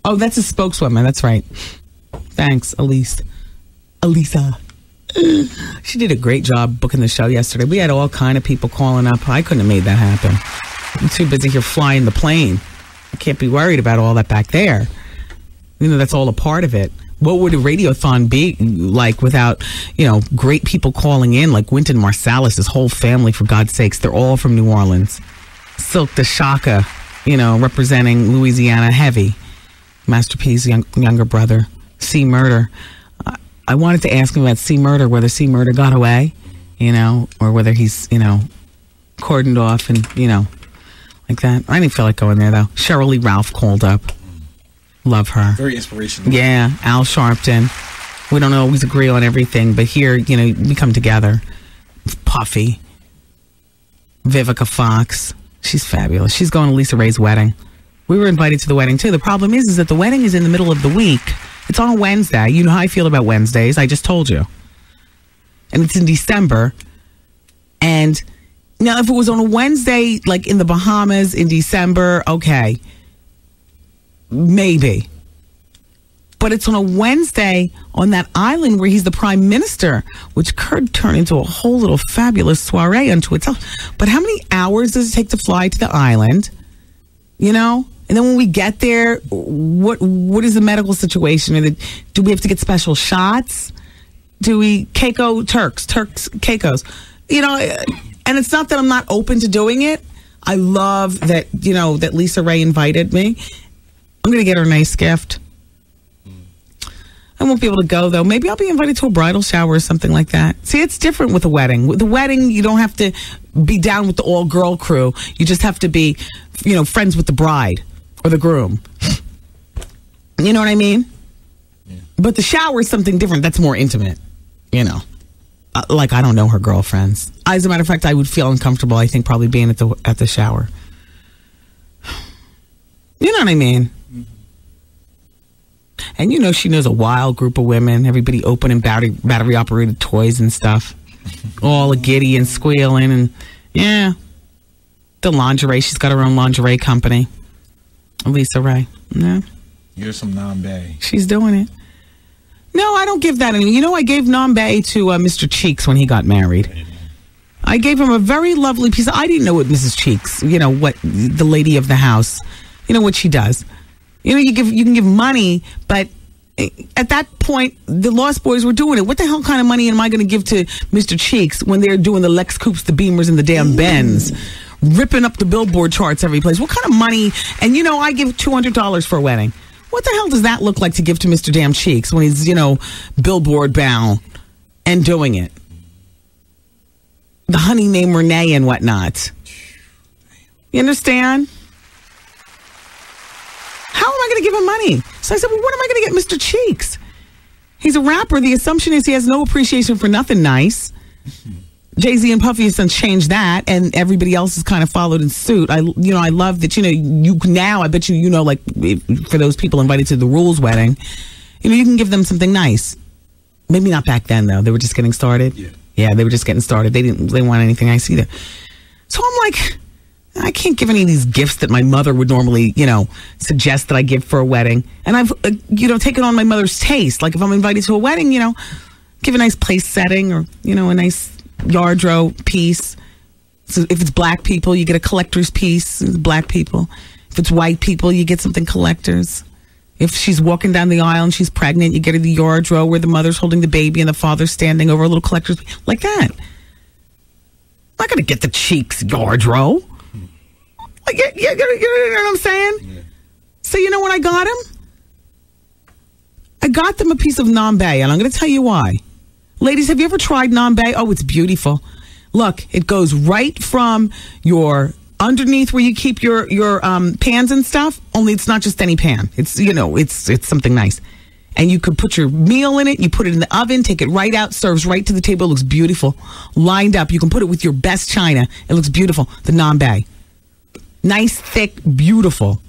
Oh, that's a spokeswoman. That's right. Thanks, Elisa. She did a great job booking the show yesterday. We had all kind of people calling up. I couldn't have made that happen. I'm too busy here flying the plane. I can't be worried about all that back there. That's all a part of it. What would a radiothon be like without, great people calling in, like Wynton Marsalis, his whole family, for God's sakes. They're all from New Orleans. Silk the Shaka, representing Louisiana Heavy. Master P's younger brother, C. Murder. I wanted to ask him about C. Murder, whether C. Murder got away, or whether he's, cordoned off and, like that. I didn't feel like going there, though. Cheryl Lee Ralph called up. Love her. Very inspirational. Yeah, Al Sharpton. We don't always agree on everything, but here, we come together. Puffy. Vivica Fox. She's fabulous. She's going to Lisa Ray's wedding. We were invited to the wedding, too. The problem is that the wedding is in the middle of the week. It's on a Wednesday. You know how I feel about Wednesdays. I just told you. And it's in December. And... now, if it was on a Wednesday, like in the Bahamas in December, okay, maybe. But it's on a Wednesday on that island where he's the prime minister, which could turn into a whole little fabulous soiree unto itself. But how many hours does it take to fly to the island? And then when we get there, what is the medical situation? Do we have to get special shots? Do we Turks, Caicos? And it's not that I'm not open to doing it. I love that, that Lisa Ray invited me. I'm going to get her a nice gift. I won't be able to go, though. Maybe I'll be invited to a bridal shower or something like that. See, it's different with a wedding. With the wedding, you don't have to be down with the all-girl crew. You just have to be, friends with the bride or the groom. You know what I mean? Yeah. But the shower is something different. That's more intimate, Like, I don't know her girlfriends. As a matter of fact, I would feel uncomfortable, I think, probably being at the shower. You know what I mean? And she knows a wild group of women, everybody opening battery-operated toys and stuff. All giddy and squealing and, the lingerie. She's got her own lingerie company. Lisa Ray. Yeah. You're some non-bay. She's doing it. No, I don't give that any. I gave non-bay to Mr. Cheeks when he got married. I gave him a very lovely piece. I didn't know what Mrs. Cheeks, what the lady of the house, what she does. You can give money, but at that point, the Lost Boys were doing it. What the hell kind of money am I going to give to Mr. Cheeks when they're doing the Lex Coupes, the Beamers, and the damn Benz, ripping up the Billboard charts every place? What kind of money? And I give $200 for a wedding. What the hell does that look like to give to Mr. Damn Cheeks when he's Billboard bound and doing it? The honey named Renee and whatnot. You understand? How am I going to give him money? So I said, well, what am I going to get Mr. Cheeks? He's a rapper. The assumption is he has no appreciation for nothing nice. Jay-Z and Puffy have since changed that, and everybody else has kind of followed in suit. I love that, you now, I bet like, for those people invited to the Rules wedding, you can give them something nice. Maybe not back then, though. They were just getting started. Yeah, they were just getting started. They didn't want anything nice either. So I'm like, I can't give any of these gifts that my mother would normally, suggest that I give for a wedding. And I've, taken on my mother's taste. Like if I'm invited to a wedding, give a nice place setting or, a nice yardrobe piece. So if it's black people, you get a collector's piece. Black people. If it's white people, you get something collector's. If she's walking down the aisle and she's pregnant, you get her the yardrobe where the mother's holding the baby and the father's standing over a little collector's piece. Like that. I'm not going to get the Cheeks yardrobe. Like, you know what I'm saying? Yeah. So you know what I got him? I got them a piece of non-bay, and I'm going to tell you why. Ladies, have you ever tried non-bay? Oh, it's beautiful. Look, it goes right from your underneath where you keep your pans and stuff. Only it's not just any pan. It's it's something nice. And you could put your meal in it. You put it in the oven. Take it right out. Serves right to the table. It looks beautiful. Lined up. You can put it with your best china. It looks beautiful. The non-bay. Nice, thick, beautiful.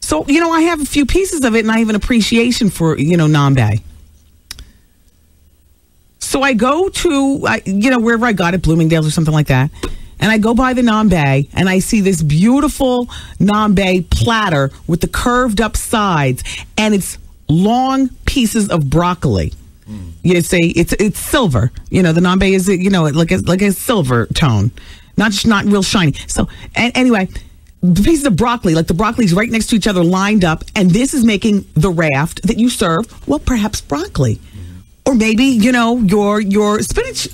So, I have a few pieces of it, and I have an appreciation for, non-bay. So I go to, wherever I got it, Bloomingdale's or something like that, and I go by the non-bay, and I see this beautiful non-bay platter with the curved up sides, and it's long pieces of broccoli. It's silver. The non-bay is, like a silver tone. Not real shiny. So, anyway, the pieces of broccoli, like the broccoli's right next to each other, lined up, and this is making the raft that you serve, well, perhaps broccoli. Mm-hmm. Or maybe, your spinach,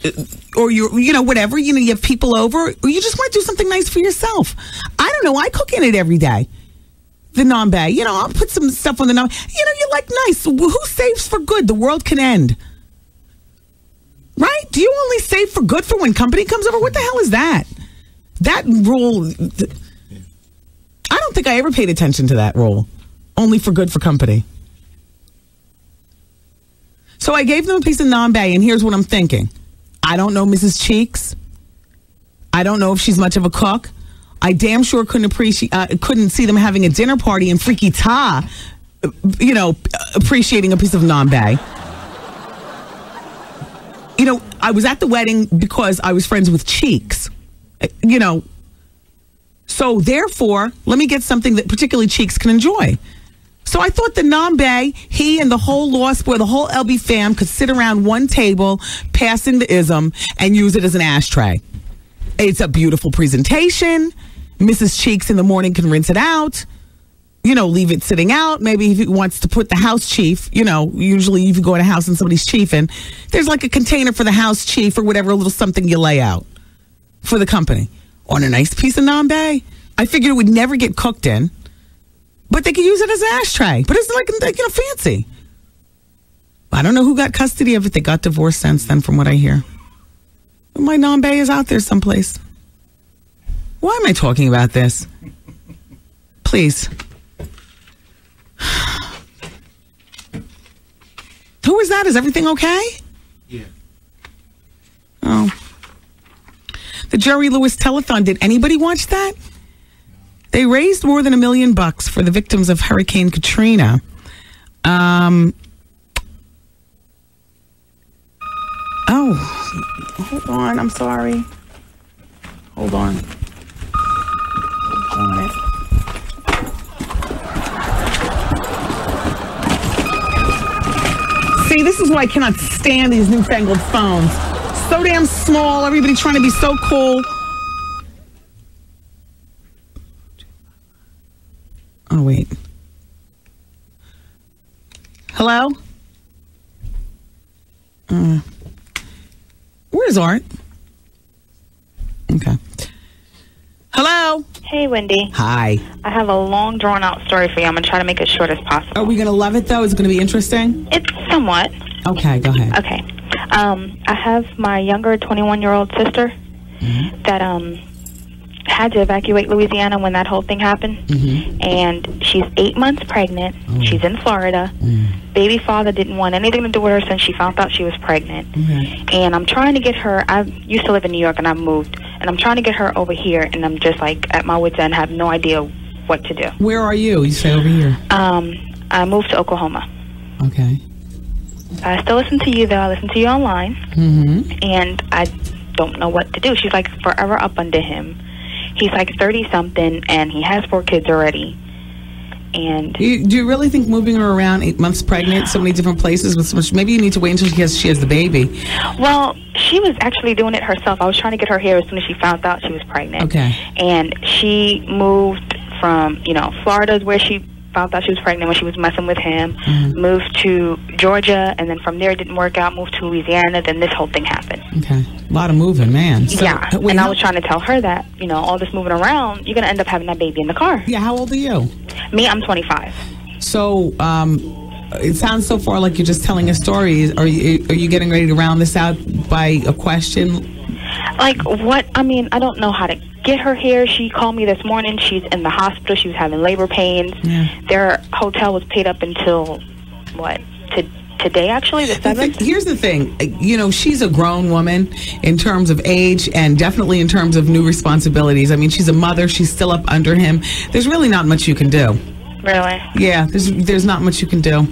or your, whatever, you have people over, or you just want to do something nice for yourself. I don't know, I cook in it every day. The non-bay, I'll put some stuff on the non. You like nice. Who saves for good? The world can end. Right? Do you only save for good for when company comes over? What the hell is that? That rule, I don't think I ever paid attention to that rule. Only for good for company. So I gave them a piece of non-bay, and here's what I'm thinking. I don't know Mrs. Cheeks. I don't know if she's much of a cook. I damn sure couldn't see them having a dinner party in Freaky Ta, appreciating a piece of non-bay. I was at the wedding because I was friends with Cheeks, So therefore, let me get something that particularly Cheeks can enjoy. So I thought the non-bay, he and the whole Lost Boy, the whole LB fam could sit around one table, passing the ism, and use it as an ashtray. It's a beautiful presentation. Mrs. Cheeks in the morning can rinse it out. Leave it sitting out. Maybe if he wants to put the house chief, usually if you go in a house and somebody's chiefing, there's like a container for the house chief or whatever, a little something you lay out for the company. On a nice piece of non-bay. I figured it would never get cooked in, but they could use it as an ashtray. But it's like, fancy. I don't know who got custody of it. They got divorced since then, from what I hear. My non-bae is out there someplace. Why am I talking about this? Please. Who is that? Is everything okay? Yeah. Oh. The Jerry Lewis telethon. Did anybody watch that? They raised more than $1 million for the victims of Hurricane Katrina. Oh, hold on. I'm sorry. Hold on. See, this is why I cannot stand these newfangled phones. So damn small. Everybody trying to be so cool. Oh, wait. Hello? Where's Art? Okay. Hello? Hey, Wendy. Hi. I have a long, drawn-out story for you. I'm going to try to make it short as possible. Are we going to love it, though? Is it going to be interesting? It's somewhat. Okay, go ahead. Okay. I have my younger 21-year-old sister that had to evacuate Louisiana when that whole thing happened. And she's 8 months pregnant. She's in Florida. Baby father didn't want anything to do with her since she found out she was pregnant. And I'm trying to get her. I used to live in New York and I moved. And I'm trying to get her over here. And I'm just like at my wit's end, have no idea what to do. Where are you? You say over here. I moved to Oklahoma. Okay. I still listen to you, though. I listen to you online. And I don't know what to do. She's like forever up under him. He's like 30-something, and he has 4 kids already. And do you really think moving her around 8 months pregnant, so many different places with so much? Maybe you need to wait until she has the baby. Well, she was actually doing it herself. I was trying to get her here as soon as she found out she was pregnant. Okay. And she moved from, Florida is where she found out she was pregnant when she was messing with him. Moved to Georgia, and then from there it didn't work out. Moved to Louisiana. Then this whole thing happened. Okay. A lot of moving, man. So, yeah. And I was trying to tell her that, all this moving around, you're going to end up having that baby in the car. Yeah. How old are you? Me, I'm 25. So, it sounds so far like you're just telling a story. Are you getting ready to round this out by a question? Like what? I mean, I don't know how to get her here. She called me this morning. She's in the hospital. She was having labor pains. Yeah. Their hotel was paid up until, today, actually, the 7th? Here's the thing. She's a grown woman in terms of age and definitely in terms of new responsibilities. I mean, she's a mother. She's still up under him. There's really not much you can do. Really? Yeah, there's not much you can do.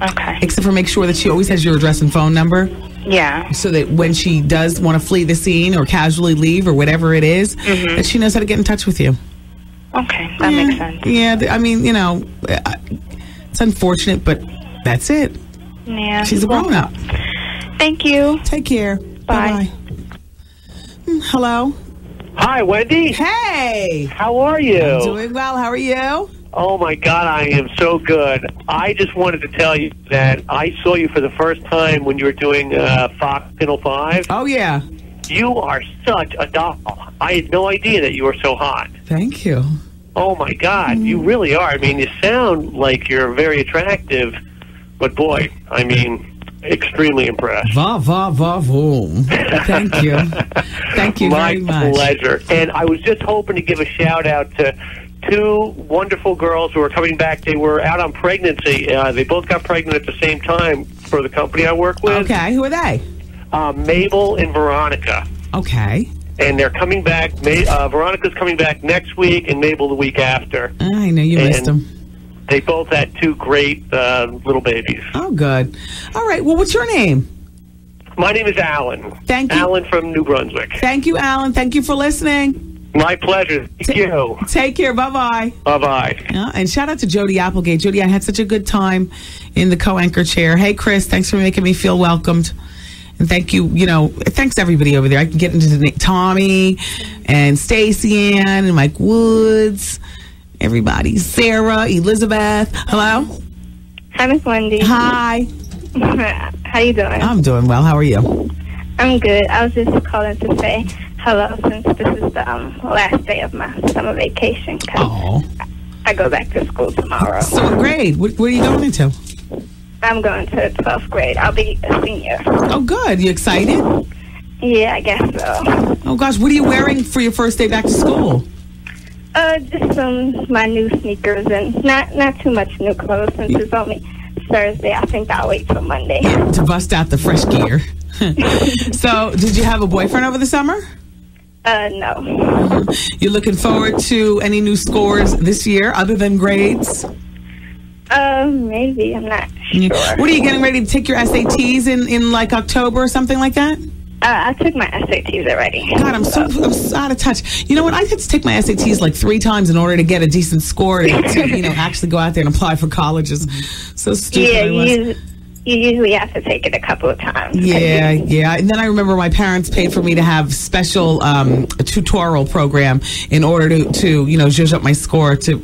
Okay. Except for make sure that she always has your address and phone number. Yeah. So that when she does want to flee the scene or casually leave or whatever it is, that she knows how to get in touch with you. Okay, that makes sense. Yeah, I mean, it's unfortunate, but that's it. Yeah. She's a grown-up. Thank you. Take care. Bye. Hello? Hi, Wendy. Hey. How are you? I'm doing well. How are you? Oh, my God, I am so good. I just wanted to tell you that I saw you for the first time when you were doing Fox Channel 5. Oh, yeah. You are such a doll. I had no idea that you were so hot. Thank you. Oh, my God, you really are. I mean, you sound like you're very attractive, but boy, I mean, extremely impressed. Va, va, va, voom. Thank you. Thank you very much. My pleasure. And I was just hoping to give a shout-out to 2 wonderful girls who are coming back. They were out on pregnancy. They both got pregnant at the same time for the company I work with. Okay, who are they? Mabel and Veronica. Okay. And they're coming back. Veronica's coming back next week and Mabel the week after. I know you missed them. They both had 2 great little babies. Oh, good. All right, well, what's your name? My name is Alan. Thank you. Alan from New Brunswick. Thank you, Alan. Thank you for listening. My pleasure. Thank you. Take care. Bye-bye. Bye-bye. Yeah, and shout out to Jody Applegate. Jody, I had such a good time in the co-anchor chair. Hey, Chris, thanks for making me feel welcomed. And thank you, thanks everybody over there. I can get into Tommy and Stacey Ann and Mike Woods, everybody. Sarah, Elizabeth. Hello? Hi, Miss Wendy. Hi. How you doing? I'm doing well. How are you? I'm good. I was just calling to say hello since this is the last day of my summer vacation. Cause I go back to school tomorrow. So what grade? What are you going into? I'm going to 12th grade. I'll be a senior. Oh, good. You excited? Yeah, I guess so. Oh, gosh. What are you wearing for your first day back to school? Just my new sneakers and not too much new clothes since it's only Thursday. I think I'll wait till Monday. To bust out the fresh gear. So, did you have a boyfriend over the summer? No. You looking forward to any new scores this year other than grades? Maybe. I'm not sure. What are you getting ready to take your SATs in like October or something like that? I took my SATs already. God, I'm so out of touch. You know what? I had to take my SATs like 3 times in order to get a decent score to actually go out there and apply for colleges. So stupid I was. You usually have to take it a couple of times. Yeah. And then I remember my parents paid for me to have special a tutorial program in order to zhuzh up my score to,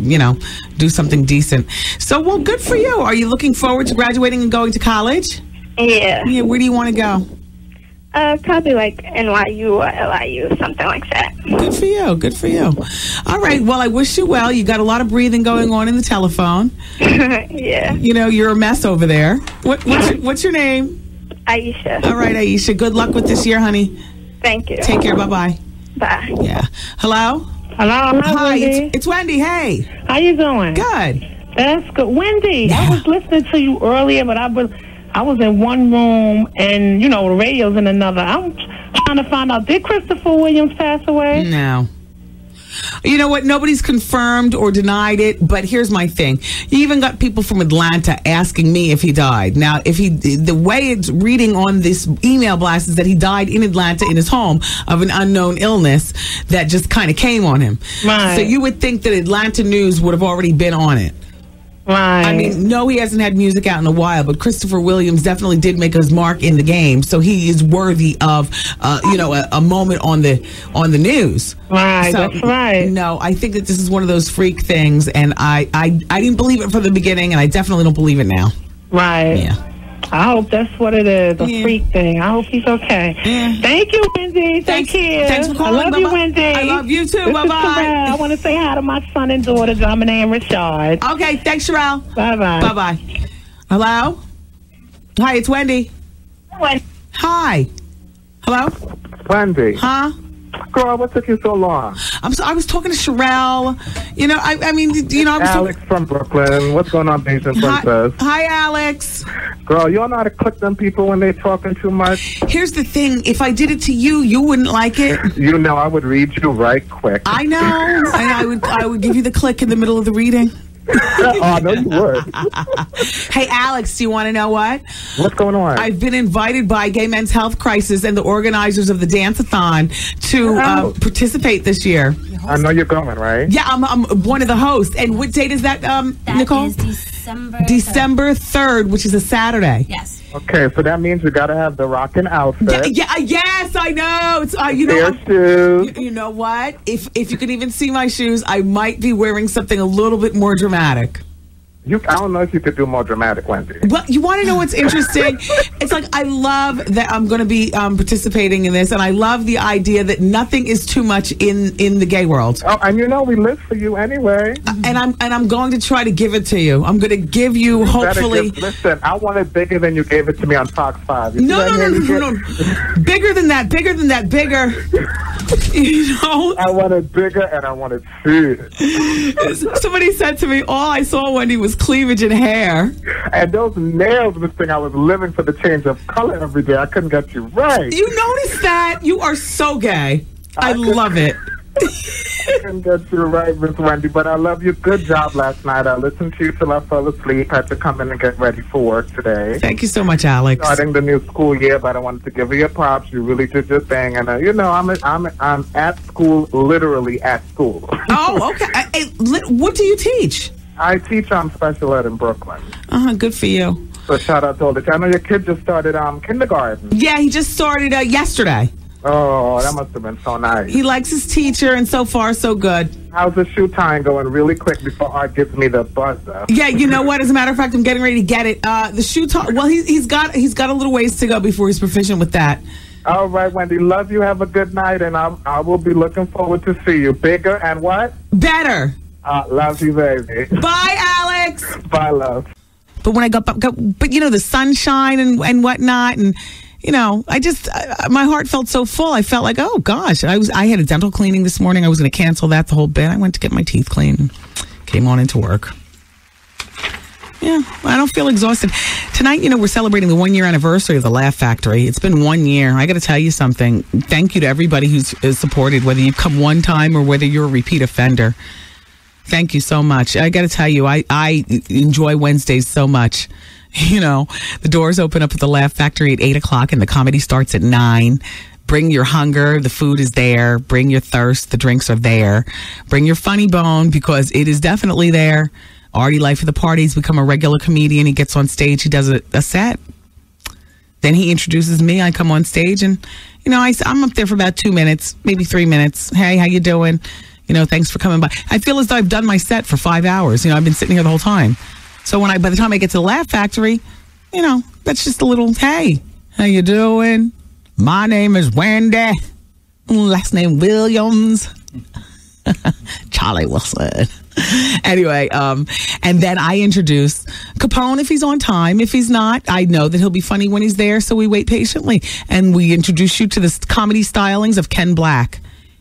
do something decent. So, well, good for you. Are you looking forward to graduating and going to college? Yeah. Yeah, where do you want to go? Probably like NYU or LIU, something like that. Good for you. All right, well, I wish you well. You got a lot of breathing going on in the telephone. Yeah. You're a mess over there. What's your name? Aisha. All right, Aisha. Good luck with this year, honey. Thank you. Take care. Bye-bye. Bye. Yeah. Hello? Hello. Hi, Wendy. it's Wendy. Hey. How you doing? Good. That's good. Wendy, Yeah. I was listening to you earlier, but I was in one room and, the radio's in another. I'm trying to find out, did Christopher Williams pass away? No. You know what? Nobody's confirmed or denied it, but here's my thing. You even got people from Atlanta asking me if he died. Now, the way it's reading on this email blast is that he died in Atlanta in his home of an unknown illness that just kind of came on him. Right. So you would think that Atlanta News would have already been on it. Right. I mean, no, he hasn't had music out in a while, but Christopher Williams definitely did make his mark in the game, so he is worthy of, a moment on the news. Right. So, that's right. No, I think that this is one of those freak things, and I didn't believe it from the beginning, and I definitely don't believe it now. Right. Yeah. I hope that's what it is, a freak thing. I hope he's okay. Yeah. Thank you, Wendy. Take care. Thanks for calling. I love you, Bye-bye. Wendy. I love you too. This is Bye-bye. Sherelle. I want to say hi to my son and daughter, Dominic and Rashad. Okay, thanks, Sherelle. Bye-bye. Bye-bye. Hello? Hi, it's Wendy. Hi. Hello? Wendy. Huh? Girl, what took you so long? I was talking to Sherelle. I was Alex from Brooklyn. What's going on, Asian Princess? Hi, Alex. Girl, you don't know how to click them people when they're talking too much? Here's the thing. If I did it to you, you wouldn't like it. You know I would read you right quick. I know. And I would give you the click in the middle of the reading. Oh, no, you would. Hey, Alex, do you want to know what? What's going on? I've been invited by Gay Men's Health Crisis and the organizers of the Dance-a-thon to participate this year. I know you're going, right? Yeah, I'm one of the hosts. And what date is that, Nicole? That is December 3rd, which is a Saturday. Yes. Okay, so that means we got to have the rockin' outfit. Yes, I know. It's shoes. You know what? If you could even see my shoes, I might be wearing something a little bit more dramatic. I don't know if you could do more dramatic, Wendy. Well, you want to know what's interesting? It's like I love that I'm going to be participating in this, and I love the idea that nothing is too much in the gay world. Oh, and we live for you anyway. And I'm going to try to give it to you. I'm going to give you hopefully. Listen, I want it bigger than you gave it to me on Fox 5. No. Bigger than that. Bigger. I want it bigger and I want it big. Somebody said to me, all I saw, Wendy, was cleavage and hair. And those nails was the thing. I was living for the change of color every day. I couldn't get you right. You noticed that? You are so gay. I love it. I couldn't get you right, Miss Wendy, but I love you. Good job last night. I listened to you till I fell asleep. Had to come in and get ready for work today. Thank you so much, Alex. Starting the new school year, but I wanted to give you your props. You really did your thing, and I'm at school, literally at school. Oh, okay. What do you teach? I teach special ed in Brooklyn. Good for you. So shout out to all the time. I know your kid just started kindergarten. Yeah, he just started yesterday. Oh, that must have been so nice. He likes his teacher, and so far, so good. How's the shoe tying going really quick before Art gives me the buzzer? Yeah, you know what? As a matter of fact, I'm getting ready to get it. The shoe tie, well, he's got a little ways to go before he's proficient with that. All right, Wendy. Love you. Have a good night, and I will be looking forward to see you. Bigger and what? Better. Love you, baby. Bye, Alex. Bye, love. But when I got but you know, the sunshine and whatnot, and you know, my heart felt so full. I felt like, oh gosh, I had a dental cleaning this morning. I was going to cancel that the whole bit. I went to get my teeth cleaned, came on into work. Yeah, I don't feel exhausted. Tonight, you know, we're celebrating the 1-year anniversary of the Laugh Factory. It's been 1 year. I got to tell you something. Thank you to everybody who's supported, whether you've come one time or whether you're a repeat offender. Thank you so much. I got to tell you, I enjoy Wednesdays so much. You know, the doors open up at the Laugh Factory at 8 o'clock and the comedy starts at 9. Bring your hunger. The food is there. Bring your thirst. The drinks are there. Bring your funny bone because it is definitely there. Artie Life of the Party has become a regular comedian. He gets on stage. He does a set. Then he introduces me. I come on stage and, you know, I'm up there for about 2 minutes, maybe 3 minutes. Hey, how you doing? You know, thanks for coming by. I feel as though I've done my set for 5 hours. You know, I've been sitting here the whole time. So by the time I get to the Laugh Factory, you know, that's just a little, hey, how you doing? My name is Wendy. Last name Williams. Charlie Wilson. Anyway, and then I introduce Capone if he's on time. If he's not, I know that he'll be funny when he's there, so we wait patiently. And we introduce you to the comedy stylings of Ken Black.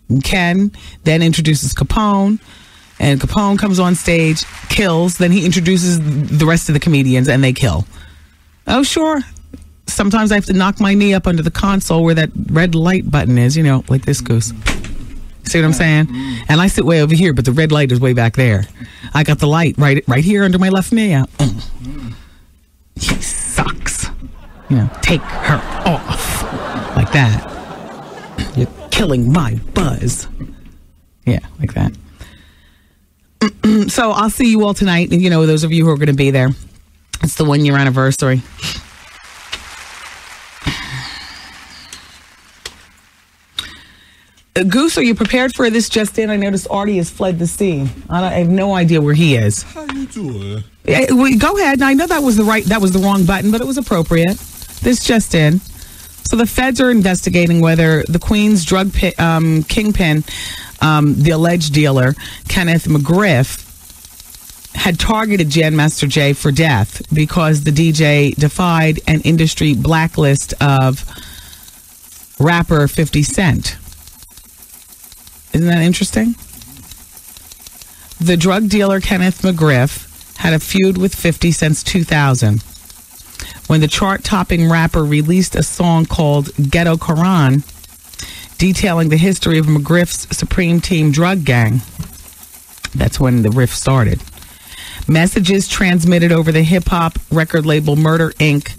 And Ken then introduces Capone, and Capone comes on stage, kills, then he introduces the rest of the comedians, and they kill. Oh, sure. Sometimes I have to knock my knee up under the console where that red light button is, you know, like this goose. See what I'm saying? And I sit way over here, but the red light is way back there. I got the light right here under my left knee. He sucks. You know, take her off. Like that. You're killing my buzz. Yeah, like that. So I'll see you all tonight. And, you know, those of you who are going to be there. It's the 1-year anniversary. Goose, are you prepared for this just in? I noticed Artie has fled the scene. I have no idea where he is. How you doing? Go ahead. Now, I know that was the wrong button, but it was appropriate. This just in. So the feds are investigating whether the Queens drug kingpin, the alleged dealer, Kenneth McGriff, had targeted Jam Master Jay for death because the DJ defied an industry blacklist of rapper 50 Cent. Isn't that interesting? The drug dealer Kenneth McGriff had a feud with 50 since 2000. When the chart-topping rapper released a song called Ghetto Quran, detailing the history of McGriff's Supreme Team drug gang. That's when the riff started. Messages transmitted over the hip-hop record label Murder Inc.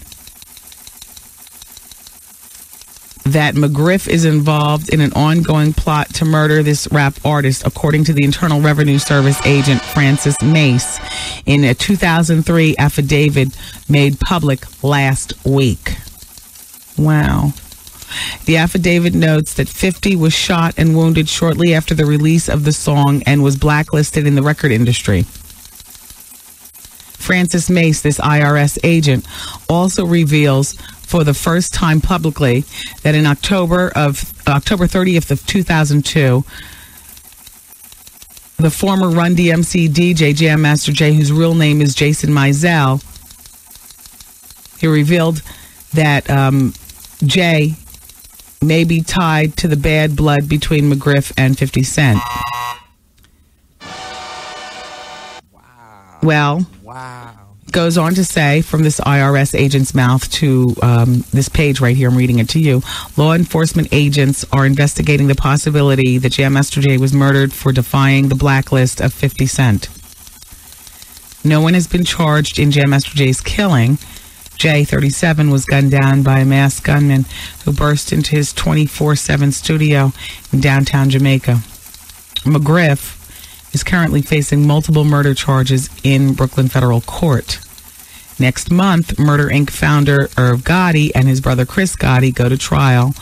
that McGriff is involved in an ongoing plot to murder this rap artist, according to the Internal Revenue Service agent Francis Mace in a 2003 affidavit made public last week. Wow. The affidavit notes that 50 was shot and wounded shortly after the release of the song and was blacklisted in the record industry. Francis Mace, this IRS agent, also reveals for the first time publicly that in October 30th of 2002, the former Run DMC DJ Jam Master Jay, whose real name is Jason Mizell, he revealed that Jay may be tied to the bad blood between McGriff and 50 Cent. Well, goes on to say from this IRS agent's mouth to this page right here, I'm reading it to you. Law enforcement agents are investigating the possibility that Jam Master Jay was murdered for defying the blacklist of 50 Cent. No one has been charged in Jam Master Jay's killing. Jay, 37, was gunned down by a masked gunman who burst into his 24/7 studio in downtown Jamaica. McGriff is currently facing multiple murder charges in Brooklyn federal court. Next month, Murder Inc. founder Irv Gotti and his brother Chris Gotti go to trial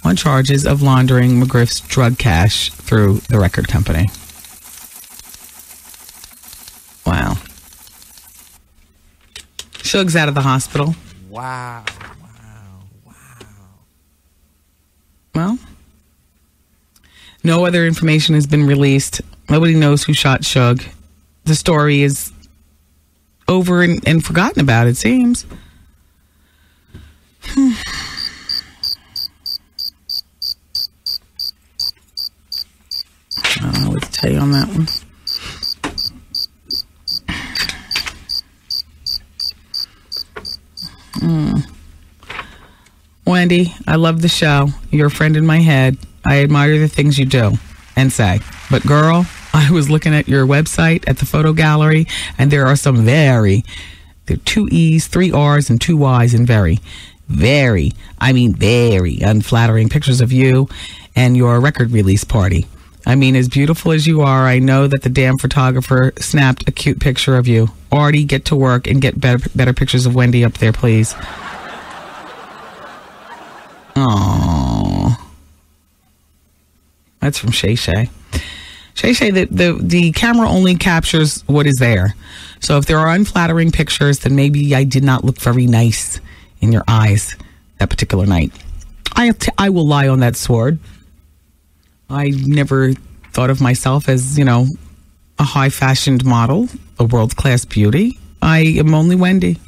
on charges of laundering McGriff's drug cash through the record company. Wow. Suge's out of the hospital. Wow. Well, no other information has been released. Nobody knows who shot Suge. The story is over and forgotten about, it seems. I don't know what to tell you on that one. Wendy, I love the show. You're a friend in my head. I admire the things you do and say. But girl, I was looking at your website at the photo gallery, and there are some there are 2 E's, 3 R's, and 2 Y's in very unflattering pictures of you and your record release party. I mean, as beautiful as you are, I know that the damn photographer snapped a cute picture of you. Artie, get to work and get better pictures of Wendy up there, please. Oh, that's from Shay Shay. Shay Shay, the camera only captures what is there. So if there are unflattering pictures, then maybe I did not look very nice in your eyes that particular night. I will lie on that sword. I never thought of myself as, a high-fashioned model, a world-class beauty. I am only Wendy.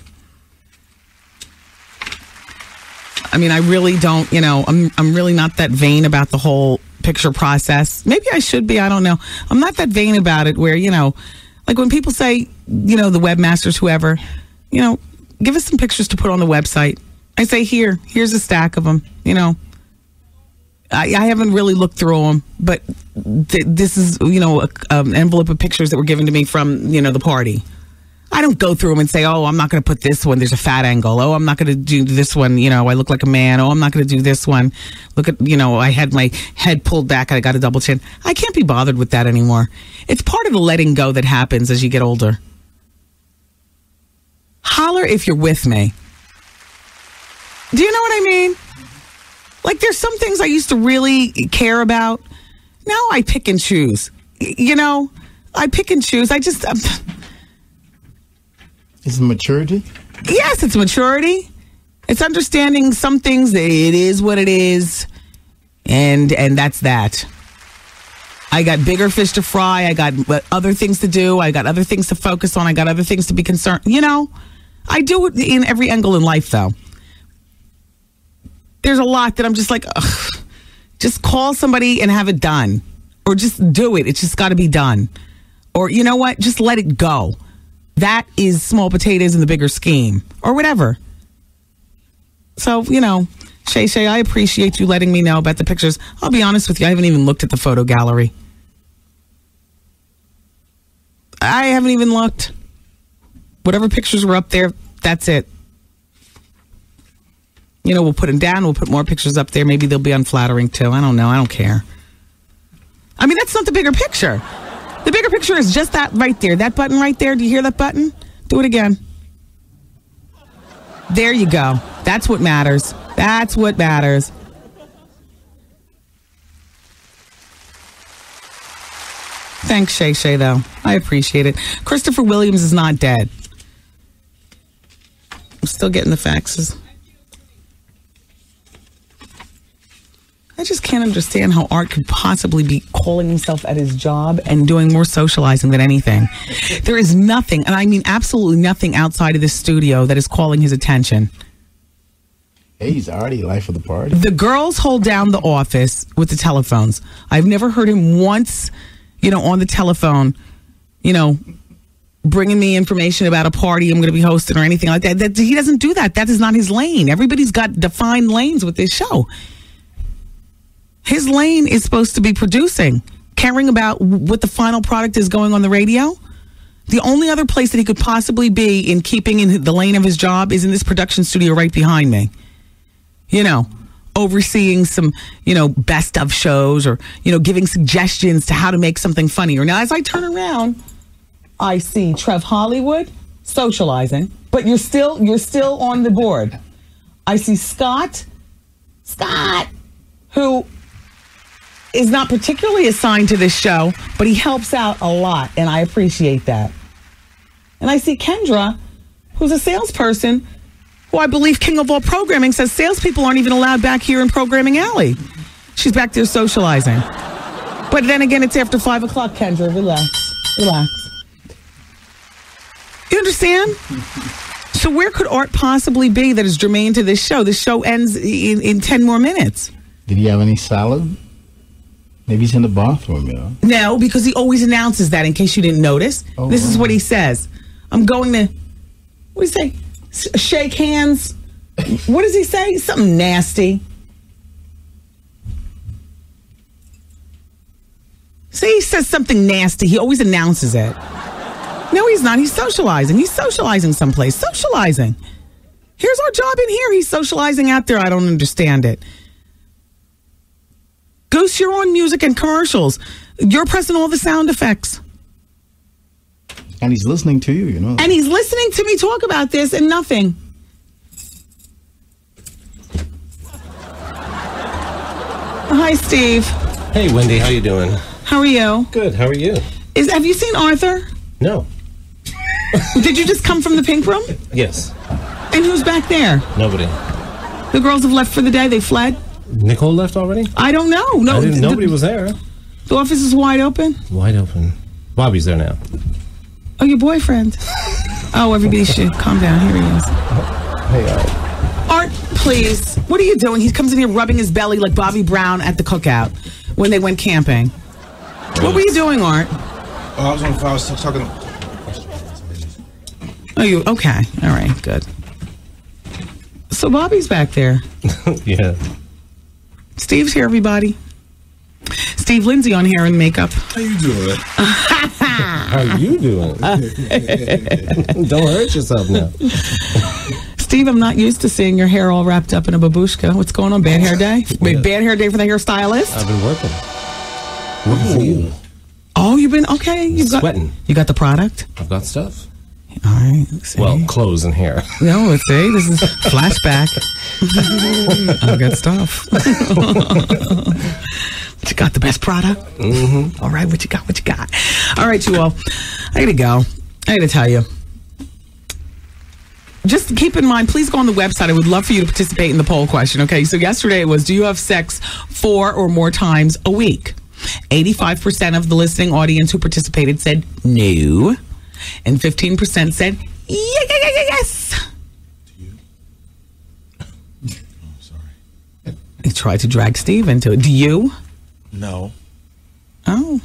I mean, I really don't, I'm really not that vain about the whole picture process. Maybe I should be, I don't know. I'm not that vain about it where, like when people say, the webmasters, whoever, give us some pictures to put on the website. I say, here's a stack of them, I haven't really looked through them, but this is, an envelope of pictures that were given to me from, the party. I don't go through them and say, oh, I'm not going to put this one. There's a fat angle. Oh, I'm not going to do this one. I look like a man. Oh, I'm not going to do this one. Look at, I had my head pulled back and I got a double chin. I can't be bothered with that anymore. It's part of the letting go that happens as you get older. Holler if you're with me. Do you know what I mean? Like, there's some things I used to really care about. Now I pick and choose. I pick and choose. Is it maturity? Yes, it's maturity. It's understanding some things that it is what it is, and that's that. I got bigger fish to fry. I got other things to do. I got other things to focus on. I got other things to be concerned. I do it in every angle in life, though. There's a lot that I'm just like, ugh, just call somebody and have it done, or just do it. It's just got to be done, or you know what? Just let it go. That is small potatoes in the bigger scheme, or whatever. So, Shay Shay, I appreciate you letting me know about the pictures. I'll be honest with you, I haven't even looked at the photo gallery. I haven't even looked. Whatever pictures were up there, that's it. We'll put them down. We'll put more pictures up there. Maybe they'll be unflattering, too. I don't know. I don't care. I mean, that's not the bigger picture. The bigger picture is just that right there. That button right there. Do you hear that button? Do it again. There you go. That's what matters. That's what matters. Thanks, Shay Shay, though. I appreciate it. Christopher Williams is not dead. I'm still getting the faxes. I just can't understand how Art could possibly be calling himself at his job and doing more socializing than anything. There is nothing, and I mean absolutely nothing outside of this studio that is calling his attention. Hey, he's already life of the party. The girls hold down the office with the telephones. I've never heard him once, on the telephone, bringing me information about a party I'm going to be hosting or anything like that. He doesn't do that. That is not his lane. Everybody's got defined lanes with this show. His lane is supposed to be producing, caring about what the final product is going on the radio. The only other place that he could possibly be in keeping in the lane of his job is in this production studio right behind me. Overseeing some, best of shows or, giving suggestions to how to make something funnier. Now, as I turn around, I see Trev Hollywood socializing, but you're still on the board. I see Scott, who is not particularly assigned to this show, but he helps out a lot, and I appreciate that. And I see Kendra, who's a salesperson, who I believe King of All Programming says salespeople aren't even allowed back here in Programming Alley. She's back there socializing. But then again, it's after 5 o'clock, Kendra. Relax. You understand? So where could Art possibly be that is germane to this show? This show ends in 10 more minutes. Did he have any salad? Maybe he's in the bathroom, you know? No, because he always announces that in case you didn't notice. Oh, this is what he says. I'm going to, what do you say? Shake hands. What does he say? Something nasty. See, he says something nasty. He always announces it. No, he's not. He's socializing. He's socializing someplace. Socializing. Here's our job in here. He's socializing out there. I don't understand it. Goose, you're on music and commercials. You're pressing all the sound effects. And he's listening to you, you know. And he's listening to me talk about this and nothing. Hi, Steve. Hey, Wendy. How you doing? How are you? Good. How are you? Have you seen Arthur? No. Did you just come from the pink room? Yes. And who's back there? Nobody. The girls have left for the day. They fled? Nicole left already? I don't know. No, nobody was there. The office is wide open? Wide open. Bobby's there now. Oh, your boyfriend. Oh, everybody should calm down. Here he is. Hey, Art. Art, please. What are you doing? He comes in here rubbing his belly like Bobby Brown at the cookout when they went camping. What were you doing, Art? Oh, I was talking to... Oh, you okay? All right, good. So Bobby's back there. Yeah. Steve's here, everybody. Steve Lindsay on hair and makeup. How you doing? How you doing? Don't hurt yourself now. Steve, I'm not used to seeing your hair all wrapped up in a babushka. What's going on? Bad hair day? Wait, bad hair day for the hairstylist? I've been working. Working for you. Oh, you've been okay. You've sweating. You got the product? I've got stuff. All right. See? Well, clothes and hair. No, see, this is flashback. I've got stuff. But you got the best product? Mm-hmm. All right, what you got? All right, you all. I gotta go. I gotta tell you. Just keep in mind, please go on the website. I would love for you to participate in the poll question, okay? So yesterday it was, do you have sex 4 or more times a week? 85% of the listening audience who participated said no. And 15% said yes. Oh, sorry. He tried to drag Steve into it. Do you? No. Oh.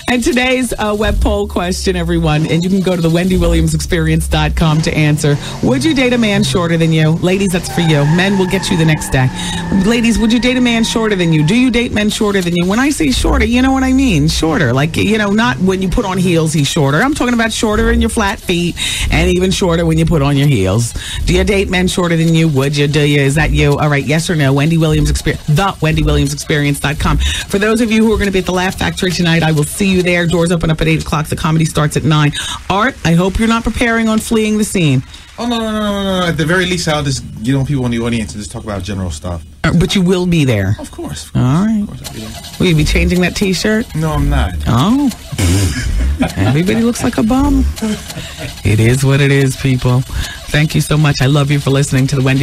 And today's web poll question, everyone, and you can go to the WendyWilliamsExperience.com to answer. Would you date a man shorter than you? Ladies, that's for you. Men will get you the next day. Ladies, would you date a man shorter than you? Do you date men shorter than you? When I say shorter, you know what I mean. Shorter. Like, you know, not when you put on heels, he's shorter. I'm talking about shorter in your flat feet and even shorter when you put on your heels. Do you date men shorter than you? Would you? Do you? Is that you? All right, yes or no? Wendy Williams Experience, the WendyWilliamsExperience.com. For those of you who are going to be at the Laugh Factory tonight, I will see you there. Doors open up at 8 o'clock. The comedy starts at 9. Art, I hope you're not preparing on fleeing the scene. Oh, no. At the very least, I'll just get on people in the audience and just talk about general stuff. But you will be there. Of course. All right. Will you be changing that T-shirt? No, I'm not. Oh. Everybody looks like a bum. It is what it is, people. Thank you so much. I love you for listening to the Wendy